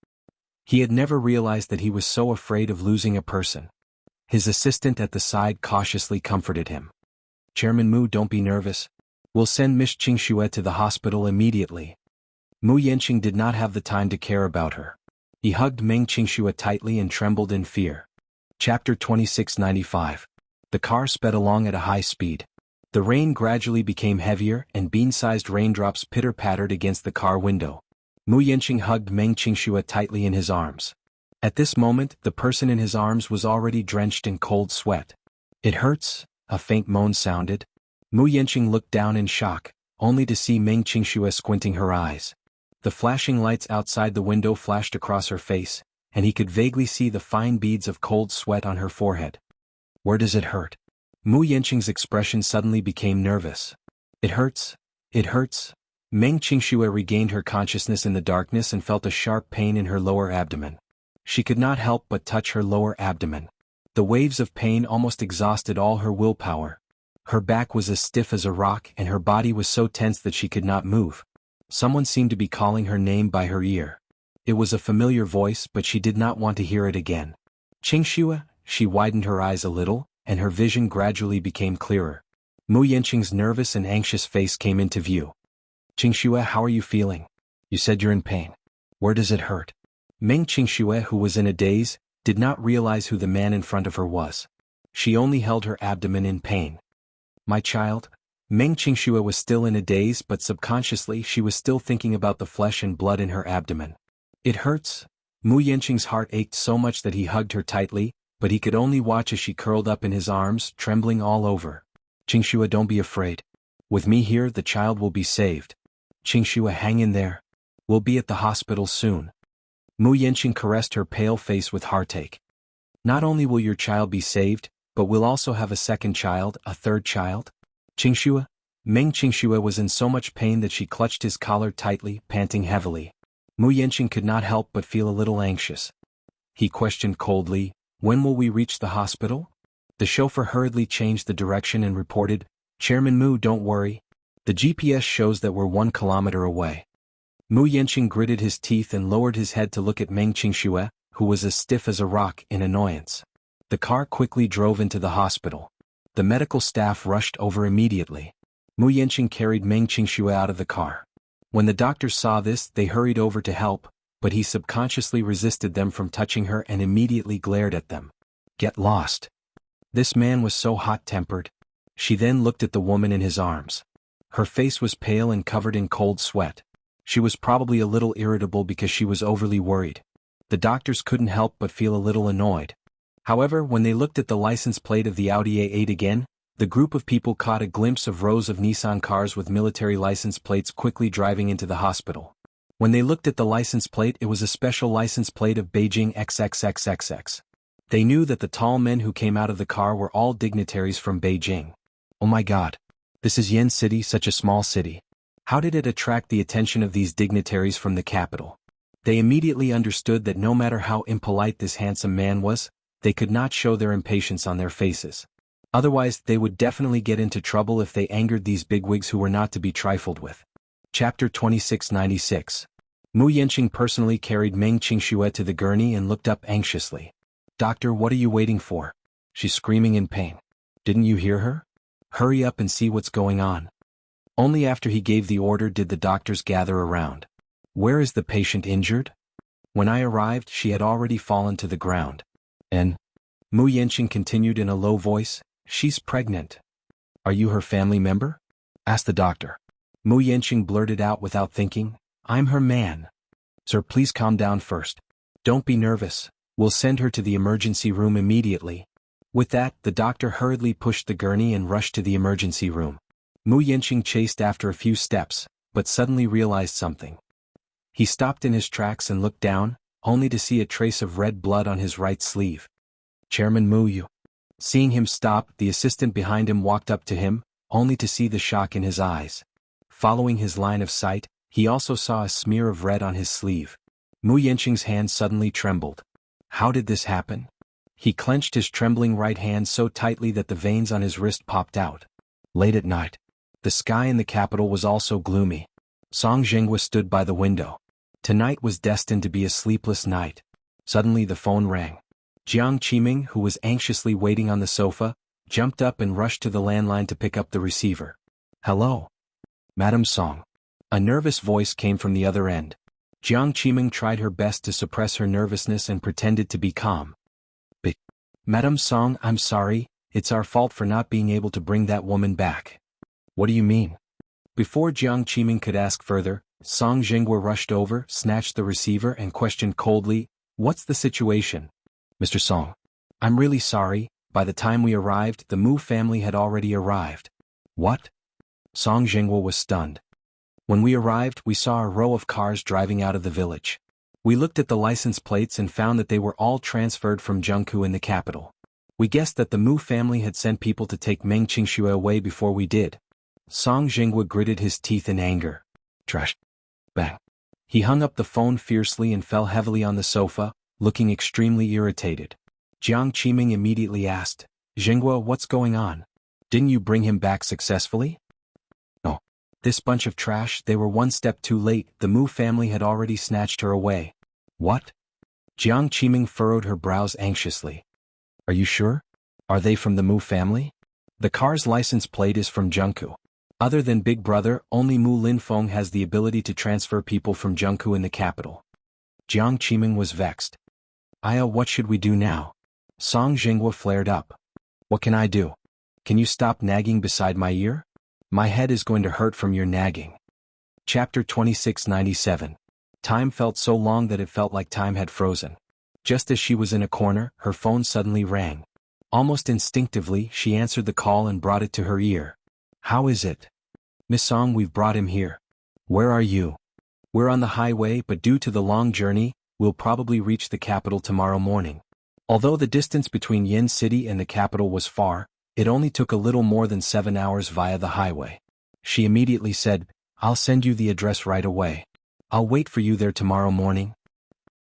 He had never realized that he was so afraid of losing a person. His assistant at the side cautiously comforted him. Chairman Mu, don't be nervous. We'll send Miss Qingshui to the hospital immediately. Mu Yanqing did not have the time to care about her. He hugged Meng Qingshui tightly and trembled in fear. Chapter 2695. The car sped along at a high speed. The rain gradually became heavier and bean-sized raindrops pitter-pattered against the car window. Mu Yanqing hugged Meng Qingshui tightly in his arms. At this moment, the person in his arms was already drenched in cold sweat. It hurts, a faint moan sounded. Mu Yanqing looked down in shock, only to see Meng Qingshui squinting her eyes. The flashing lights outside the window flashed across her face, and he could vaguely see the fine beads of cold sweat on her forehead. Where does it hurt? Mu Yanqing's expression suddenly became nervous. It hurts. Meng Qingshui regained her consciousness in the darkness and felt a sharp pain in her lower abdomen. She could not help but touch her lower abdomen. The waves of pain almost exhausted all her willpower. Her back was as stiff as a rock and her body was so tense that she could not move. Someone seemed to be calling her name by her ear. It was a familiar voice, but she did not want to hear it again. Qingshui. She widened her eyes a little, and her vision gradually became clearer. Mu Yanqing's nervous and anxious face came into view. Qingshui, how are you feeling? You said you're in pain. Where does it hurt? Meng Qingshui, who was in a daze, did not realize who the man in front of her was. She only held her abdomen in pain. My child? Meng Qingshui was still in a daze, but subconsciously she was still thinking about the flesh and blood in her abdomen. It hurts. Mu Yanqing's heart ached so much that he hugged her tightly, but he could only watch as she curled up in his arms, trembling all over. Qingshui, don't be afraid. With me here, the child will be saved. Qingshui, hang in there. We'll be at the hospital soon. Mu Yanqing caressed her pale face with heartache. Not only will your child be saved, but we'll also have a second child, a third child. Qingshui? Meng Qingshui was in so much pain that she clutched his collar tightly, panting heavily. Mu Yanqing could not help but feel a little anxious. He questioned coldly, when will we reach the hospital? The chauffeur hurriedly changed the direction and reported, Chairman Mu, don't worry. The GPS shows that we're 1 kilometer away. Mu Yanqing gritted his teeth and lowered his head to look at Meng Qingshui, who was as stiff as a rock, in annoyance. The car quickly drove into the hospital. The medical staff rushed over immediately. Mu Yanqing carried Meng Qingshui out of the car. When the doctors saw this, they hurried over to help, but he subconsciously resisted them from touching her and immediately glared at them. Get lost. This man was so hot-tempered. She then looked at the woman in his arms. Her face was pale and covered in cold sweat. She was probably a little irritable because she was overly worried. The doctors couldn't help but feel a little annoyed. However, when they looked at the license plate of the Audi A8 again, the group of people caught a glimpse of rows of Nissan cars with military license plates quickly driving into the hospital. When they looked at the license plate, it was a special license plate of Beijing XXXXX. They knew that the tall men who came out of the car were all dignitaries from Beijing. Oh my God. This is Yen City, such a small city. How did it attract the attention of these dignitaries from the capital? They immediately understood that no matter how impolite this handsome man was, they could not show their impatience on their faces. Otherwise, they would definitely get into trouble if they angered these bigwigs who were not to be trifled with. Chapter 2696. Mu Yanqing personally carried Meng Qingxue to the gurney and looked up anxiously. "Doctor, what are you waiting for? She's screaming in pain. Didn't you hear her? Hurry up and see what's going on." Only after he gave the order did the doctors gather around. "Where is the patient injured?" When I arrived, she had already fallen to the ground. "And?" Mu Yanqing continued in a low voice, "She's pregnant." "Are you her family member?" asked the doctor. Mu Yanqing blurted out without thinking, "I'm her man." "Sir, please calm down first. Don't be nervous. We'll send her to the emergency room immediately." With that, the doctor hurriedly pushed the gurney and rushed to the emergency room. Mu Yanqing chased after a few steps, but suddenly realized something. He stopped in his tracks and looked down, only to see a trace of red blood on his right sleeve. "Chairman Mu Yu." Seeing him stop, the assistant behind him walked up to him, only to see the shock in his eyes. Following his line of sight, he also saw a smear of red on his sleeve. Mu Yanqing's hand suddenly trembled. How did this happen? He clenched his trembling right hand so tightly that the veins on his wrist popped out. Late at night. The sky in the capital was also gloomy. Song Jinghua stood by the window. Tonight was destined to be a sleepless night. Suddenly the phone rang. Jiang Qiming, who was anxiously waiting on the sofa, jumped up and rushed to the landline to pick up the receiver. "Hello? Madam Song." A nervous voice came from the other end. Jiang Qiming tried her best to suppress her nervousness and pretended to be calm. "Madam Song, I'm sorry, it's our fault for not being able to bring that woman back." "What do you mean?" Before Jiang Qiming could ask further, Song Jinghua rushed over, snatched the receiver and questioned coldly, "What's the situation?" "Mr. Song, I'm really sorry, by the time we arrived, the Mu family had already arrived." "What?" Song Jinghua was stunned. "When we arrived, we saw a row of cars driving out of the village. We looked at the license plates and found that they were all transferred from Zhengkou in the capital. We guessed that the Mu family had sent people to take Meng Qingxue away before we did." Song Jinghua gritted his teeth in anger. Trash. Bang. He hung up the phone fiercely and fell heavily on the sofa, looking extremely irritated. Jiang Qiming immediately asked, "Jinghua, what's going on? Didn't you bring him back successfully?" "No. This bunch of trash, they were one step too late, the Mu family had already snatched her away." "What?" Jiang Qiming furrowed her brows anxiously. "Are you sure? Are they from the Mu family?" "The car's license plate is from Zhengkou. Other than Big Brother, only Mu Linfeng has the ability to transfer people from Zhengkou in the capital." Jiang Qiming was vexed. "Aya, what should we do now?" Song Jinghua flared up. "What can I do? Can you stop nagging beside my ear? My head is going to hurt from your nagging." Chapter 2697. Time felt so long that it felt like time had frozen. Just as she was in a corner, her phone suddenly rang. Almost instinctively, she answered the call and brought it to her ear. "How is it?" "Miss Song, we've brought him here." "Where are you?" "We're on the highway, but due to the long journey, we'll probably reach the capital tomorrow morning." Although the distance between Yin City and the capital was far, it only took a little more than 7 hours via the highway. She immediately said, "I'll send you the address right away. I'll wait for you there tomorrow morning."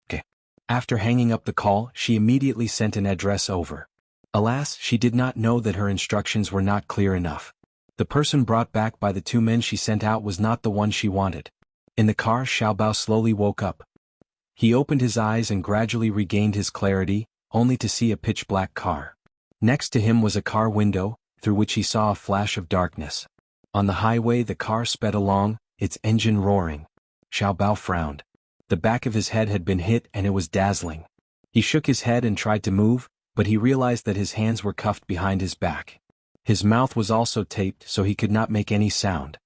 Okay. After hanging up the call, she immediately sent an address over. Alas, she did not know that her instructions were not clear enough. The person brought back by the 2 men she sent out was not the one she wanted. In the car, Xiaobao slowly woke up. He opened his eyes and gradually regained his clarity, only to see a pitch-black car. Next to him was a car window, through which he saw a flash of darkness. On the highway the car sped along, its engine roaring. Xiaobao frowned. The back of his head had been hit and it was dazzling. He shook his head and tried to move, but he realized that his hands were cuffed behind his back. His mouth was also taped so he could not make any sound.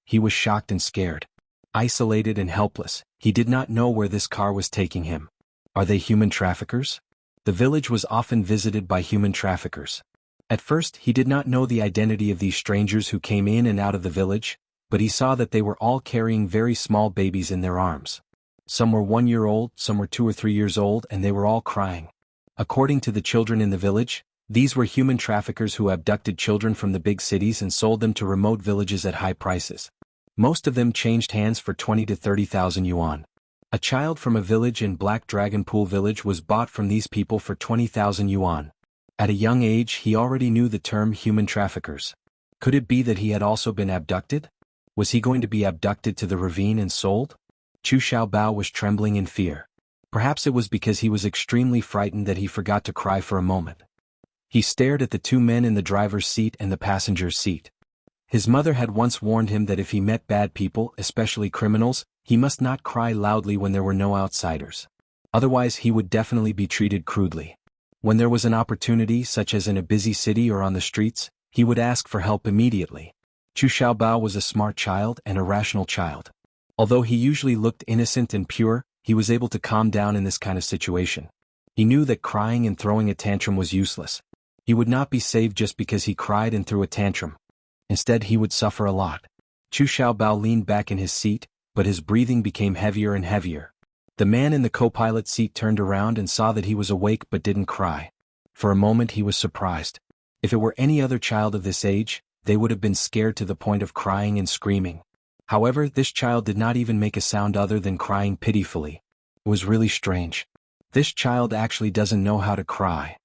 He was shocked and scared. Isolated and helpless, he did not know where this car was taking him. Are they human traffickers? The village was often visited by human traffickers. At first he did not know the identity of these strangers who came in and out of the village, but he saw that they were all carrying very small babies in their arms. Some were 1 year old, some were 2 or 3 years old, and they were all crying. According to the children in the village, these were human traffickers who abducted children from the big cities and sold them to remote villages at high prices. Most of them changed hands for 20 to 30,000 yuan. A child from a village in Black Dragon Pool village was bought from these people for 20,000 yuan. At a young age he already knew the term human traffickers. Could it be that he had also been abducted? Was he going to be abducted to the ravine and sold? Chu Xiaobao was trembling in fear. Perhaps it was because he was extremely frightened that he forgot to cry for a moment. He stared at the two men in the driver's seat and the passenger's seat. His mother had once warned him that if he met bad people, especially criminals, he must not cry loudly when there were no outsiders. Otherwise he would definitely be treated crudely. When there was an opportunity, such as in a busy city or on the streets, he would ask for help immediately. Chu Xiaobao was a smart child and a rational child. Although he usually looked innocent and pure, he was able to calm down in this kind of situation. He knew that crying and throwing a tantrum was useless. He would not be saved just because he cried and threw a tantrum. Instead he would suffer a lot. Chu Xiaobao leaned back in his seat, but his breathing became heavier and heavier. The man in the co-pilot seat turned around and saw that he was awake but didn't cry. For a moment he was surprised. If it were any other child of this age, they would have been scared to the point of crying and screaming. However, this child did not even make a sound other than crying pitifully. It was really strange. This child actually doesn't know how to cry.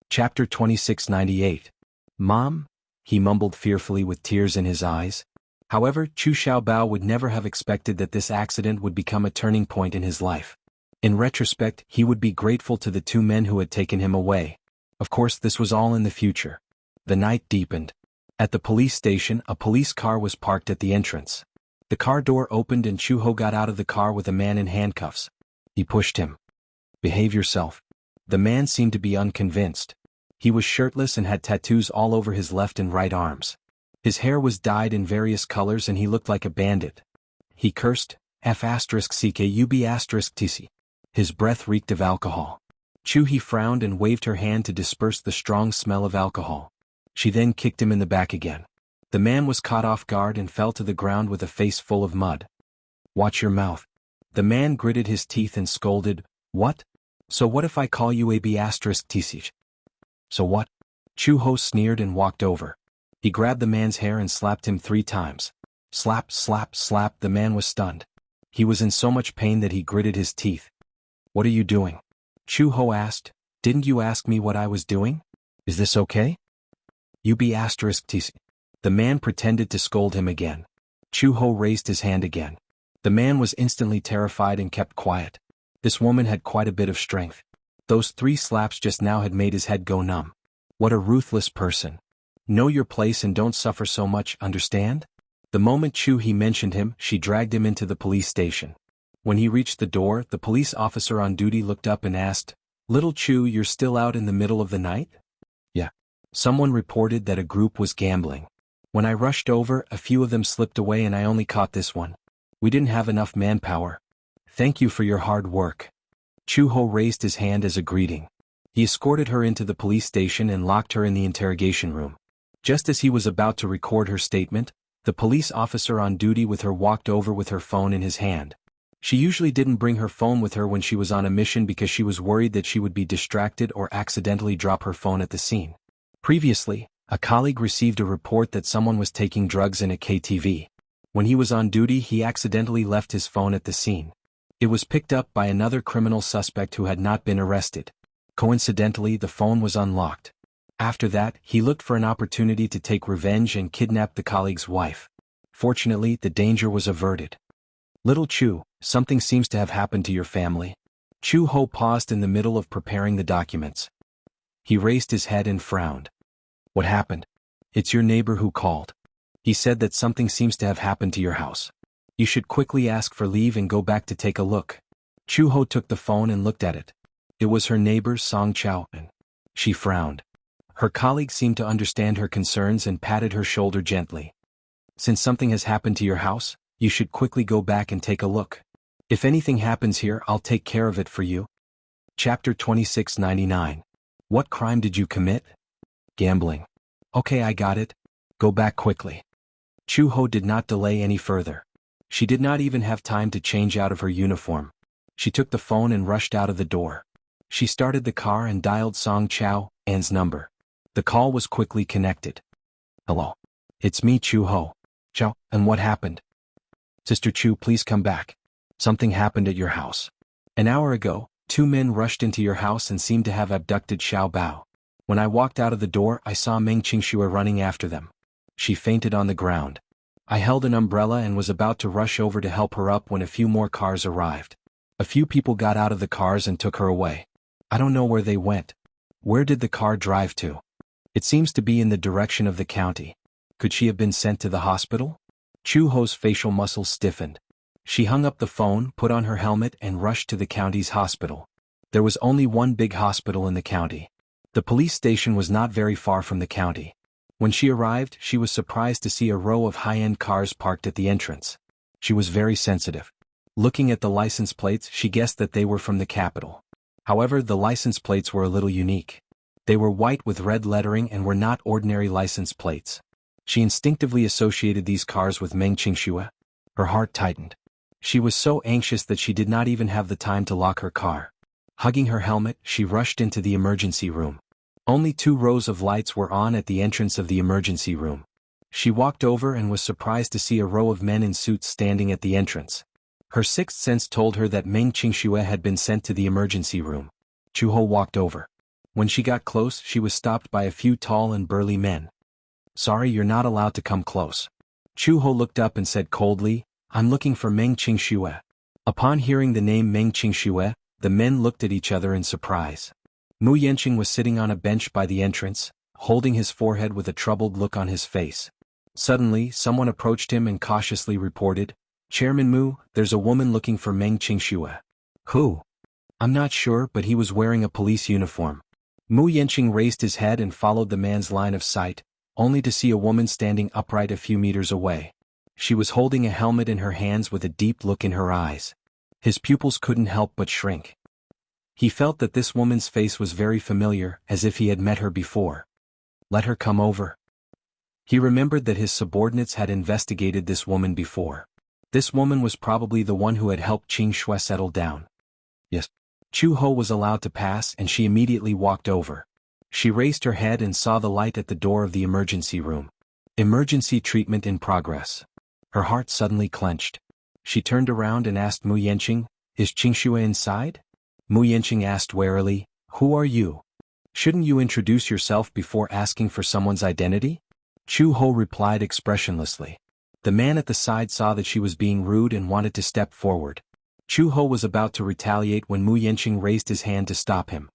Chapter 2698. Mom? He mumbled fearfully with tears in his eyes. However, Chu Xiaobao would never have expected that this accident would become a turning point in his life. In retrospect, he would be grateful to the two men who had taken him away. Of course, this was all in the future. The night deepened. At the police station, a police car was parked at the entrance. The car door opened and Chu Ho got out of the car with a man in handcuffs. He pushed him. Behave yourself. The man seemed to be unconvinced. He was shirtless and had tattoos all over his left and right arms. His hair was dyed in various colors and he looked like a bandit. He cursed, F***CKUB**TC. His breath reeked of alcohol. Chu He frowned and waved her hand to disperse the strong smell of alcohol. She then kicked him in the back again. The man was caught off guard and fell to the ground with a face full of mud. Watch your mouth. The man gritted his teeth and scolded, What? So what if I call you AB**TC? So what? Chu Ho sneered and walked over. He grabbed the man's hair and slapped him 3 times. Slap, slap, slap. The man was stunned. He was in so much pain that he gritted his teeth. What are you doing? Chu Ho asked. Didn't you ask me what I was doing? Is this okay? UB**TC. The man pretended to scold him again. Chu Ho raised his hand again. The man was instantly terrified and kept quiet. This woman had quite a bit of strength. Those 3 slaps just now had made his head go numb. What a ruthless person. Know your place and don't suffer so much, understand? The moment Chu He mentioned him, she dragged him into the police station. When he reached the door, the police officer on duty looked up and asked, Little Chu, you're still out in the middle of the night? Yeah. Someone reported that a group was gambling. When I rushed over, a few of them slipped away and I only caught this one. We didn't have enough manpower. Thank you for your hard work. Chu Ho raised his hand as a greeting. He escorted her into the police station and locked her in the interrogation room. Just as he was about to record her statement, the police officer on duty with her walked over with her phone in his hand. She usually didn't bring her phone with her when she was on a mission because she was worried that she would be distracted or accidentally drop her phone at the scene. Previously, a colleague received a report that someone was taking drugs in a KTV. When he was on duty, he accidentally left his phone at the scene. It was picked up by another criminal suspect who had not been arrested. Coincidentally, the phone was unlocked. After that, he looked for an opportunity to take revenge and kidnap the colleague's wife. Fortunately, the danger was averted. Little Chu, something seems to have happened to your family. Chu Ho paused in the middle of preparing the documents. He raised his head and frowned. What happened? It's your neighbor who called. He said that something seems to have happened to your house. You should quickly ask for leave and go back to take a look. Chu Ho took the phone and looked at it. It was her neighbor Song Chao, and she frowned. Her colleague seemed to understand her concerns and patted her shoulder gently. Since something has happened to your house, you should quickly go back and take a look. If anything happens here, I'll take care of it for you. Chapter 2699. What crime did you commit? Gambling. Okay, I got it. Go back quickly. Chu Ho did not delay any further. She did not even have time to change out of her uniform. She took the phone and rushed out of the door. She started the car and dialed Song Chao An's number. The call was quickly connected. Hello. It's me, Chu Ho. Chao, and what happened? Sister Chu, please come back. Something happened at your house. An hour ago, 2 men rushed into your house and seemed to have abducted Xiao Bao. When I walked out of the door, I saw Meng Qingxue running after them. She fainted on the ground. I held an umbrella and was about to rush over to help her up when a few more cars arrived. A few people got out of the cars and took her away. I don't know where they went. Where did the car drive to? It seems to be in the direction of the county. Could she have been sent to the hospital? Chu Ho's facial muscles stiffened. She hung up the phone, put on her helmet, and rushed to the county's hospital. There was only one big hospital in the county. The police station was not very far from the county. When she arrived, she was surprised to see a row of high-end cars parked at the entrance. She was very sensitive. Looking at the license plates, she guessed that they were from the capital. However, the license plates were a little unique. They were white with red lettering and were not ordinary license plates. She instinctively associated these cars with Meng Qingxue. Her heart tightened. She was so anxious that she did not even have the time to lock her car. Hugging her helmet, she rushed into the emergency room. Only 2 rows of lights were on at the entrance of the emergency room. She walked over and was surprised to see a row of men in suits standing at the entrance. Her sixth sense told her that Meng Qingxue had been sent to the emergency room. Chu Ho walked over. When she got close, she was stopped by a few tall and burly men. "Sorry, you're not allowed to come close." Chu Ho looked up and said coldly, "I'm looking for Meng Qingxue." Upon hearing the name Meng Qingxue, the men looked at each other in surprise. Mu Yanqing was sitting on a bench by the entrance, holding his forehead with a troubled look on his face. Suddenly, someone approached him and cautiously reported, "Chairman Mu, there's a woman looking for Meng Qingxue." "Who?" "I'm not sure, but he was wearing a police uniform." Mu Yanqing raised his head and followed the man's line of sight, only to see a woman standing upright a few meters away. She was holding a helmet in her hands with a deep look in her eyes. His pupils couldn't help but shrink. He felt that this woman's face was very familiar, as if he had met her before. "Let her come over." He remembered that his subordinates had investigated this woman before. This woman was probably the one who had helped Qingxue settle down. Yes. Chu Ho was allowed to pass and she immediately walked over. She raised her head and saw the light at the door of the emergency room. Emergency treatment in progress. Her heart suddenly clenched. She turned around and asked Mu Yanqing, "Is Qingxue inside?" Mu Yanqing asked warily, "Who are you? Shouldn't you introduce yourself before asking for someone's identity?" Chu Ho replied expressionlessly. The man at the side saw that she was being rude and wanted to step forward. Chu Ho was about to retaliate when Mu Yanqing raised his hand to stop him.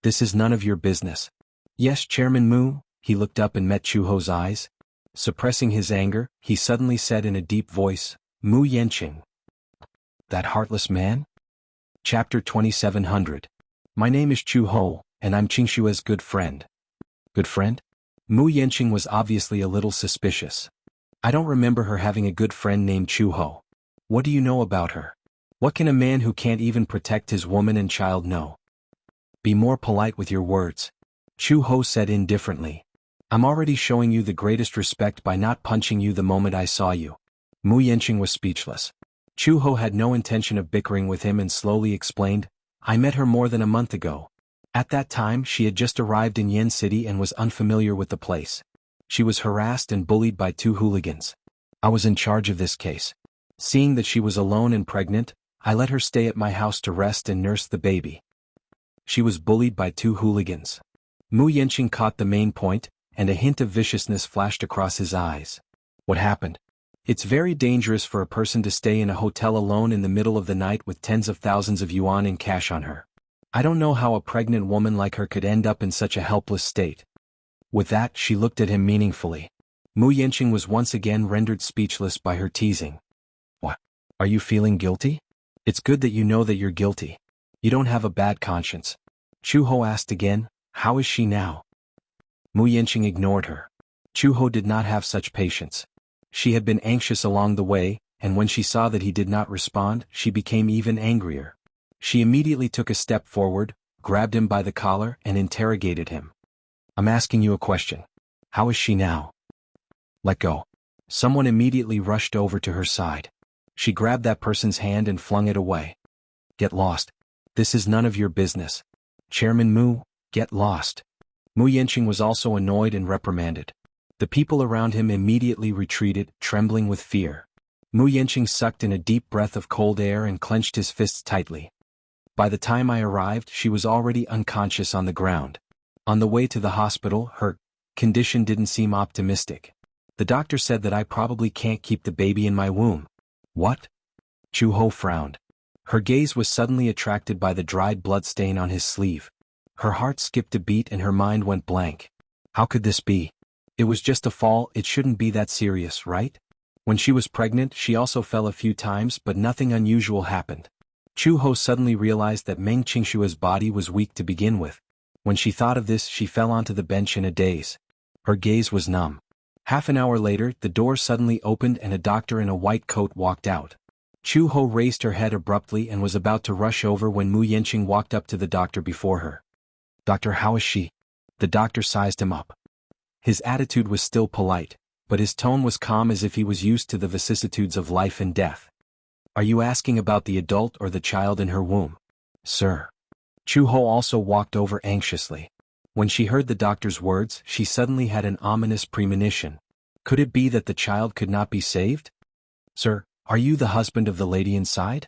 "This is none of your business." "Yes, Chairman Mu." He looked up and met Chu Ho's eyes. Suppressing his anger, he suddenly said in a deep voice, "Mu Yanqing." "That heartless man?" Chapter 2700. "My name is Chu Ho, and I'm Qingxue's good friend." "Good friend?" Mu Yanqing was obviously a little suspicious. "I don't remember her having a good friend named Chu Ho. What do you know about her? What can a man who can't even protect his woman and child know?" "Be more polite with your words," Chu Ho said indifferently. "I'm already showing you the greatest respect by not punching you the moment I saw you." Mu Yanqing was speechless. Chu Ho had no intention of bickering with him and slowly explained, "I met her more than a month ago. At that time she had just arrived in Yen City and was unfamiliar with the place. She was harassed and bullied by 2 hooligans. I was in charge of this case. Seeing that she was alone and pregnant, I let her stay at my house to rest and nurse the baby." She was bullied by 2 hooligans. Mu Yanqing caught the main point, and a hint of viciousness flashed across his eyes. "What happened?" "It's very dangerous for a person to stay in a hotel alone in the middle of the night with tens of thousands of yuan in cash on her. I don't know how a pregnant woman like her could end up in such a helpless state." With that, she looked at him meaningfully. Mu Yanqing was once again rendered speechless by her teasing. "What? Are you feeling guilty? It's good that you know that you're guilty. You don't have a bad conscience." Chu Ho asked again, "How is she now?" Mu Yanqing ignored her. Chu Ho did not have such patience. She had been anxious along the way, and when she saw that he did not respond, she became even angrier. She immediately took a step forward, grabbed him by the collar and interrogated him. "I'm asking you a question. How is she now?" "Let go." Someone immediately rushed over to her side. She grabbed that person's hand and flung it away. "Get lost. This is none of your business. Chairman Mu, get lost." Mu Yanqing was also annoyed and reprimanded. The people around him immediately retreated, trembling with fear. Mu Yanqing sucked in a deep breath of cold air and clenched his fists tightly. By the time I arrived, she was already unconscious on the ground. On the way to the hospital, her condition didn't seem optimistic. The doctor said that I probably can't keep the baby in my womb. What? Chu-ho frowned. Her gaze was suddenly attracted by the dried blood stain on his sleeve. Her heart skipped a beat and her mind went blank. How could this be? It was just a fall, it shouldn't be that serious, right? When she was pregnant, she also fell a few times, but nothing unusual happened. Chu-ho suddenly realized that Meng Qingshua's body was weak to begin with. When she thought of this, she fell onto the bench in a daze. Her gaze was numb. Half an hour later, the door suddenly opened and a doctor in a white coat walked out. Chu-ho raised her head abruptly and was about to rush over when Mu Yanqing walked up to the doctor before her. "Doctor, how is she?" The doctor sized him up. His attitude was still polite, but his tone was calm as if he was used to the vicissitudes of life and death. "Are you asking about the adult or the child in her womb?" "Sir." Chu-ho also walked over anxiously. When she heard the doctor's words, she suddenly had an ominous premonition. Could it be that the child could not be saved? "Sir, are you the husband of the lady inside?"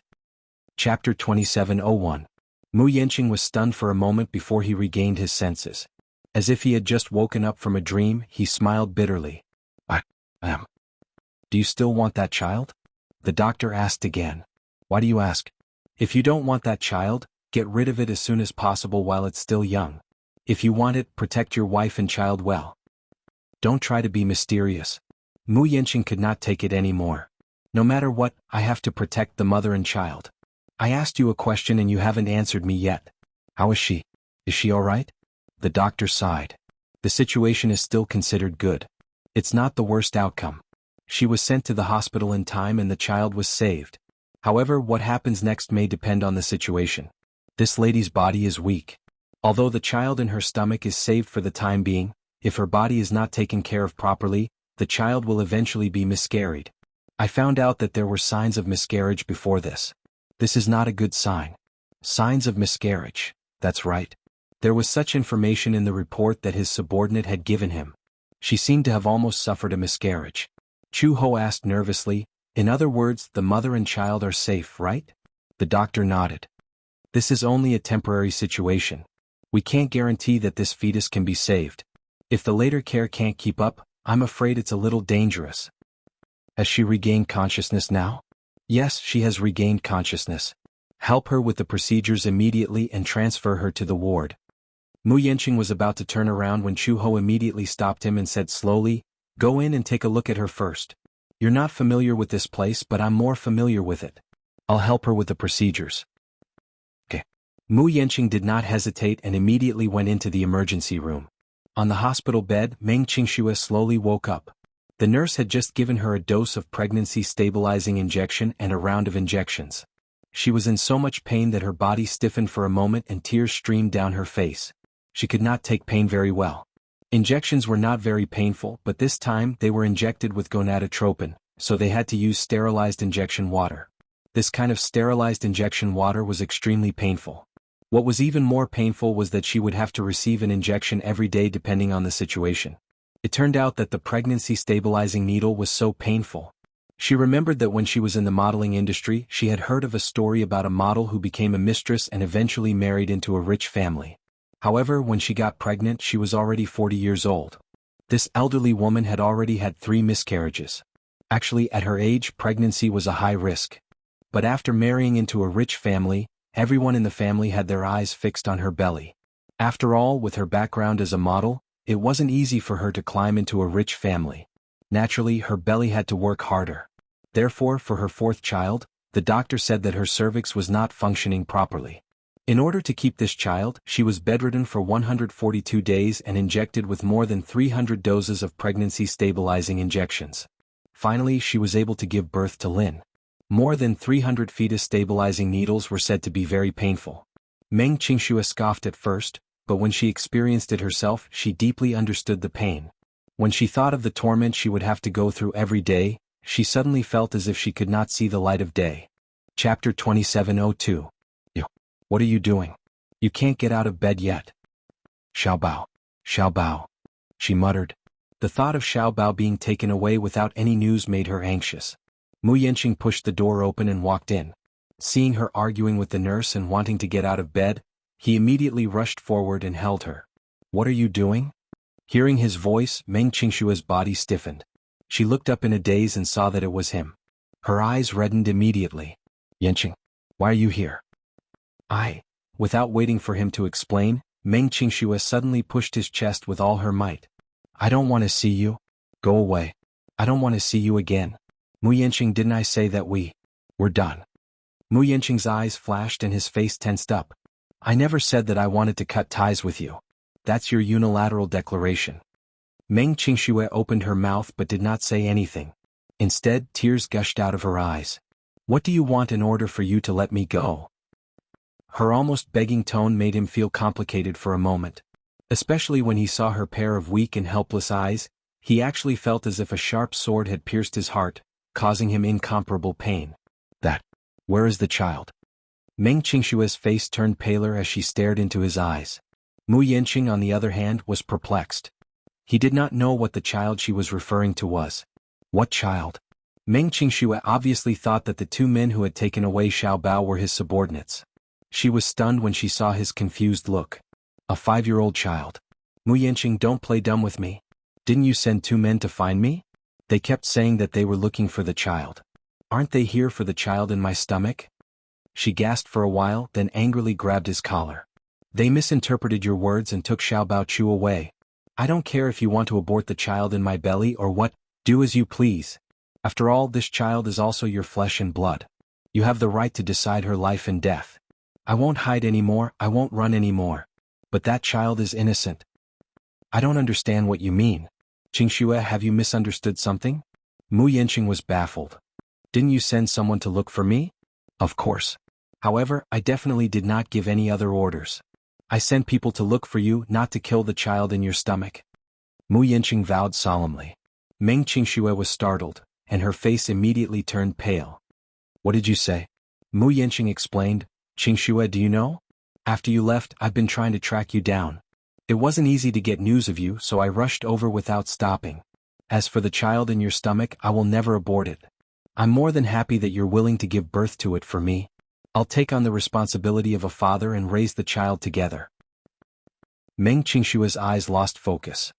Chapter 27:01. Mu Yanqing was stunned for a moment before he regained his senses. As if he had just woken up from a dream, he smiled bitterly. I am. "Do you still want that child?" The doctor asked again. "Why do you ask?" "If you don't want that child, get rid of it as soon as possible while it's still young. If you want it, protect your wife and child well. Don't try to be mysterious." Mu Yanqing could not take it anymore. "No matter what, I have to protect the mother and child. I asked you a question and you haven't answered me yet. How is she? Is she all right?" The doctor sighed. "The situation is still considered good. It's not the worst outcome. She was sent to the hospital in time and the child was saved. However, what happens next may depend on the situation. This lady's body is weak. Although the child in her stomach is saved for the time being, if her body is not taken care of properly, the child will eventually be miscarried. I found out that there were signs of miscarriage before this. This is not a good sign." Signs of miscarriage, that's right. There was such information in the report that his subordinate had given him. She seemed to have almost suffered a miscarriage. Chu-ho asked nervously, "In other words, the mother and child are safe, right?" The doctor nodded. "This is only a temporary situation. We can't guarantee that this fetus can be saved. If the later care can't keep up, I'm afraid it's a little dangerous." "Has she regained consciousness now?" "Yes, she has regained consciousness. Help her with the procedures immediately and transfer her to the ward." Mu Yanqing was about to turn around when Chu-ho immediately stopped him and said slowly, "Go in and take a look at her first. You're not familiar with this place, but I'm more familiar with it. I'll help her with the procedures." "Okay." Mu Yanqing did not hesitate and immediately went into the emergency room. On the hospital bed, Meng Qingxue slowly woke up. The nurse had just given her a dose of pregnancy-stabilizing injection and a round of injections. She was in so much pain that her body stiffened for a moment and tears streamed down her face. She could not take pain very well. Injections were not very painful, but this time they were injected with gonadotropin, so they had to use sterilized injection water. This kind of sterilized injection water was extremely painful. What was even more painful was that she would have to receive an injection every day depending on the situation. It turned out that the pregnancy-stabilizing needle was so painful. She remembered that when she was in the modeling industry, she had heard of a story about a model who became a mistress and eventually married into a rich family. However, when she got pregnant, she was already 40 years old. This elderly woman had already had 3 miscarriages. Actually, at her age, pregnancy was a high risk. But after marrying into a rich family, everyone in the family had their eyes fixed on her belly. After all, with her background as a model, it wasn't easy for her to climb into a rich family. Naturally, her belly had to work harder. Therefore, for her 4th child, the doctor said that her cervix was not functioning properly. In order to keep this child, she was bedridden for 142 days and injected with more than 300 doses of pregnancy-stabilizing injections. Finally, she was able to give birth to Lin. More than 300 fetus-stabilizing needles were said to be very painful. Meng Qingxue scoffed at first, but when she experienced it herself, she deeply understood the pain. When she thought of the torment she would have to go through every day, she suddenly felt as if she could not see the light of day. Chapter 27:02. "What are you doing? You can't get out of bed yet." "Xiaobao. Xiaobao," she muttered. The thought of Xiaobao being taken away without any news made her anxious. Mu Yanqing pushed the door open and walked in. Seeing her arguing with the nurse and wanting to get out of bed, he immediately rushed forward and held her. What are you doing? Hearing his voice, Meng Qingshua's body stiffened. She looked up in a daze and saw that it was him. Her eyes reddened immediately. Yanqing, why are you here? Without waiting for him to explain, Meng Qingxue suddenly pushed his chest with all her might. I don't want to see you. Go away. I don't want to see you again. Mu Yanqing, didn't I say that we're done? Mu Yanqing's eyes flashed and his face tensed up. I never said that I wanted to cut ties with you. That's your unilateral declaration. Meng Qingxue opened her mouth but did not say anything. Instead, tears gushed out of her eyes. What do you want in order for you to let me go? Her almost begging tone made him feel complicated for a moment. Especially when he saw her pair of weak and helpless eyes, he actually felt as if a sharp sword had pierced his heart, causing him incomparable pain. Where is the child? Meng Qingshue's face turned paler as she stared into his eyes. Mu Yanqing, on the other hand, was perplexed. He did not know what the child she was referring to was. What child? Meng Qingxue obviously thought that the two men who had taken away Xiao Bao were his subordinates. She was stunned when she saw his confused look. A 5-year-old child. Mu Yanqing, don't play dumb with me. Didn't you send 2 men to find me? They kept saying that they were looking for the child. Aren't they here for the child in my stomach? She gasped for a while, then angrily grabbed his collar. They misinterpreted your words and took Xiao Bao Chu away. I don't care if you want to abort the child in my belly or what, do as you please. After all, this child is also your flesh and blood. You have the right to decide her life and death. I won't hide anymore, I won't run anymore. But that child is innocent. I don't understand what you mean. Qingxue, have you misunderstood something? Mu Yanqing was baffled. Didn't you send someone to look for me? Of course. However, I definitely did not give any other orders. I sent people to look for you, not to kill the child in your stomach. Mu Yanqing vowed solemnly. Meng Qingxue was startled, and her face immediately turned pale. What did you say? Mu Yanqing explained. Qingxue, do you know? After you left, I've been trying to track you down. It wasn't easy to get news of you, so I rushed over without stopping. As for the child in your stomach, I will never abort it. I'm more than happy that you're willing to give birth to it for me. I'll take on the responsibility of a father and raise the child together. Meng Qingshue's eyes lost focus.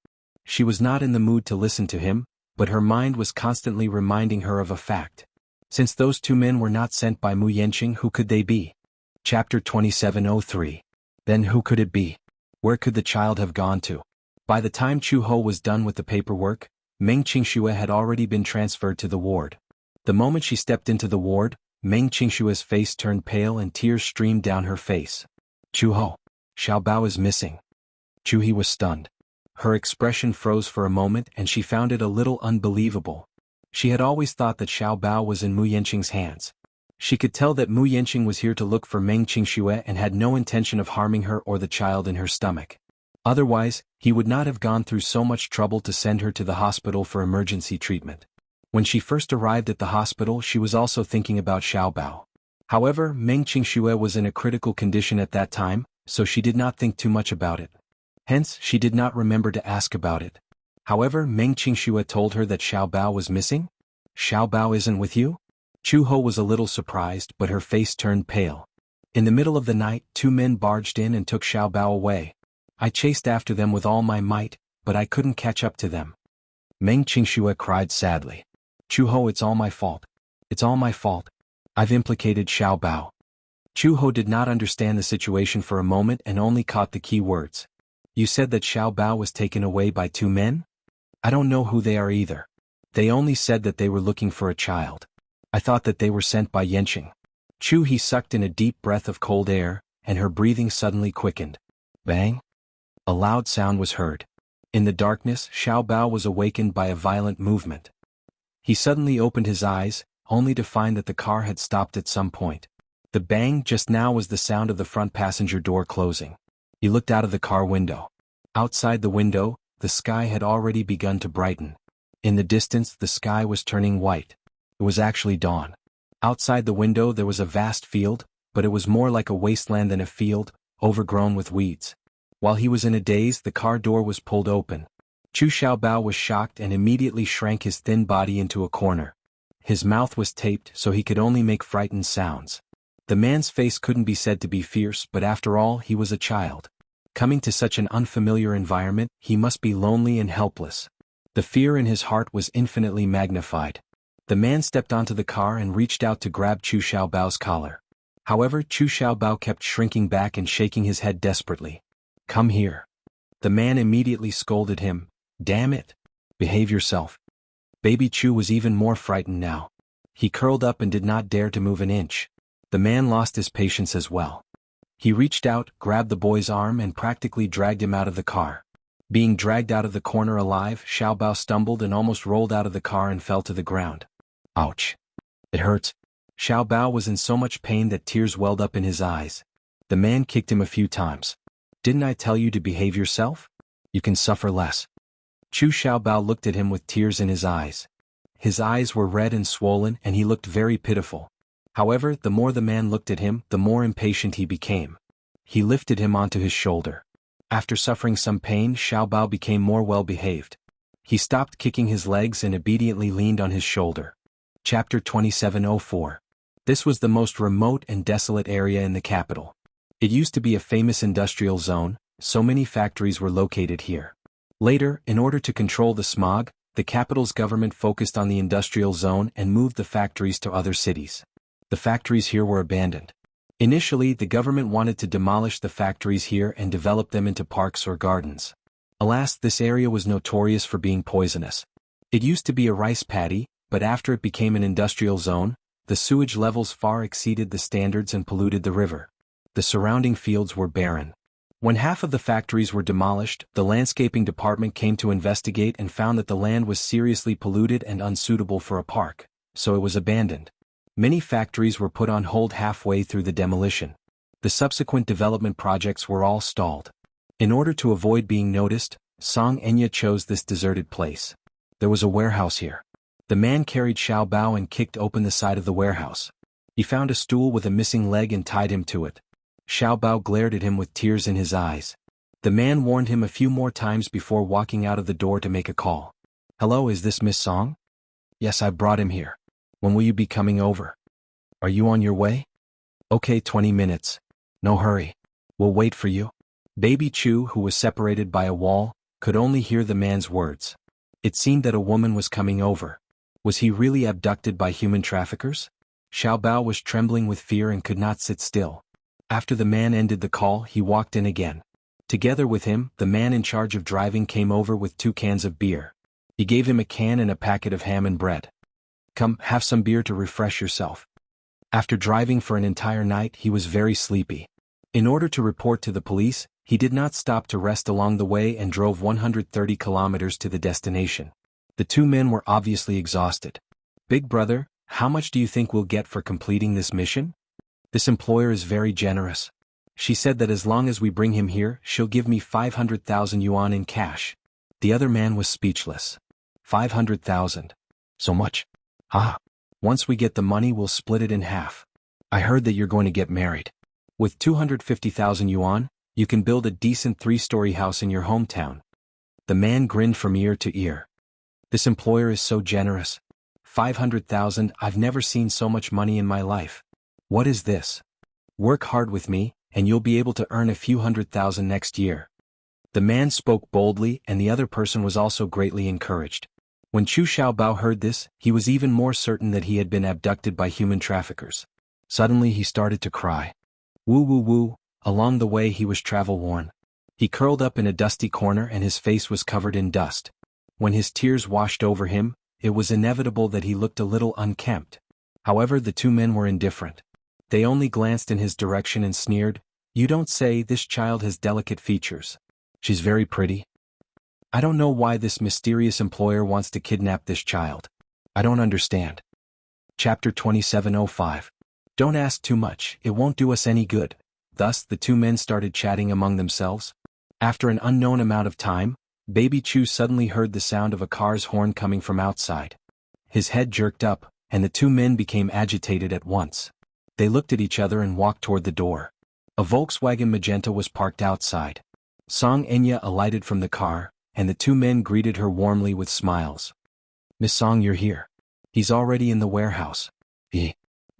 She was not in the mood to listen to him, but her mind was constantly reminding her of a fact. Since those 2 men were not sent by Mu Yanqing, who could they be? Chapter 2703. Then who could it be? Where could the child have gone to? By the time Chu Ho was done with the paperwork, Meng Qingxue had already been transferred to the ward. The moment she stepped into the ward, Meng Qingshue's face turned pale and tears streamed down her face. Chu Ho. Xiao Bao is missing. Chu He was stunned. Her expression froze for a moment and she found it a little unbelievable. She had always thought that Xiao Bao was in Mu Yanqing's hands. She could tell that Mu Yanqing was here to look for Meng Qingsue and had no intention of harming her or the child in her stomach. Otherwise, he would not have gone through so much trouble to send her to the hospital for emergency treatment. When she first arrived at the hospital, she was also thinking about Xiao Bao. However, Meng Qingsue was in a critical condition at that time, so she did not think too much about it. Hence, she did not remember to ask about it. However, Meng Qingsue told her that Xiao Bao was missing. Xiao Bao isn't with you? Chu Ho was a little surprised, but her face turned pale. In the middle of the night, 2 men barged in and took Xiao Bao away. I chased after them with all my might, but I couldn't catch up to them. Meng Qingsue cried sadly. Chu Ho, it's all my fault. It's all my fault. I've implicated Xiao Bao. Chu Ho did not understand the situation for a moment and only caught the key words. You said that Xiao Bao was taken away by 2 men? I don't know who they are either. They only said that they were looking for a child. I thought that they were sent by Yanqing. Chu He sucked in a deep breath of cold air, and her breathing suddenly quickened. Bang! A loud sound was heard. In the darkness, Xiao Bao was awakened by a violent movement. He suddenly opened his eyes, only to find that the car had stopped at some point. The bang just now was the sound of the front passenger door closing. He looked out of the car window. Outside the window, the sky had already begun to brighten. In the distance, the sky was turning white. It was actually dawn. Outside the window there was a vast field, but it was more like a wasteland than a field, overgrown with weeds. While he was in a daze, the car door was pulled open. Chu Xiaobao was shocked and immediately shrank his thin body into a corner. His mouth was taped so he could only make frightened sounds. The man's face couldn't be said to be fierce, but after all, he was a child. Coming to such an unfamiliar environment, he must be lonely and helpless. The fear in his heart was infinitely magnified. The man stepped onto the car and reached out to grab Chu Xiaobao's collar. However, Chu Xiaobao kept shrinking back and shaking his head desperately. "Come here." The man immediately scolded him. "Damn it. Behave yourself." Baby Chu was even more frightened now. He curled up and did not dare to move an inch. The man lost his patience as well. He reached out, grabbed the boy's arm and practically dragged him out of the car. Being dragged out of the corner alive, Xiaobao stumbled and almost rolled out of the car and fell to the ground. Ouch. It hurts. Xiaobao was in so much pain that tears welled up in his eyes. The man kicked him a few times. "Didn't I tell you to behave yourself? You can suffer less." Chu Xiaobao looked at him with tears in his eyes. His eyes were red and swollen and he looked very pitiful. However, the more the man looked at him, the more impatient he became. He lifted him onto his shoulder. After suffering some pain, Xiaobao became more well-behaved. He stopped kicking his legs and obediently leaned on his shoulder. Chapter 2704. This was the most remote and desolate area in the capital. It used to be a famous industrial zone, so many factories were located here. Later, in order to control the smog, the capital's government focused on the industrial zone and moved the factories to other cities. The factories here were abandoned. Initially, the government wanted to demolish the factories here and develop them into parks or gardens. Alas, this area was notorious for being poisonous. It used to be a rice paddy, but after it became an industrial zone, the sewage levels far exceeded the standards and polluted the river. The surrounding fields were barren. When half of the factories were demolished, the landscaping department came to investigate and found that the land was seriously polluted and unsuitable for a park, so it was abandoned. Many factories were put on hold halfway through the demolition. The subsequent development projects were all stalled. In order to avoid being noticed, Song Enya chose this deserted place. There was a warehouse here. The man carried Xiaobao and kicked open the side of the warehouse. He found a stool with a missing leg and tied him to it. Xiaobao glared at him with tears in his eyes. The man warned him a few more times before walking out of the door to make a call. "Hello, is this Miss Song?" "Yes, I brought him here. When will you be coming over?" "Are you on your way?" "Okay, 20 minutes. No hurry. We'll wait for you." Baby Chu, who was separated by a wall, could only hear the man's words. It seemed that a woman was coming over. Was he really abducted by human traffickers? Xiaobao was trembling with fear and could not sit still. After the man ended the call, he walked in again. Together with him, the man in charge of driving came over with 2 cans of beer. He gave him a can and a packet of ham and bread. "Come, have some beer to refresh yourself." After driving for an entire night, he was very sleepy. In order to report to the police, he did not stop to rest along the way and drove 130 kilometers to the destination. The 2 men were obviously exhausted. "Big brother, how much do you think we'll get for completing this mission?" "This employer is very generous. She said that as long as we bring him here, she'll give me 500,000 yuan in cash." The other man was speechless. 500,000. So much? Ah. Once we get the money, we'll split it in half. I heard that you're going to get married. With 250,000 yuan, you can build a decent 3-story house in your hometown. The man grinned from ear to ear. This employer is so generous. 500,000, I've never seen so much money in my life. What is this? Work hard with me, and you'll be able to earn a few 100,000 next year. The man spoke boldly, and the other person was also greatly encouraged. When Chu Xiaobao heard this, he was even more certain that he had been abducted by human traffickers. Suddenly he started to cry. Woo woo woo, along the way he was travel-worn. He curled up in a dusty corner and his face was covered in dust. When his tears washed over him, it was inevitable that he looked a little unkempt. However, the 2 men were indifferent. They only glanced in his direction and sneered, "You don't say, this child has delicate features. She's very pretty. I don't know why this mysterious employer wants to kidnap this child. I don't understand." Chapter 2705. Don't ask too much, it won't do us any good. Thus, the 2 men started chatting among themselves. After an unknown amount of time, Baby Chu suddenly heard the sound of a car's horn coming from outside. His head jerked up, and the 2 men became agitated at once. They looked at each other and walked toward the door. A Volkswagen Magenta was parked outside. Song Enya alighted from the car, and the 2 men greeted her warmly with smiles. "Miss Song, you're here. He's already in the warehouse."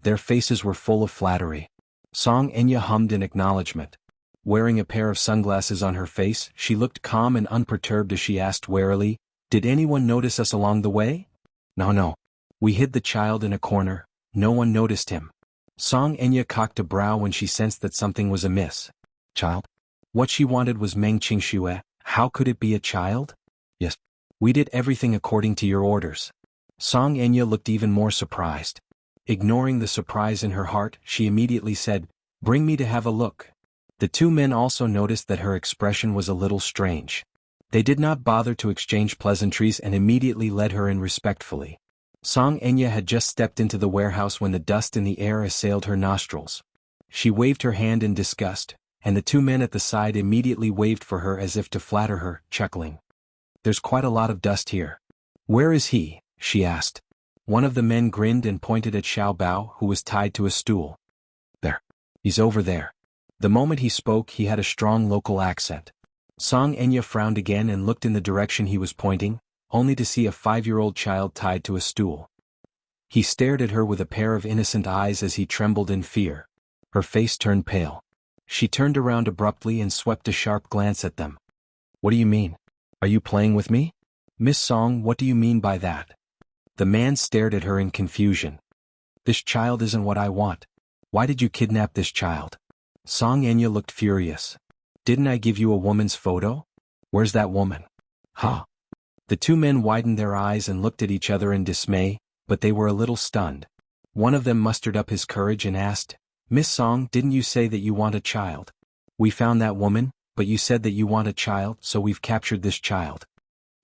Their faces were full of flattery. Song Enya hummed in acknowledgement. Wearing a pair of sunglasses on her face, she looked calm and unperturbed as she asked warily, "Did anyone notice us along the way?" No. We hid the child in a corner, no one noticed him. Song Enya cocked a brow when she sensed that something was amiss. Child? What she wanted was Meng Qingxue. How could it be a child? Yes. We did everything according to your orders. Song Enya looked even more surprised. Ignoring the surprise in her heart, she immediately said, "Bring me to have a look." The two men also noticed that her expression was a little strange. They did not bother to exchange pleasantries and immediately led her in respectfully. Song Enya had just stepped into the warehouse when the dust in the air assailed her nostrils. She waved her hand in disgust, and the two men at the side immediately waved for her as if to flatter her, chuckling. "There's quite a lot of dust here. Where is he?" she asked. One of the men grinned and pointed at Xiao Bao, who was tied to a stool. "There. He's over there." The moment he spoke, he had a strong local accent. Song Enya frowned again and looked in the direction he was pointing, only to see a 5-year-old child tied to a stool. He stared at her with a pair of innocent eyes as he trembled in fear. Her face turned pale. She turned around abruptly and swept a sharp glance at them. "What do you mean? Are you playing with me? Miss Song, what do you mean by that?" The man stared at her in confusion. "This child isn't what I want. Why did you kidnap this child?" Song Enya looked furious. "Didn't I give you a woman's photo? Where's that woman?" "Ha!" The two men widened their eyes and looked at each other in dismay, but they were a little stunned. One of them mustered up his courage and asked, "Miss Song, didn't you say that you want a child? We found that woman, but you said that you want a child, so we've captured this child."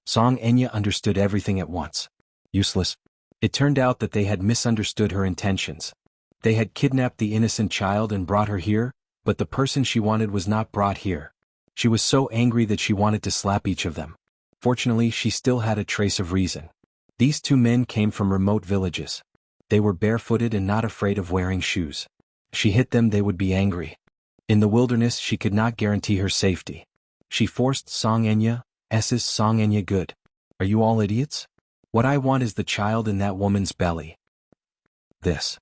Song Enya understood everything at once. Useless. It turned out that they had misunderstood her intentions. They had kidnapped the innocent child and brought her here, but the person she wanted was not brought here. She was so angry that she wanted to slap each of them. Fortunately, she still had a trace of reason. These two men came from remote villages. They were barefooted and not afraid of wearing shoes. She hit them, they would be angry. In the wilderness, she could not guarantee her safety. She forced Song Enya's Song Enya good. "Are you all idiots? What I want is the child in that woman's belly." This.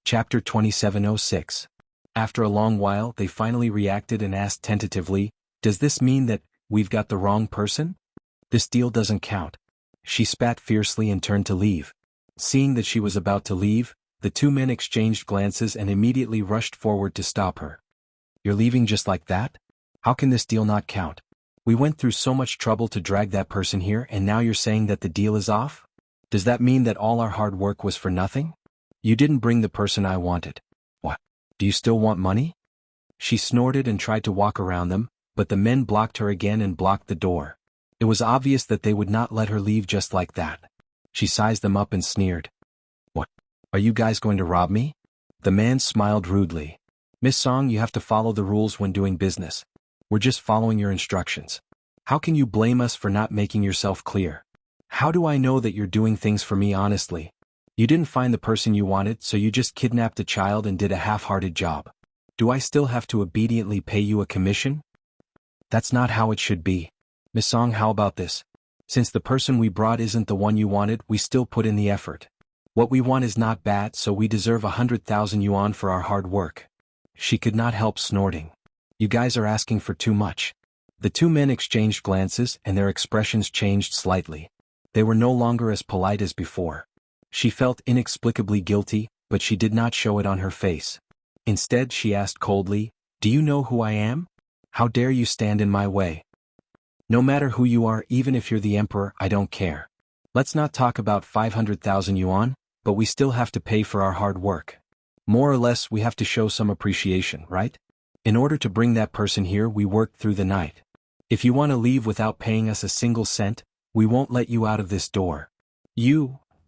Chapter 2706. After a long while, they finally reacted and asked tentatively, "Does this mean that we've got the wrong person? This deal doesn't count." She spat fiercely and turned to leave. Seeing that she was about to leave, the two men exchanged glances and immediately rushed forward to stop her. "You're leaving just like that? How can this deal not count? We went through so much trouble to drag that person here and now you're saying that the deal is off? Does that mean that all our hard work was for nothing? You didn't bring the person I wanted. What? Do you still want money?" She snorted and tried to walk around them, but the men blocked her again and blocked the door. It was obvious that they would not let her leave just like that. She sized them up and sneered. "What? Are you guys going to rob me?" The man smiled rudely. "Miss Song, you have to follow the rules when doing business. We're just following your instructions. How can you blame us for not making yourself clear? How do I know that you're doing things for me honestly? You didn't find the person you wanted, so you just kidnapped a child and did a half-hearted job. Do I still have to obediently pay you a commission? That's not how it should be. Miss Song, how about this? Since the person we brought isn't the one you wanted, we still put in the effort. What we want is not bad, so we deserve 100,000 yuan for our hard work." She could not help snorting. "You guys are asking for too much." The two men exchanged glances and their expressions changed slightly. They were no longer as polite as before. She felt inexplicably guilty, but she did not show it on her face. Instead, she asked coldly, "Do you know who I am? How dare you stand in my way? No matter who you are, even if you're the emperor, I don't care. Let's not talk about 500,000 yuan, but we still have to pay for our hard work. More or less, we have to show some appreciation, right? In order to bring that person here, we worked through the night. If you want to leave without paying us a single cent, we won't let you out of this door."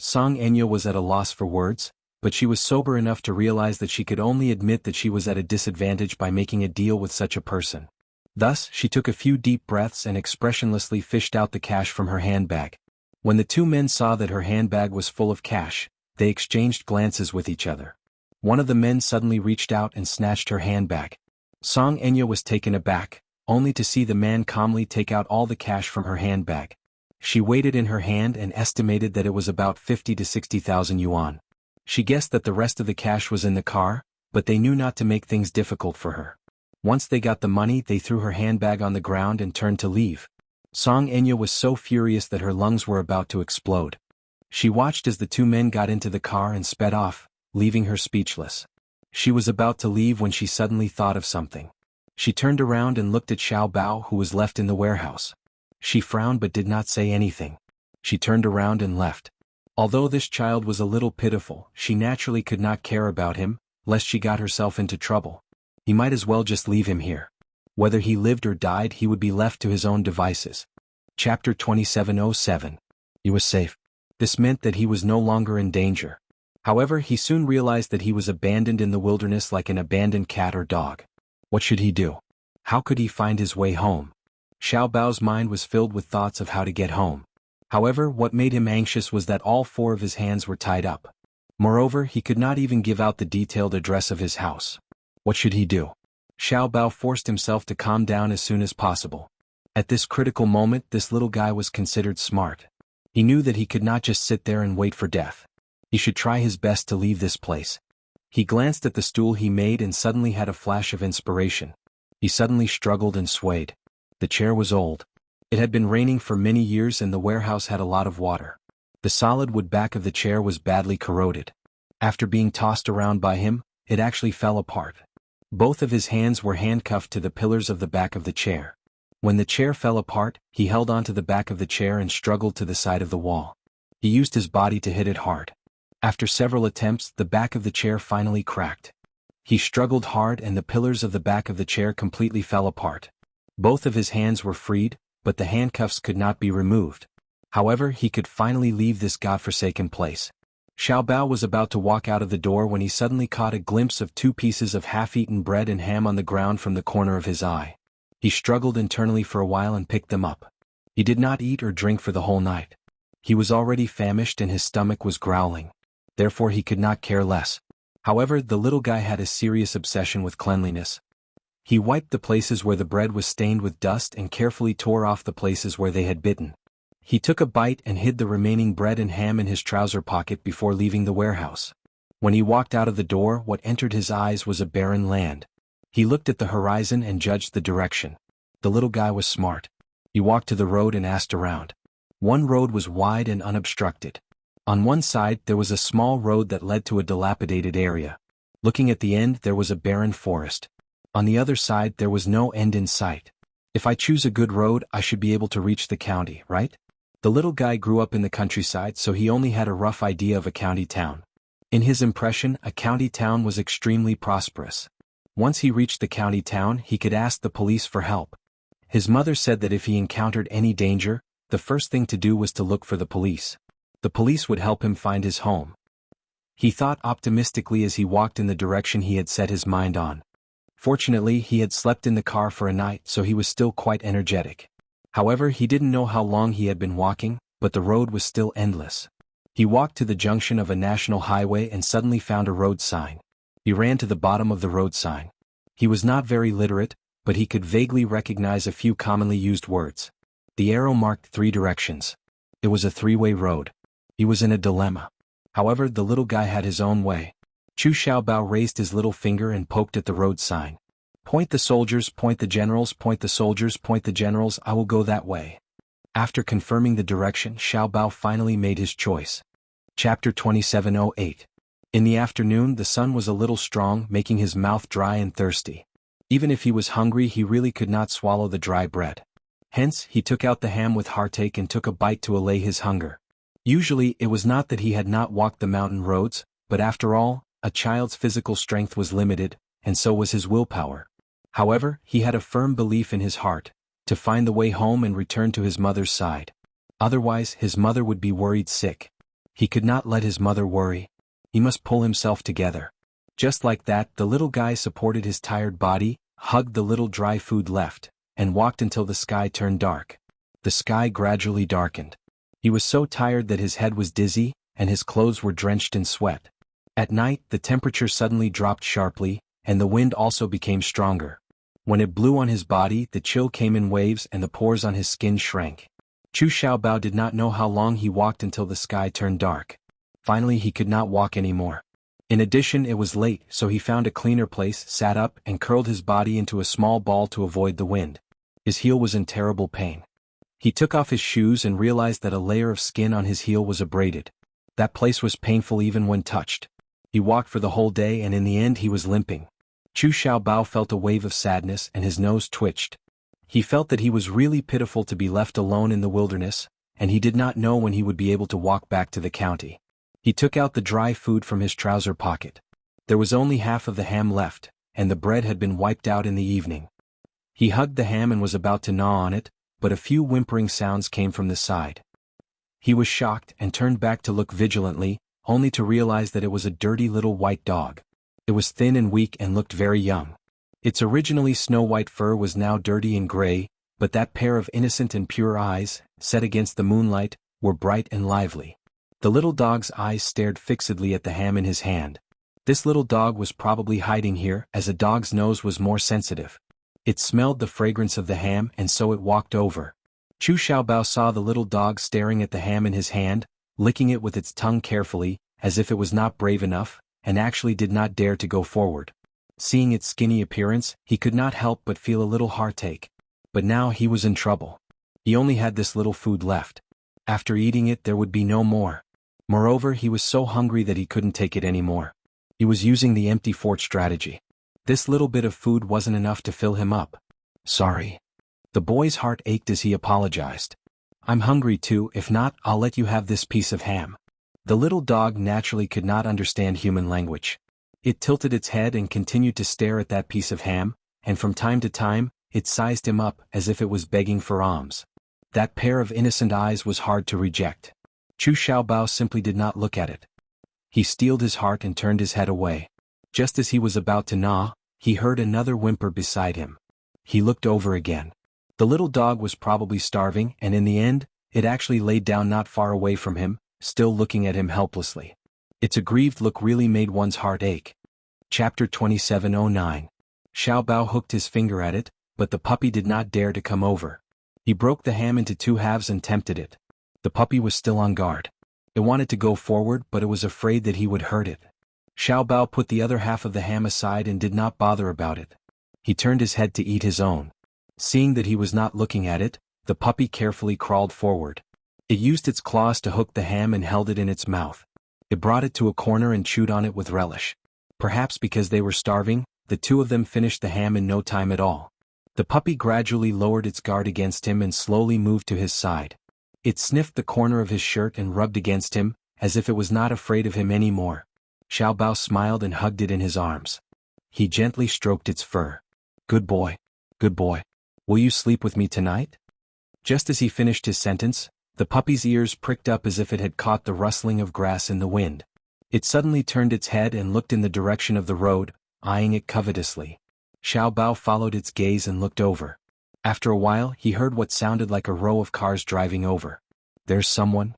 Song Enya was at a loss for words, but she was sober enough to realize that she could only admit that she was at a disadvantage by making a deal with such a person. Thus, she took a few deep breaths and expressionlessly fished out the cash from her handbag. When the two men saw that her handbag was full of cash, they exchanged glances with each other. One of the men suddenly reached out and snatched her handbag. Song Enya was taken aback, only to see the man calmly take out all the cash from her handbag. She weighed it in her hand and estimated that it was about 50 to 60,000 yuan. She guessed that the rest of the cash was in the car, but they knew not to make things difficult for her. Once they got the money, they threw her handbag on the ground and turned to leave. Song Enya was so furious that her lungs were about to explode. She watched as the two men got into the car and sped off, leaving her speechless. She was about to leave when she suddenly thought of something. She turned around and looked at Xiao Bao, who was left in the warehouse. She frowned but did not say anything. She turned around and left. Although this child was a little pitiful, she naturally could not care about him, lest she got herself into trouble. He might as well just leave him here. Whether he lived or died, he would be left to his own devices. Chapter 2707. He was safe. This meant that he was no longer in danger. However, he soon realized that he was abandoned in the wilderness like an abandoned cat or dog. What should he do? How could he find his way home? Xiao Bao's mind was filled with thoughts of how to get home. However, what made him anxious was that all four of his hands were tied up. Moreover, he could not even give out the detailed address of his house. What should he do? Xiao Bao forced himself to calm down as soon as possible. At this critical moment, this little guy was considered smart. He knew that he could not just sit there and wait for death. He should try his best to leave this place. He glanced at the stool he made and suddenly had a flash of inspiration. He suddenly struggled and swayed. The chair was old. It had been raining for many years and the warehouse had a lot of water. The solid wood back of the chair was badly corroded. After being tossed around by him, it actually fell apart. Both of his hands were handcuffed to the pillars of the back of the chair. When the chair fell apart, he held onto the back of the chair and struggled to the side of the wall. He used his body to hit it hard. After several attempts, the back of the chair finally cracked. He struggled hard and the pillars of the back of the chair completely fell apart. Both of his hands were freed, but the handcuffs could not be removed. However, he could finally leave this godforsaken place. Xiao Bao was about to walk out of the door when he suddenly caught a glimpse of 2 pieces of half-eaten bread and ham on the ground from the corner of his eye. He struggled internally for a while and picked them up. He did not eat or drink for the whole night. He was already famished and his stomach was growling. Therefore he could not care less. However, the little guy had a serious obsession with cleanliness. He wiped the places where the bread was stained with dust and carefully tore off the places where they had bitten. He took a bite and hid the remaining bread and ham in his trouser pocket before leaving the warehouse. When he walked out of the door, what entered his eyes was a barren land. He looked at the horizon and judged the direction. The little guy was smart. He walked to the road and asked around. One road was wide and unobstructed. On one side there was a small road that led to a dilapidated area. Looking at the end there was a barren forest. On the other side there was no end in sight. If I choose a good road, I should be able to reach the county, right? The little guy grew up in the countryside, so he only had a rough idea of a county town. In his impression, a county town was extremely prosperous. Once he reached the county town, he could ask the police for help. His mother said that if he encountered any danger, the first thing to do was to look for the police. The police would help him find his home. He thought optimistically as he walked in the direction he had set his mind on. Fortunately, he had slept in the car for a night, so he was still quite energetic. However, he didn't know how long he had been walking, but the road was still endless. He walked to the junction of a national highway and suddenly found a road sign. He ran to the bottom of the road sign. He was not very literate, but he could vaguely recognize a few commonly used words. The arrow marked 3 directions. It was a 3-way road. He was in a dilemma. However, the little guy had his own way. Chu Xiaobao raised his little finger and poked at the road sign. Point the soldiers, point the generals, point the soldiers, point the generals, I will go that way. After confirming the direction, Xiaobao finally made his choice. Chapter 2708. In the afternoon, the sun was a little strong, making his mouth dry and thirsty. Even if he was hungry, he really could not swallow the dry bread. Hence, he took out the ham with heartache and took a bite to allay his hunger. Usually, it was not that he had not walked the mountain roads, but after all, a child's physical strength was limited, and so was his willpower. However, he had a firm belief in his heart, to find the way home and return to his mother's side. Otherwise, his mother would be worried sick. He could not let his mother worry. He must pull himself together. Just like that, the little guy supported his tired body, hugged the little dry food left, and walked until the sky turned dark. The sky gradually darkened. He was so tired that his head was dizzy, and his clothes were drenched in sweat. At night, the temperature suddenly dropped sharply, and the wind also became stronger. When it blew on his body, the chill came in waves and the pores on his skin shrank. Chu Xiaobao did not know how long he walked until the sky turned dark. Finally, he could not walk anymore. In addition, it was late, so he found a cleaner place, sat up, and curled his body into a small ball to avoid the wind. His heel was in terrible pain. He took off his shoes and realized that a layer of skin on his heel was abraded. That place was painful even when touched. He walked for the whole day and in the end he was limping. Chu Xiaobao felt a wave of sadness and his nose twitched. He felt that he was really pitiful to be left alone in the wilderness, and he did not know when he would be able to walk back to the county. He took out the dry food from his trouser pocket. There was only half of the ham left, and the bread had been wiped out in the evening. He hugged the ham and was about to gnaw on it, but a few whimpering sounds came from the side. He was shocked and turned back to look vigilantly, only to realize that it was a dirty little white dog. It was thin and weak and looked very young. Its originally snow-white fur was now dirty and gray, but that pair of innocent and pure eyes, set against the moonlight, were bright and lively. The little dog's eyes stared fixedly at the ham in his hand. This little dog was probably hiding here, as a dog's nose was more sensitive. It smelled the fragrance of the ham and so it walked over. Chu Xiaobao saw the little dog staring at the ham in his hand, licking it with its tongue carefully, as if it was not brave enough, and actually did not dare to go forward. Seeing its skinny appearance, he could not help but feel a little heartache. But now he was in trouble. He only had this little food left. After eating it there would be no more. Moreover, he was so hungry that he couldn't take it anymore. He was using the empty fort strategy. This little bit of food wasn't enough to fill him up. Sorry. The boy's heart ached as he apologized. I'm hungry too, if not, I'll let you have this piece of ham. The little dog naturally could not understand human language. It tilted its head and continued to stare at that piece of ham, and from time to time, it sized him up as if it was begging for alms. That pair of innocent eyes was hard to reject. Chu Xiaobao simply did not look at it. He steeled his heart and turned his head away. Just as he was about to gnaw, he heard another whimper beside him. He looked over again. The little dog was probably starving, and in the end, it actually laid down not far away from him, still looking at him helplessly. Its aggrieved look really made one's heart ache. Chapter 2709. Xiaobao hooked his finger at it, but the puppy did not dare to come over. He broke the ham into two halves and tempted it. The puppy was still on guard. It wanted to go forward, but it was afraid that he would hurt it. Xiaobao put the other half of the ham aside and did not bother about it. He turned his head to eat his own. Seeing that he was not looking at it, the puppy carefully crawled forward. It used its claws to hook the ham and held it in its mouth. It brought it to a corner and chewed on it with relish. Perhaps because they were starving, the two of them finished the ham in no time at all. The puppy gradually lowered its guard against him and slowly moved to his side. It sniffed the corner of his shirt and rubbed against him, as if it was not afraid of him anymore. Xiaobao smiled and hugged it in his arms. He gently stroked its fur. Good boy. Good boy. Will you sleep with me tonight? Just as he finished his sentence, the puppy's ears pricked up as if it had caught the rustling of grass in the wind. It suddenly turned its head and looked in the direction of the road, eyeing it covetously. Xiaobao followed its gaze and looked over. After a while, he heard what sounded like a row of cars driving over. There's someone?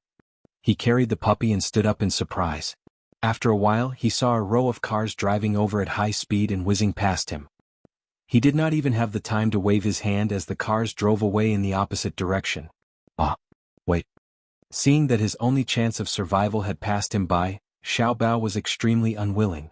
He carried the puppy and stood up in surprise. After a while, he saw a row of cars driving over at high speed and whizzing past him. He did not even have the time to wave his hand as the cars drove away in the opposite direction. Wait. Seeing that his only chance of survival had passed him by, Xiaobao was extremely unwilling.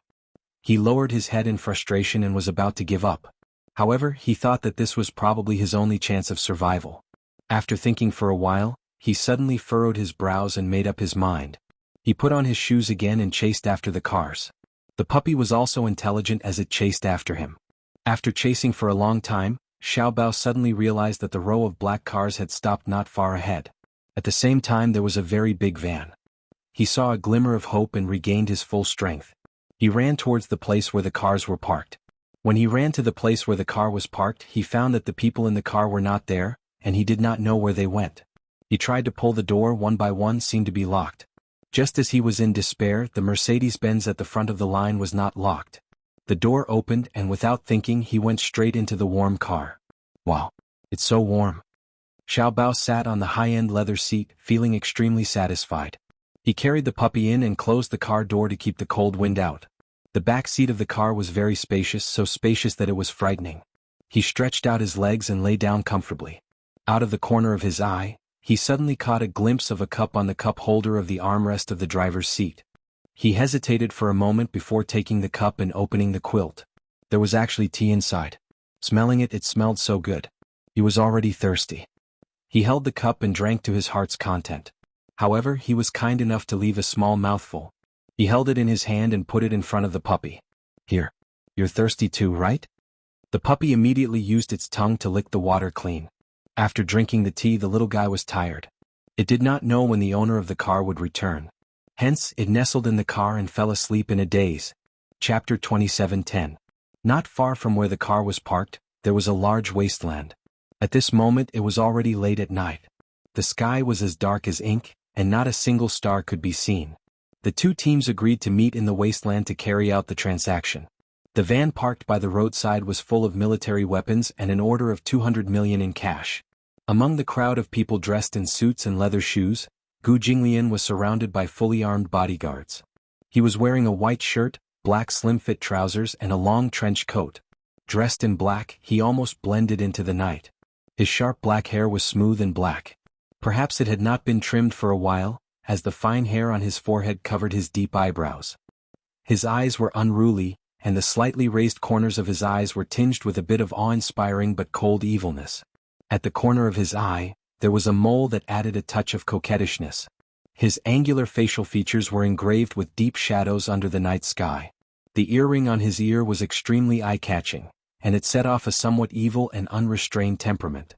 He lowered his head in frustration and was about to give up. However, he thought that this was probably his only chance of survival. After thinking for a while, he suddenly furrowed his brows and made up his mind. He put on his shoes again and chased after the cars. The puppy was also intelligent as it chased after him. After chasing for a long time, Xiaobao suddenly realized that the row of black cars had stopped not far ahead. At the same time there was a very big van. He saw a glimmer of hope and regained his full strength. He ran towards the place where the cars were parked. When he ran to the place where the car was parked, he found that the people in the car were not there, and he did not know where they went. He tried to pull the door one by one, seemed to be locked. Just as he was in despair, the Mercedes-Benz at the front of the line was not locked. The door opened and without thinking he went straight into the warm car. Wow, it's so warm. Xiaobao sat on the high-end leather seat, feeling extremely satisfied. He carried the puppy in and closed the car door to keep the cold wind out. The back seat of the car was very spacious, so spacious that it was frightening. He stretched out his legs and lay down comfortably. Out of the corner of his eye, he suddenly caught a glimpse of a cup on the cup holder of the armrest of the driver's seat. He hesitated for a moment before taking the cup and opening the quilt. There was actually tea inside. Smelling it, it smelled so good. He was already thirsty. He held the cup and drank to his heart's content. However, he was kind enough to leave a small mouthful. He held it in his hand and put it in front of the puppy. Here. You're thirsty too, right? The puppy immediately used its tongue to lick the water clean. After drinking the tea, the little guy was tired. It did not know when the owner of the car would return. Hence, it nestled in the car and fell asleep in a daze. Chapter 27:10. Not far from where the car was parked, there was a large wasteland. At this moment it was already late at night. The sky was as dark as ink, and not a single star could be seen. The two teams agreed to meet in the wasteland to carry out the transaction. The van parked by the roadside was full of military weapons and an order of 200 million in cash. Among the crowd of people dressed in suits and leather shoes, Gu Jinglian was surrounded by fully armed bodyguards. He was wearing a white shirt, black slim-fit trousers and a long trench coat. Dressed in black, he almost blended into the night. His sharp black hair was smooth and black. Perhaps it had not been trimmed for a while, as the fine hair on his forehead covered his deep eyebrows. His eyes were unruly, and the slightly raised corners of his eyes were tinged with a bit of awe-inspiring but cold evilness. At the corner of his eye, there was a mole that added a touch of coquettishness. His angular facial features were engraved with deep shadows under the night sky. The earring on his ear was extremely eye-catching, and it set off a somewhat evil and unrestrained temperament.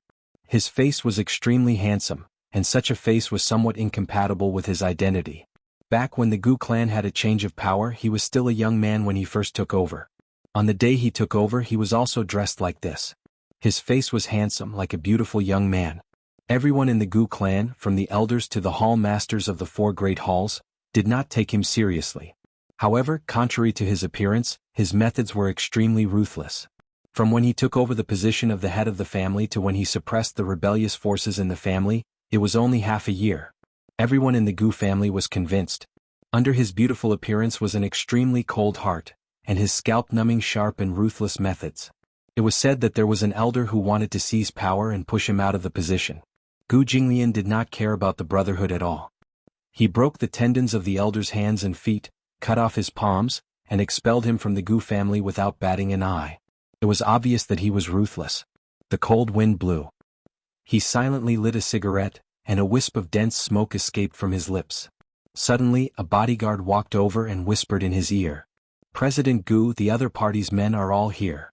His face was extremely handsome, and such a face was somewhat incompatible with his identity. Back when the Gu clan had a change of power, he was still a young man when he first took over. On the day he took over, he was also dressed like this. His face was handsome, like a beautiful young man. Everyone in the Gu clan, from the elders to the hall masters of the four great halls, did not take him seriously. However, contrary to his appearance, his methods were extremely ruthless. From when he took over the position of the head of the family to when he suppressed the rebellious forces in the family, it was only half a year. Everyone in the Gu family was convinced. Under his beautiful appearance was an extremely cold heart, and his scalp-numbing sharp and ruthless methods. It was said that there was an elder who wanted to seize power and push him out of the position. Gu Jinglian did not care about the brotherhood at all. He broke the tendons of the elder's hands and feet, cut off his palms, and expelled him from the Gu family without batting an eye. It was obvious that he was ruthless. The cold wind blew. He silently lit a cigarette, and a wisp of dense smoke escaped from his lips. Suddenly, a bodyguard walked over and whispered in his ear. "President Gu, the other party's men are all here."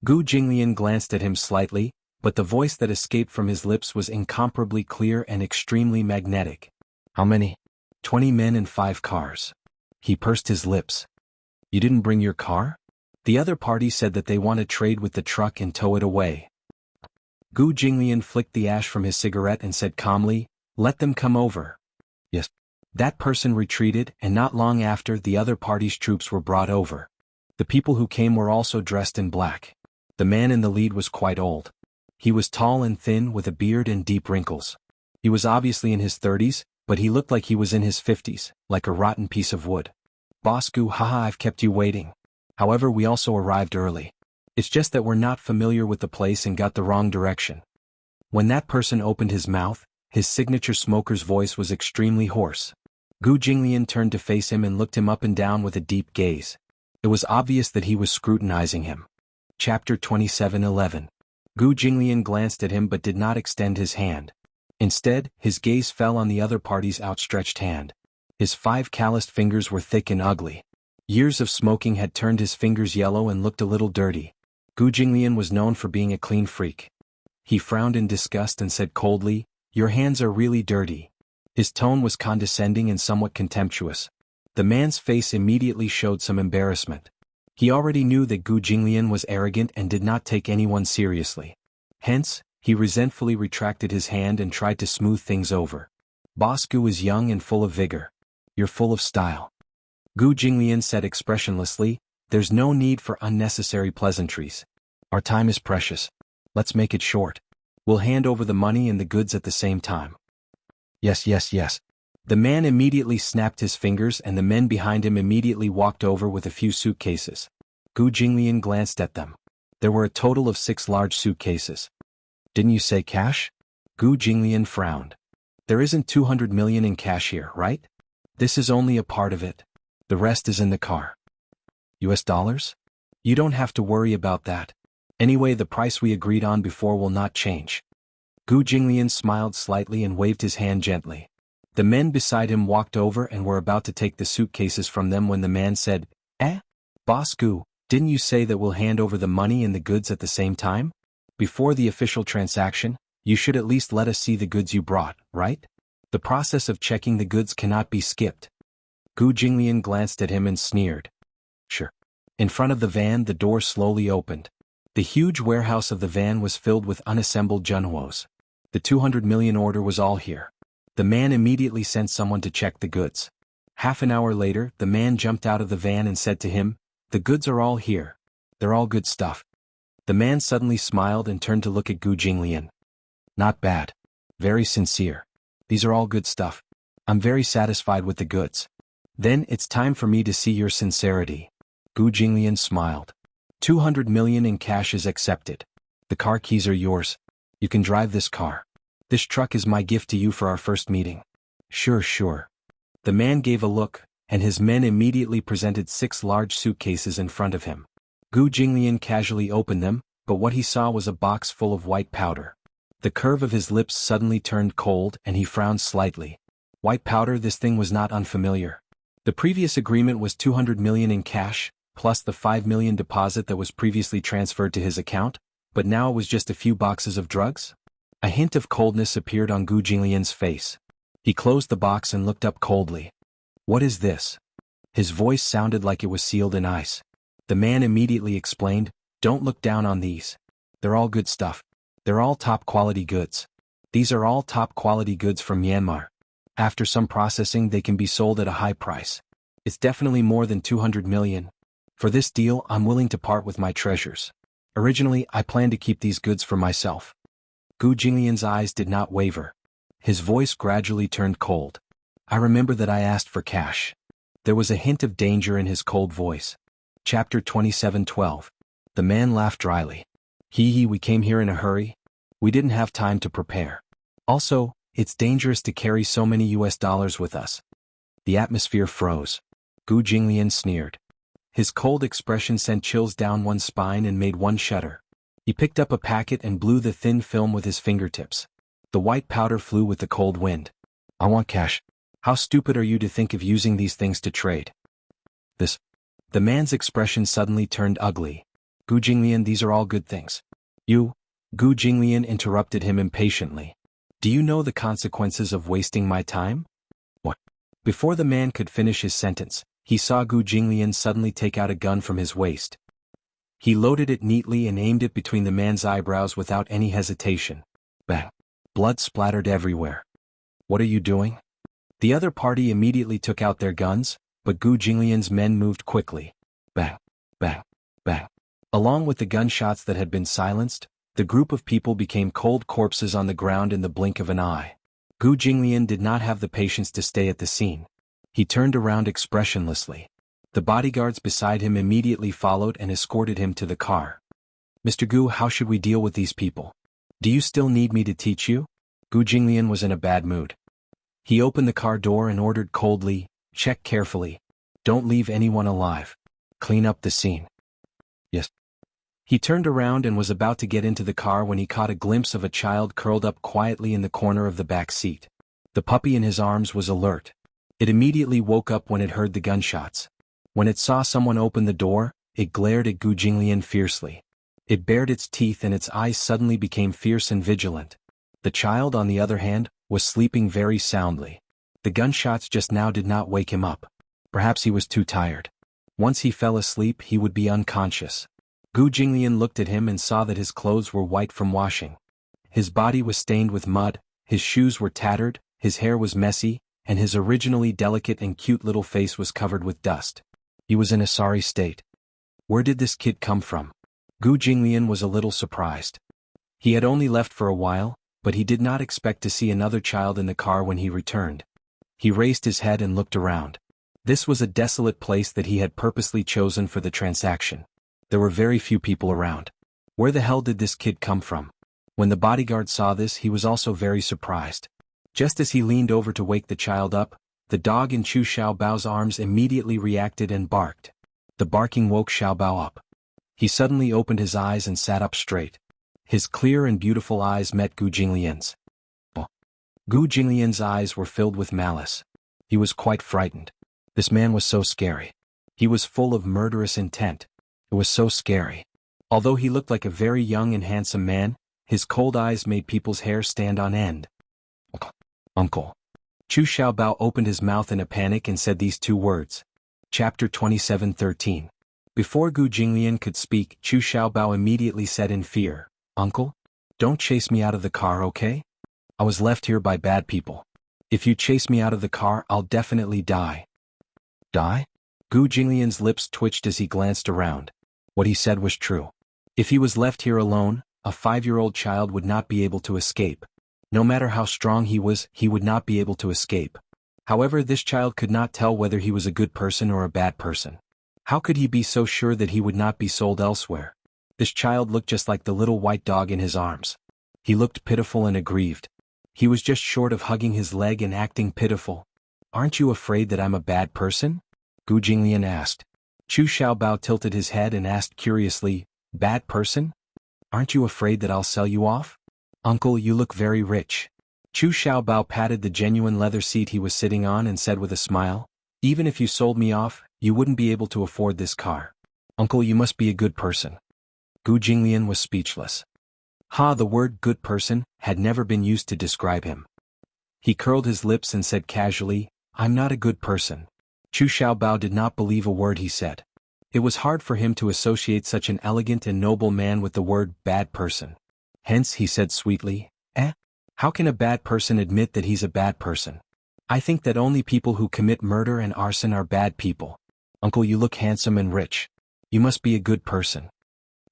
Gu Jinglian glanced at him slightly, but the voice that escaped from his lips was incomparably clear and extremely magnetic. "How many?" 20 men and 5 cars. He pursed his lips. "You didn't bring your car?" The other party said that they want to trade with the truck and tow it away. Gu Jinglian flicked the ash from his cigarette and said calmly, "Let them come over." "Yes." That person retreated, and not long after, the other party's troops were brought over. The people who came were also dressed in black. The man in the lead was quite old. He was tall and thin with a beard and deep wrinkles. He was obviously in his 30s, but he looked like he was in his 50s, like a rotten piece of wood. "Boss Gu, haha, I've kept you waiting. However, we also arrived early. It's just that we're not familiar with the place and got the wrong direction." When that person opened his mouth, his signature smoker's voice was extremely hoarse. Gu Jinglian turned to face him and looked him up and down with a deep gaze. It was obvious that he was scrutinizing him. Chapter 27:11. Gu Jinglian glanced at him but did not extend his hand. Instead, his gaze fell on the other party's outstretched hand. His 5 calloused fingers were thick and ugly. Years of smoking had turned his fingers yellow and looked a little dirty. Gu Jinglian was known for being a clean freak. He frowned in disgust and said coldly, "Your hands are really dirty." His tone was condescending and somewhat contemptuous. The man's face immediately showed some embarrassment. He already knew that Gu Jinglian was arrogant and did not take anyone seriously. Hence, he resentfully retracted his hand and tried to smooth things over. "Boss Gu is young and full of vigor. You're full of style." Gu Jinglian said expressionlessly, "There's no need for unnecessary pleasantries. Our time is precious. Let's make it short. We'll hand over the money and the goods at the same time." "Yes, yes, yes." The man immediately snapped his fingers and the men behind him immediately walked over with a few suitcases. Gu Jinglian glanced at them. There were a total of 6 large suitcases. "Didn't you say cash?" Gu Jinglian frowned. "There isn't 200 million in cash here, right?" This is only a part of it. The rest is in the car. US dollars? You don't have to worry about that. Anyway, the price we agreed on before will not change. Gu Jinglian smiled slightly and waved his hand gently. The men beside him walked over and were about to take the suitcases from them when the man said, Boss Gu, didn't you say that we'll hand over the money and the goods at the same time? Before the official transaction, you should at least let us see the goods you brought, right? The process of checking the goods cannot be skipped. Gu Jinglian glanced at him and sneered. Sure. In front of the van, the door slowly opened. The huge warehouse of the van was filled with unassembled junhuos. The 200 million order was all here. The man immediately sent someone to check the goods. Half an hour later, the man jumped out of the van and said to him, "The goods are all here. They're all good stuff." The man suddenly smiled and turned to look at Gu Jinglian. "Not bad. Very sincere. These are all good stuff. I'm very satisfied with the goods. Then it's time for me to see your sincerity." Gu Jinglian smiled. 200 million in cash is accepted. The car keys are yours. You can drive this car. This truck is my gift to you for our first meeting. Sure. The man gave a look, and his men immediately presented 6 large suitcases in front of him. Gu Jinglian casually opened them, but what he saw was a box full of white powder. The curve of his lips suddenly turned cold and he frowned slightly. White powder, this thing was not unfamiliar. The previous agreement was 200 million in cash, plus the 5 million deposit that was previously transferred to his account, but now it was just a few boxes of drugs? A hint of coldness appeared on Gu Jinglian's face. He closed the box and looked up coldly. "What is this?" His voice sounded like it was sealed in ice. The man immediately explained, "Don't look down on these. They're all good stuff. They're all top-quality goods. These are all top-quality goods from Myanmar. After some processing, they can be sold at a high price. It's definitely more than 200 million. For this deal, I'm willing to part with my treasures. Originally, I planned to keep these goods for myself." Gu Jinglian's eyes did not waver. His voice gradually turned cold. "I remember that I asked for cash." There was a hint of danger in his cold voice. Chapter 27:12. The man laughed dryly. We came here in a hurry. We didn't have time to prepare. Also, it's dangerous to carry so many US dollars with us." The atmosphere froze. Gu Jinglian sneered. His cold expression sent chills down one's spine and made one shudder. He picked up a packet and blew the thin film with his fingertips. The white powder flew with the cold wind. "I want cash. How stupid are you to think of using these things to trade?" The man's expression suddenly turned ugly. "Gu Jinglian, these are all good things." Gu Jinglian interrupted him impatiently. "Do you know the consequences of wasting my time?" "What?" Before the man could finish his sentence, he saw Gu Jinglian suddenly take out a gun from his waist. He loaded it neatly and aimed it between the man's eyebrows without any hesitation. Bang! Blood splattered everywhere. "What are you doing?" The other party immediately took out their guns, but Gu Jinglian's men moved quickly. Bang! Bang! Bang! Along with the gunshots that had been silenced, the group of people became cold corpses on the ground in the blink of an eye. Gu Jinglian did not have the patience to stay at the scene. He turned around expressionlessly. The bodyguards beside him immediately followed and escorted him to the car. "Mr. Gu, how should we deal with these people? Do you still need me to teach you?" Gu Jinglian was in a bad mood. He opened the car door and ordered coldly, "Check carefully. Don't leave anyone alive. Clean up the scene." "Yes." He turned around and was about to get into the car when he caught a glimpse of a child curled up quietly in the corner of the back seat. The puppy in his arms was alert. It immediately woke up when it heard the gunshots. When it saw someone open the door, it glared at Gu Jinglian fiercely. It bared its teeth and its eyes suddenly became fierce and vigilant. The child, on the other hand, was sleeping very soundly. The gunshots just now did not wake him up. Perhaps he was too tired. Once he fell asleep, he would be unconscious. Gu Jinglian looked at him and saw that his clothes were white from washing. His body was stained with mud, his shoes were tattered, his hair was messy, and his originally delicate and cute little face was covered with dust. He was in a sorry state. Where did this kid come from? Gu Jinglian was a little surprised. He had only left for a while, but he did not expect to see another child in the car when he returned. He raised his head and looked around. This was a desolate place that he had purposely chosen for the transaction. There were very few people around. Where the hell did this kid come from? When the bodyguard saw this, he was also very surprised. Just as he leaned over to wake the child up, The dog in Chu Xiaobao's arms immediately reacted and barked. The barking woke Xiaobao up. He suddenly opened his eyes and sat up straight. His clear and beautiful eyes met Gu Jinglian's. Gu Jinglian's eyes were filled with malice. He was quite frightened. This man was so scary. He was full of murderous intent. It was so scary. Although he looked like a very young and handsome man, his cold eyes made people's hair stand on end. Uncle. Chu Xiaobao opened his mouth in a panic and said these two words. Chapter 27:13. Before Gu Jinglian could speak, Chu Xiaobao immediately said in fear, "Uncle? Don't chase me out of the car, okay? I was left here by bad people. If you chase me out of the car, I'll definitely die." Die? Gu Jinglian's lips twitched as he glanced around. What he said was true. If he was left here alone, a 5-year-old child would not be able to escape. No matter how strong he was, he would not be able to escape. However, this child could not tell whether he was a good person or a bad person. How could he be so sure that he would not be sold elsewhere? This child looked just like the little white dog in his arms. He looked pitiful and aggrieved. He was just short of hugging his leg and acting pitiful. "Aren't you afraid that I'm a bad person?" Gu Jinglian asked. Chu Xiaobao tilted his head and asked curiously, "Bad person? Aren't you afraid that I'll sell you off?" "Uncle, you look very rich." Chu Xiaobao patted the genuine leather seat he was sitting on and said with a smile, "Even if you sold me off, you wouldn't be able to afford this car. Uncle, you must be a good person." Gu Jinglian was speechless. The word good person had never been used to describe him. He curled his lips and said casually, "I'm not a good person." Chu Xiaobao did not believe a word he said. It was hard for him to associate such an elegant and noble man with the word bad person. Hence he said sweetly, How can a bad person admit that he's a bad person? I think that only people who commit murder and arson are bad people. Uncle, you look handsome and rich. You must be a good person."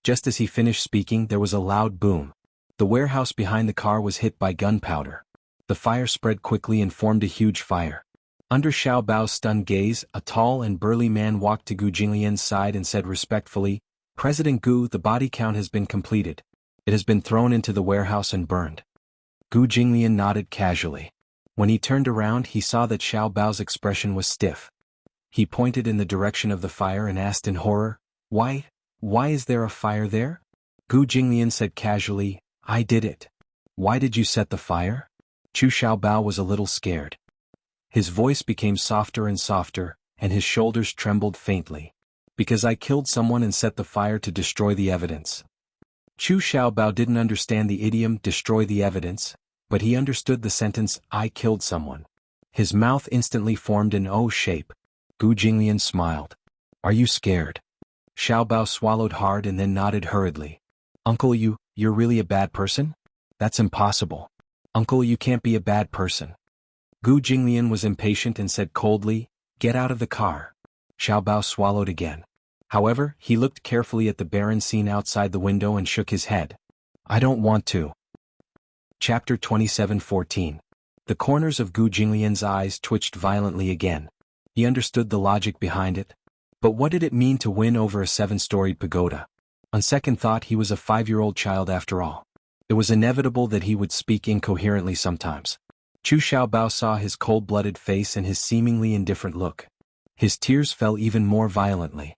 Just as he finished speaking, there was a loud boom. The warehouse behind the car was hit by gunpowder. The fire spread quickly and formed a huge fire. Under Xiaobao's stunned gaze, a tall and burly man walked to Gu Jinglian's side and said respectfully, "President Gu, the body count has been completed. It has been thrown into the warehouse and burned." Gu Jinglian nodded casually. When he turned around, he saw that Xiaobao's expression was stiff. He pointed in the direction of the fire and asked in horror, Why is there a fire there?" Gu Jinglian said casually, "I did it." "Why did you set the fire?" Chu Xiaobao was a little scared. His voice became softer and softer, and his shoulders trembled faintly. "Because I killed someone and set the fire to destroy the evidence." Chu Xiaobao didn't understand the idiom destroy the evidence, but he understood the sentence I killed someone. His mouth instantly formed an O shape. Gu Jinglian smiled. "Are you scared?" Xiaobao swallowed hard and then nodded hurriedly. "Uncle, you're really a bad person? That's impossible. Uncle, you can't be a bad person." Gu Jinglian was impatient and said coldly, "Get out of the car." Xiaobao swallowed again. However, he looked carefully at the barren scene outside the window and shook his head. "I don't want to." Chapter 27:14. The corners of Gu Jinglian's eyes twitched violently again. He understood the logic behind it. But what did it mean to win over a 7-storied pagoda? On second thought, he was a 5-year-old child after all. It was inevitable that he would speak incoherently sometimes. Chu Xiaobao saw his cold-blooded face and his seemingly indifferent look. His tears fell even more violently.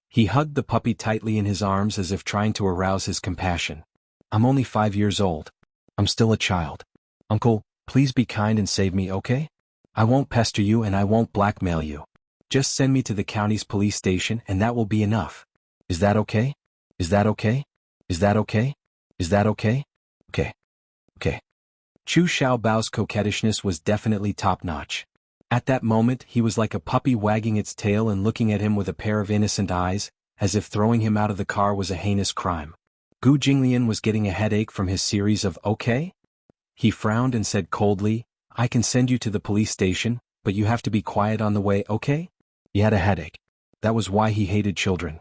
He hugged the puppy tightly in his arms as if trying to arouse his compassion. "I'm only 5 years old. I'm still a child. Uncle, please be kind and save me, okay? I won't pester you and I won't blackmail you. Just send me to the county's police station and that will be enough. Is that okay? Is that okay? Is that okay? Is that okay? Okay. Okay." Chu Xiaobao's coquettishness was definitely top-notch. At that moment, he was like a puppy wagging its tail and looking at him with a pair of innocent eyes, as if throwing him out of the car was a heinous crime. Gu Jinglian was getting a headache from his series of okay? He frowned and said coldly, "I can send you to the police station, but you have to be quiet on the way, okay?" He had a headache. That was why he hated children.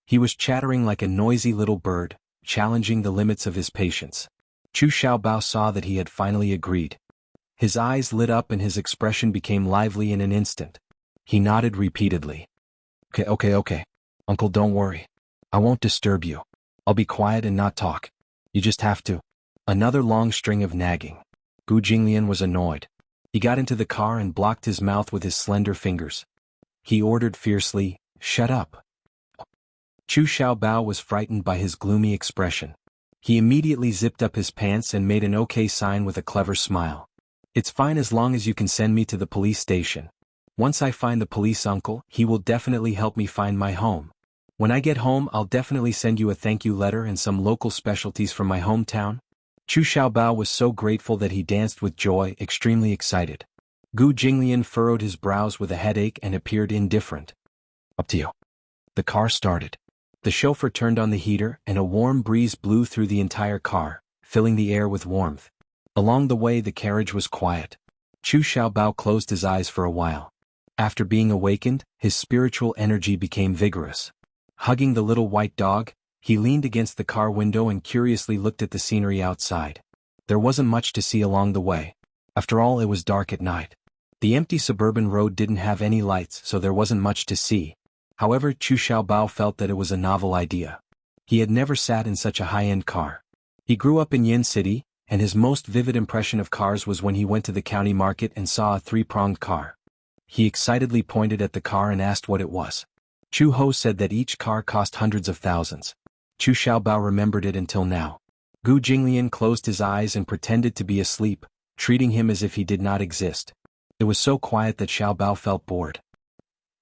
He was chattering like a noisy little bird, challenging the limits of his patience. Chu Xiaobao saw that he had finally agreed. His eyes lit up and his expression became lively in an instant. He nodded repeatedly. Okay. Uncle, don't worry. I won't disturb you. I'll be quiet and not talk. You just have to." Another long string of nagging. Gu Jinglian was annoyed. He got into the car and blocked his mouth with his slender fingers. He ordered fiercely, "Shut up." Chu Xiaobao was frightened by his gloomy expression. He immediately zipped up his pants and made an okay sign with a clever smile. "It's fine as long as you can send me to the police station. Once I find the police uncle, he will definitely help me find my home. When I get home, I'll definitely send you a thank you letter and some local specialties from my hometown." Chu Xiaobao was so grateful that he danced with joy, extremely excited. Gu Jinglian furrowed his brows with a headache and appeared indifferent. "Up to you." The car started. The chauffeur turned on the heater and a warm breeze blew through the entire car, filling the air with warmth. Along the way the carriage was quiet. Chu Xiaobao closed his eyes for a while. After being awakened, his spiritual energy became vigorous. Hugging the little white dog, he leaned against the car window and curiously looked at the scenery outside. There wasn't much to see along the way. After all, it was dark at night. The empty suburban road didn't have any lights, so there wasn't much to see. However, Chu Xiaobao felt that it was a novel idea. He had never sat in such a high-end car. He grew up in Yin City, and his most vivid impression of cars was when he went to the county market and saw a three-pronged car. He excitedly pointed at the car and asked what it was. Chu Ho said that each car cost hundreds of thousands. Chu Xiaobao remembered it until now. Gu Jinglian closed his eyes and pretended to be asleep, treating him as if he did not exist. It was so quiet that Xiaobao felt bored.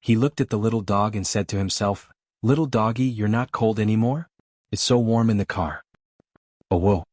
He looked at the little dog and said to himself, "Little doggy, you're not cold anymore? It's so warm in the car." "Oh whoa.